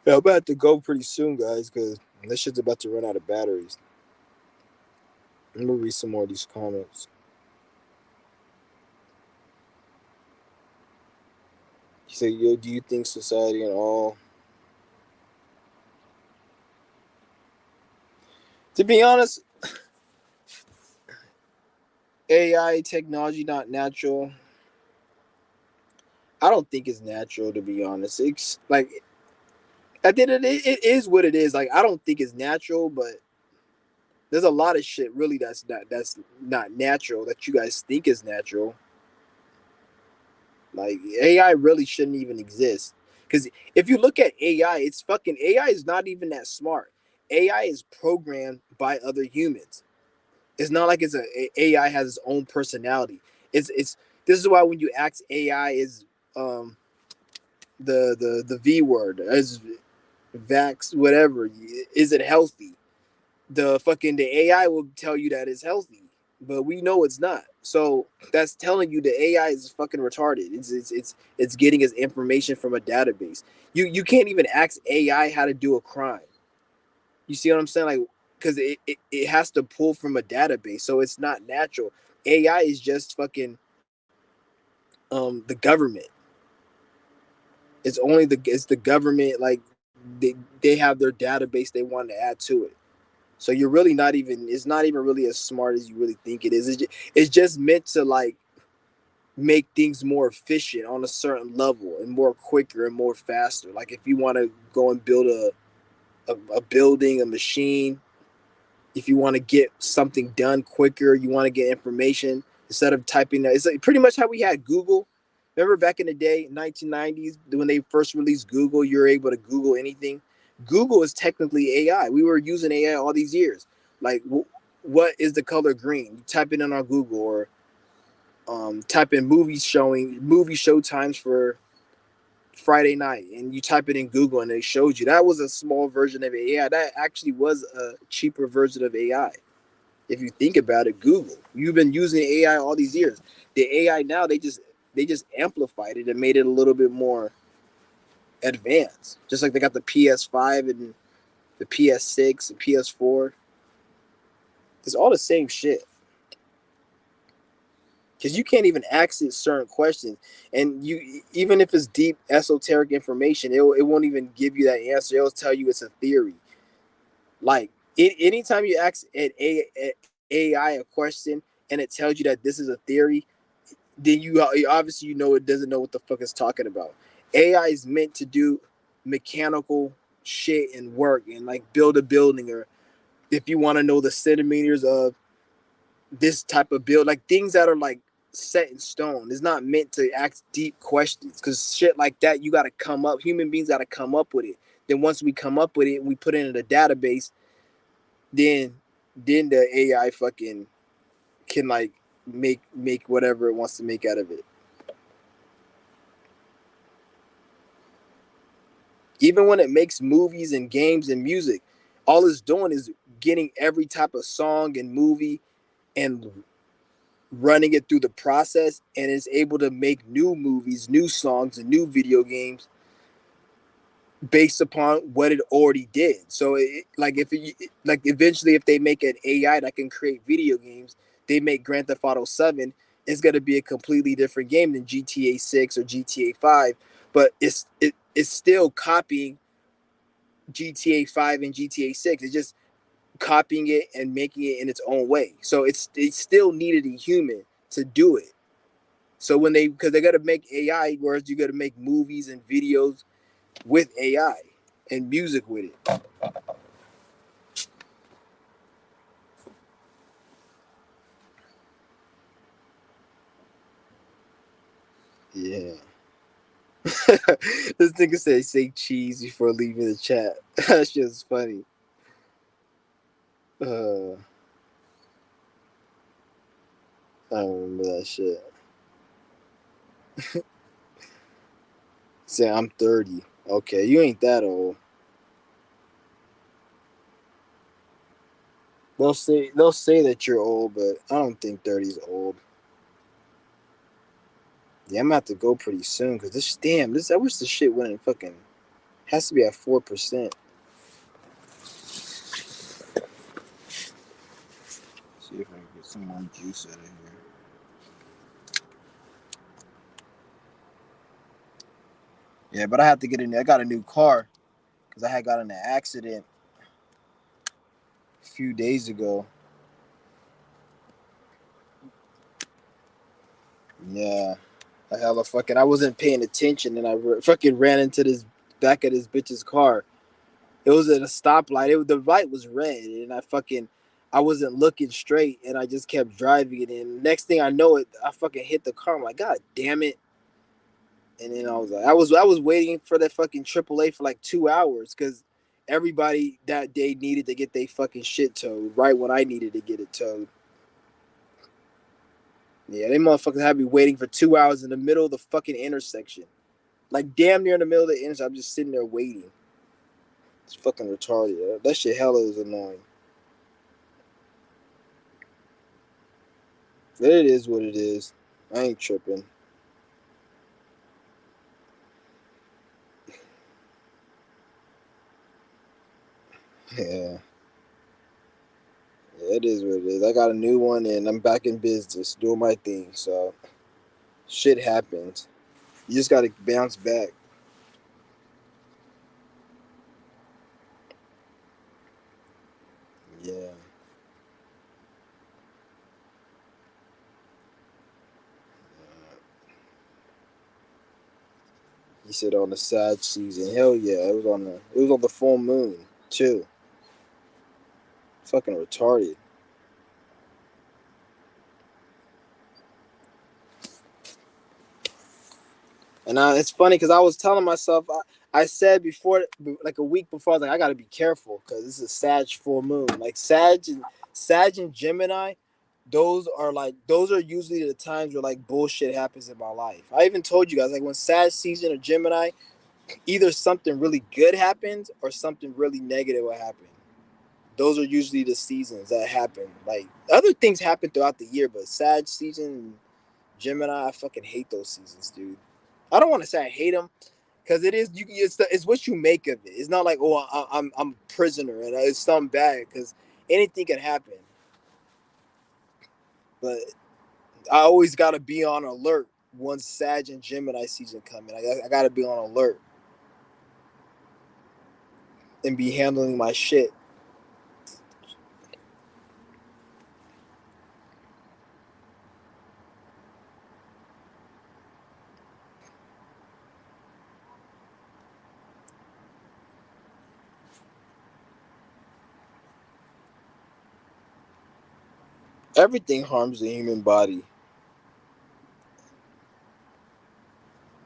Yeah, I'm about to go pretty soon, guys, because this shit's about to run out of batteries. Let me read some more of these comments. He said, "Yo, do you think society and all?" To be honest, AI technology not natural. I don't think it's natural, to be honest. It's like at the end of the day, it is what it is. Like, I don't think it's natural, but there's a lot of shit really that's not natural that you guys think is natural. Like, AI really shouldn't even exist. Because if you look at AI, it's fucking AI is not even that smart. AI is programmed by other humans. It's not like AI has its own personality. It's this is why when you ask AI is um the V word as vax whatever, is it healthy? The AI will tell you that it's healthy. but we know it's not. So that's telling you the AI is fucking retarded. It's getting its information from a database. You can't even ask AI how to do a crime. You see what I'm saying? Like, because it has to pull from a database, so it's not natural. AI is just fucking the government. It's the government. Like they have their database they want to add to it. So you're really not even. It's not even really as smart as you really think it is. It's just meant to like make things more efficient on a certain level and more quicker and more faster. Like if you want to go and build a building, a machine, if you want to get something done quicker, you want to get information instead of typing. It's like pretty much how we had Google. Remember back in the day, 1990s, when they first released Google, you're able to Google anything. Google is technically AI. We were using AI all these years. Like, what is the color green? You type it in on Google, or type in movie show times for Friday night, and you type it in Google, and it shows you. That was a small version of AI. That actually was a cheaper version of AI. If you think about it, Google. You've been using AI all these years. The AI now they just amplified it and made it a little bit more advanced. Just like they got the PS5 and the PS6 and PS4. It's all the same shit. Because you can't even access certain questions, and you even if it's deep esoteric information, it won't even give you that answer. It'll tell you it's a theory. Like anytime you ask AI a question and it tells you that this is a theory, then you obviously you know it doesn't know what the fuck it's talking about. AI is meant to do mechanical shit and work and like build a building, or if you want to know the centimeters of this type of build, like things that are like set in stone. It's not meant to ask deep questions because shit like that you got to come up. Human beings got to come up with it. Then once we come up with it, and we put it in a database. Then the AI fucking can like make whatever it wants to make out of it. Even when it makes movies and games and music, all it's doing is getting every type of song and movie and running it through the process, and is able to make new movies, new songs, and new video games based upon what it already did. So, like like eventually, if they make an AI that can create video games, they make Grand Theft Auto 7. It's gonna be a completely different game than GTA 6 or GTA 5, but it's still copying GTA 5 and GTA 6. It's just copying it and making it in its own way. So it still needed a human to do it. So when because they got to make AI, whereas you got to make movies and videos with AI and music with it. Yeah. This nigga said say cheese before leaving the chat. That shit's funny. Uh, I don't remember that shit. Say I'm 30. Okay, you ain't that old. They'll say that you're old, but I don't think 30 is old. Yeah, I'm gonna have to go pretty soon because this I wish this shit went in fucking has to be at 4%. See if I can get some more juice out of here. Yeah, but I have to get in there. I got a new car because I had got in an accident a few days ago. Yeah, I hella fucking. I wasn't paying attention and fucking ran into this back of this bitch's car. It was at a stoplight. The light was red, and I wasn't looking straight, and I just kept driving it. And next thing I know, I fucking hit the car. I'm like, God damn it! And then I was like, I was waiting for that fucking AAA for like 2 hours because everybody that day needed to get their fucking shit towed right when I needed to get it towed. Yeah, they motherfuckers had me waiting for 2 hours in the middle of the fucking intersection. Like damn near in the middle of the intersection. I'm just sitting there waiting. It's fucking retarded. That shit hella is annoying. It is what it is. I ain't tripping. Yeah. Yeah, it is what it is. I got a new one and I'm back in business doing my thing. So shit happens. You just gotta bounce back. Yeah. He said on the sad season. Hell yeah, it was on the full moon too. Fucking retarded. And it's funny because I was telling myself, I said before, like a week before, I was like, I got to be careful because this is a Sag full moon. Like Sag and Gemini, those are usually the times where like bullshit happens in my life. I even told you guys like when Sag season or Gemini, either something really good happens or something really negative will happen. Those are usually the seasons that happen. Like other things happen throughout the year, but Sag season, Gemini, I fucking hate those seasons, dude. I don't want to say I hate them because it is it's what you make of it. It's not like I'm a prisoner and it's something bad because anything can happen. But I always got to be on alert once Sag and Gemini season come in. I got to be on alert and be handling my shit. Everything harms the human body.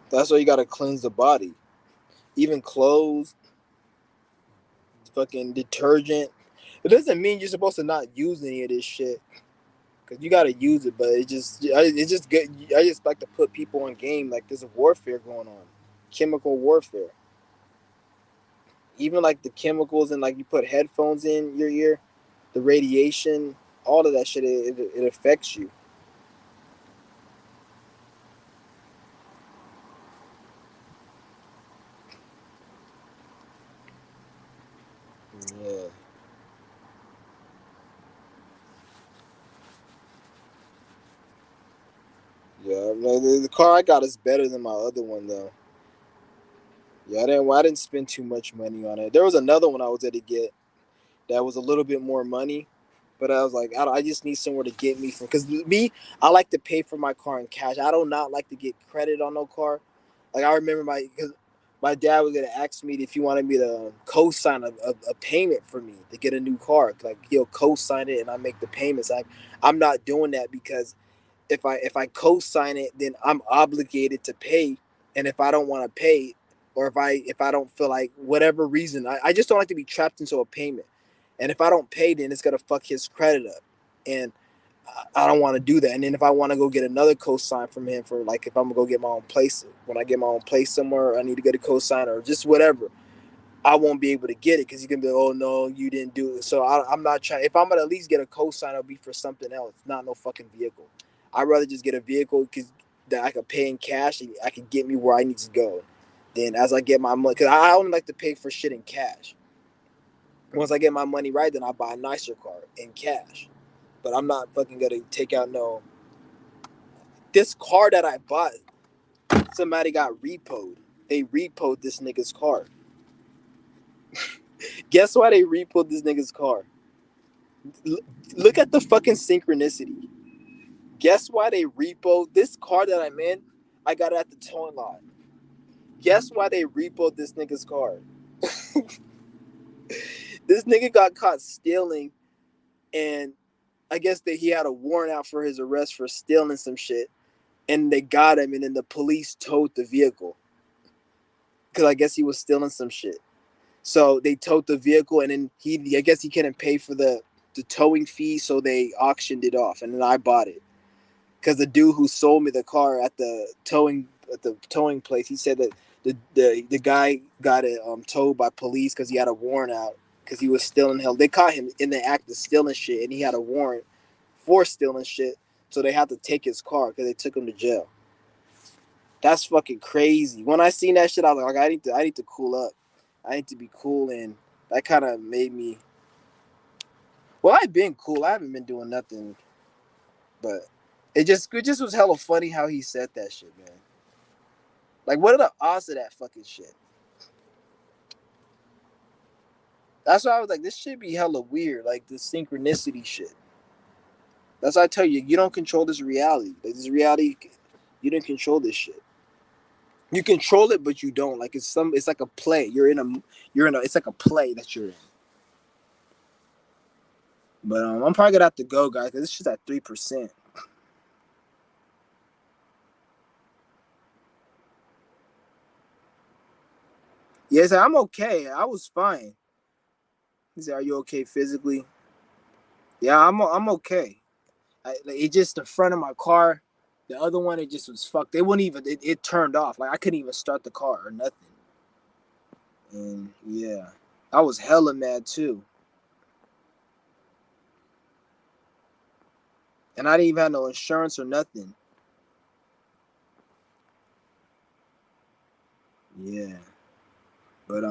That's why you got to cleanse the body. Even clothes, fucking detergent. It doesn't mean you're supposed to not use any of this shit. Cause you gotta use it, but it's just good. I just like to put people on game. Like there's a warfare going on, chemical warfare. Even like the chemicals and like you put headphones in your ear, the radiation, all of that shit. It affects you. Yeah, yeah. The car I got is better than my other one though. Yeah, I didn't spend too much money on it. There was another one I was able to get that was a little bit more money, but I was like, I just need somewhere to get me from. Because me, I like to pay for my car in cash. I do not like to get credit on no car. Like I remember because my dad was gonna ask me if he wanted me to co-sign a payment for me to get a new car. Like he'll co-sign it and I make the payments. I'm not doing that because if I co-sign it, then I'm obligated to pay. And if I don't want to pay, or if I don't feel like whatever reason, I just don't like to be trapped into a payment. And if I don't pay, then it's gonna fuck his credit up. And I don't want to do that. And then if I want to go get another co-sign from him for like if I'm gonna go get my own place, when I get my own place somewhere, I need to get a co-sign or just whatever. I won't be able to get it because you can be like, oh no, you didn't do it. So I'm not trying. If I'm gonna at least get a co-sign, it'll be for something else, not no fucking vehicle. I'd rather just get a vehicle because that I can pay in cash and I can get me where I need to go. Then as I get my money, because I only like to pay for shit in cash. Once I get my money right, then I buy a nicer car in cash. But I'm not fucking gonna take out no. This car that I bought, somebody got repoed. They repoed this nigga's car. Guess why they repoed this nigga's car? L- Look at the fucking synchronicity. Guess why they repoed this car that I'm in? I got it at the towing lot. Guess why they repoed this nigga's car? This nigga got caught stealing, and I guess that he had a warrant out for his arrest for stealing some shit, and they got him, and then the police towed the vehicle because I guess he was stealing some shit. So they towed the vehicle, and then I guess he couldn't pay for the towing fee, so they auctioned it off, and then I bought it. Because the dude who sold me the car at the towing place, he said that the guy got it towed by police because he had a warrant out because he was stealing hell. They caught him in the act of stealing shit, and he had a warrant for stealing shit. so they had to take his car because they took him to jail. That's fucking crazy. When I seen that shit, I was like, I need to cool up. I need to be cool, and that kind of made me. Well, I've been cool. I haven't been doing nothing, but it just was hella funny how he said that shit, man. Like, what are the odds of that fucking shit? That's why I was like, this shit be hella weird, like the synchronicity shit. That's why I tell you, you don't control this reality. Like this reality, you didn't control this shit. You control it, but you don't. Like it's like a play. It's like a play that you're in. But I'm probably gonna have to go, guys, because this shit's at 3%. Yes, I'm okay. I was fine. He said, "Are you okay physically?" Yeah, I'm okay. It just the front of my car. The other one, it just was fucked. They wouldn't even. It turned off. Like I couldn't even start the car or nothing. And yeah, I was hella mad too. And I didn't even have no insurance or nothing. Yeah, but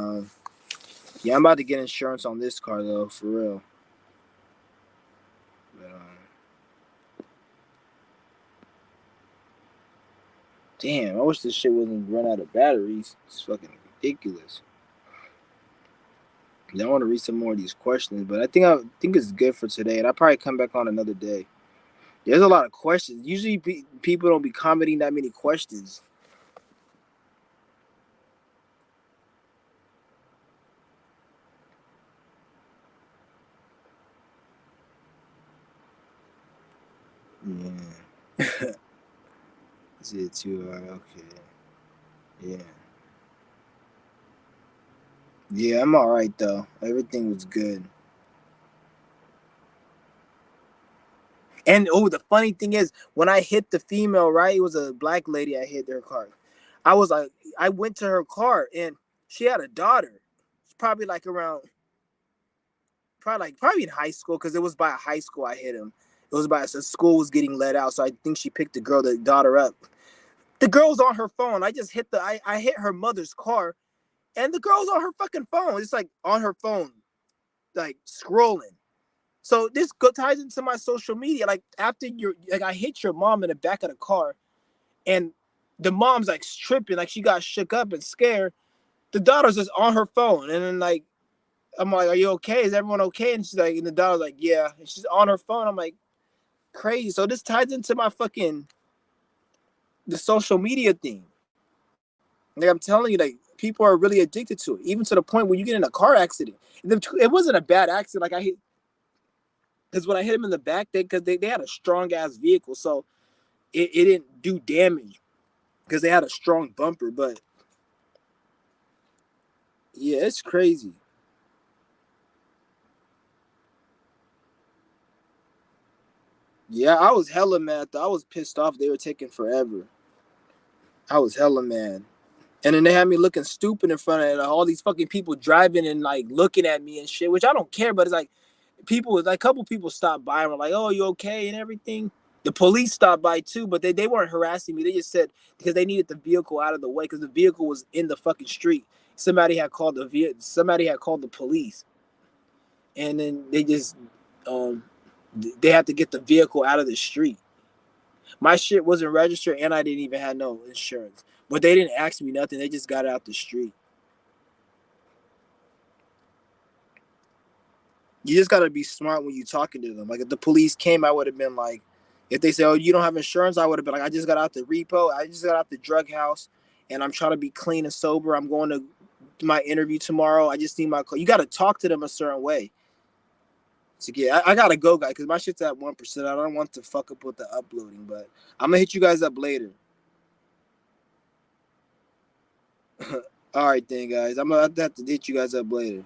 yeah, I'm about to get insurance on this car though, for real. But damn, I wish this shit wouldn't run out of batteries. It's fucking ridiculous. Yeah, I want to read some more of these questions, but I think it's good for today, and I'll probably come back on another day. There's a lot of questions. Usually, people don't be commenting that many questions. Yeah. Is it too hard? Okay. Yeah. Yeah, I'm all right though. Everything was good. And oh, the funny thing is, when I hit the female, right, it was a black lady. I hit her car. I was like, I went to her car, and she had a daughter. It's probably like around, probably in high school, because it was by a high school. I hit him. It was by so school was getting let out, so I think she picked the daughter up. The girl's on her phone. I just hit I hit her mother's car, and the girl's on her fucking phone. It's like on her phone, like scrolling. So this ties into my social media. Like after I hit your mom in the back of the car, and the mom's like tripping, like she got shook up and scared. The daughter's just on her phone, and then like I'm like, "Are you okay? Is everyone okay?" And she's like, and the daughter's like, "Yeah." And she's on her phone. I'm like, crazy. So this ties into my fucking the social media thing. Like I'm telling you, like people are really addicted to it, even to the point where you get in a car accident. It wasn't a bad accident. Like I hit, because when I hit him in the back, they had a strong ass vehicle, so it didn't do damage because they had a strong bumper. But yeah, it's crazy. Yeah, I was hella mad though. I was pissed off. They were taking forever. I was hella mad. And then they had me looking stupid in front of all these fucking people driving and like looking at me and shit, which I don't care. But it's like people, like a couple people stopped by and were like, "Oh, you okay?" and everything. The police stopped by too, but they weren't harassing me. They just said because they needed the vehicle out of the way because the vehicle was in the fucking street. Somebody had called the police, and then um they had to get the vehicle out of the street. My shit wasn't registered, and I didn't even have no insurance. But they didn't ask me nothing. They just got it out the street. You just gotta be smart when you talking to them. Like if the police came, I would have been like, if they say, "Oh, you don't have insurance," I would have been like, "I just got out the repo. I just got out the drug house, and I'm trying to be clean and sober. I'm going to my interview tomorrow. I just need my car." You got to talk to them a certain way. So yeah, I gotta go, guys, because my shit's at 1%. I don't want to fuck up with the uploading, but I'm gonna hit you guys up later. All right, then, guys. I'm gonna have to hit you guys up later.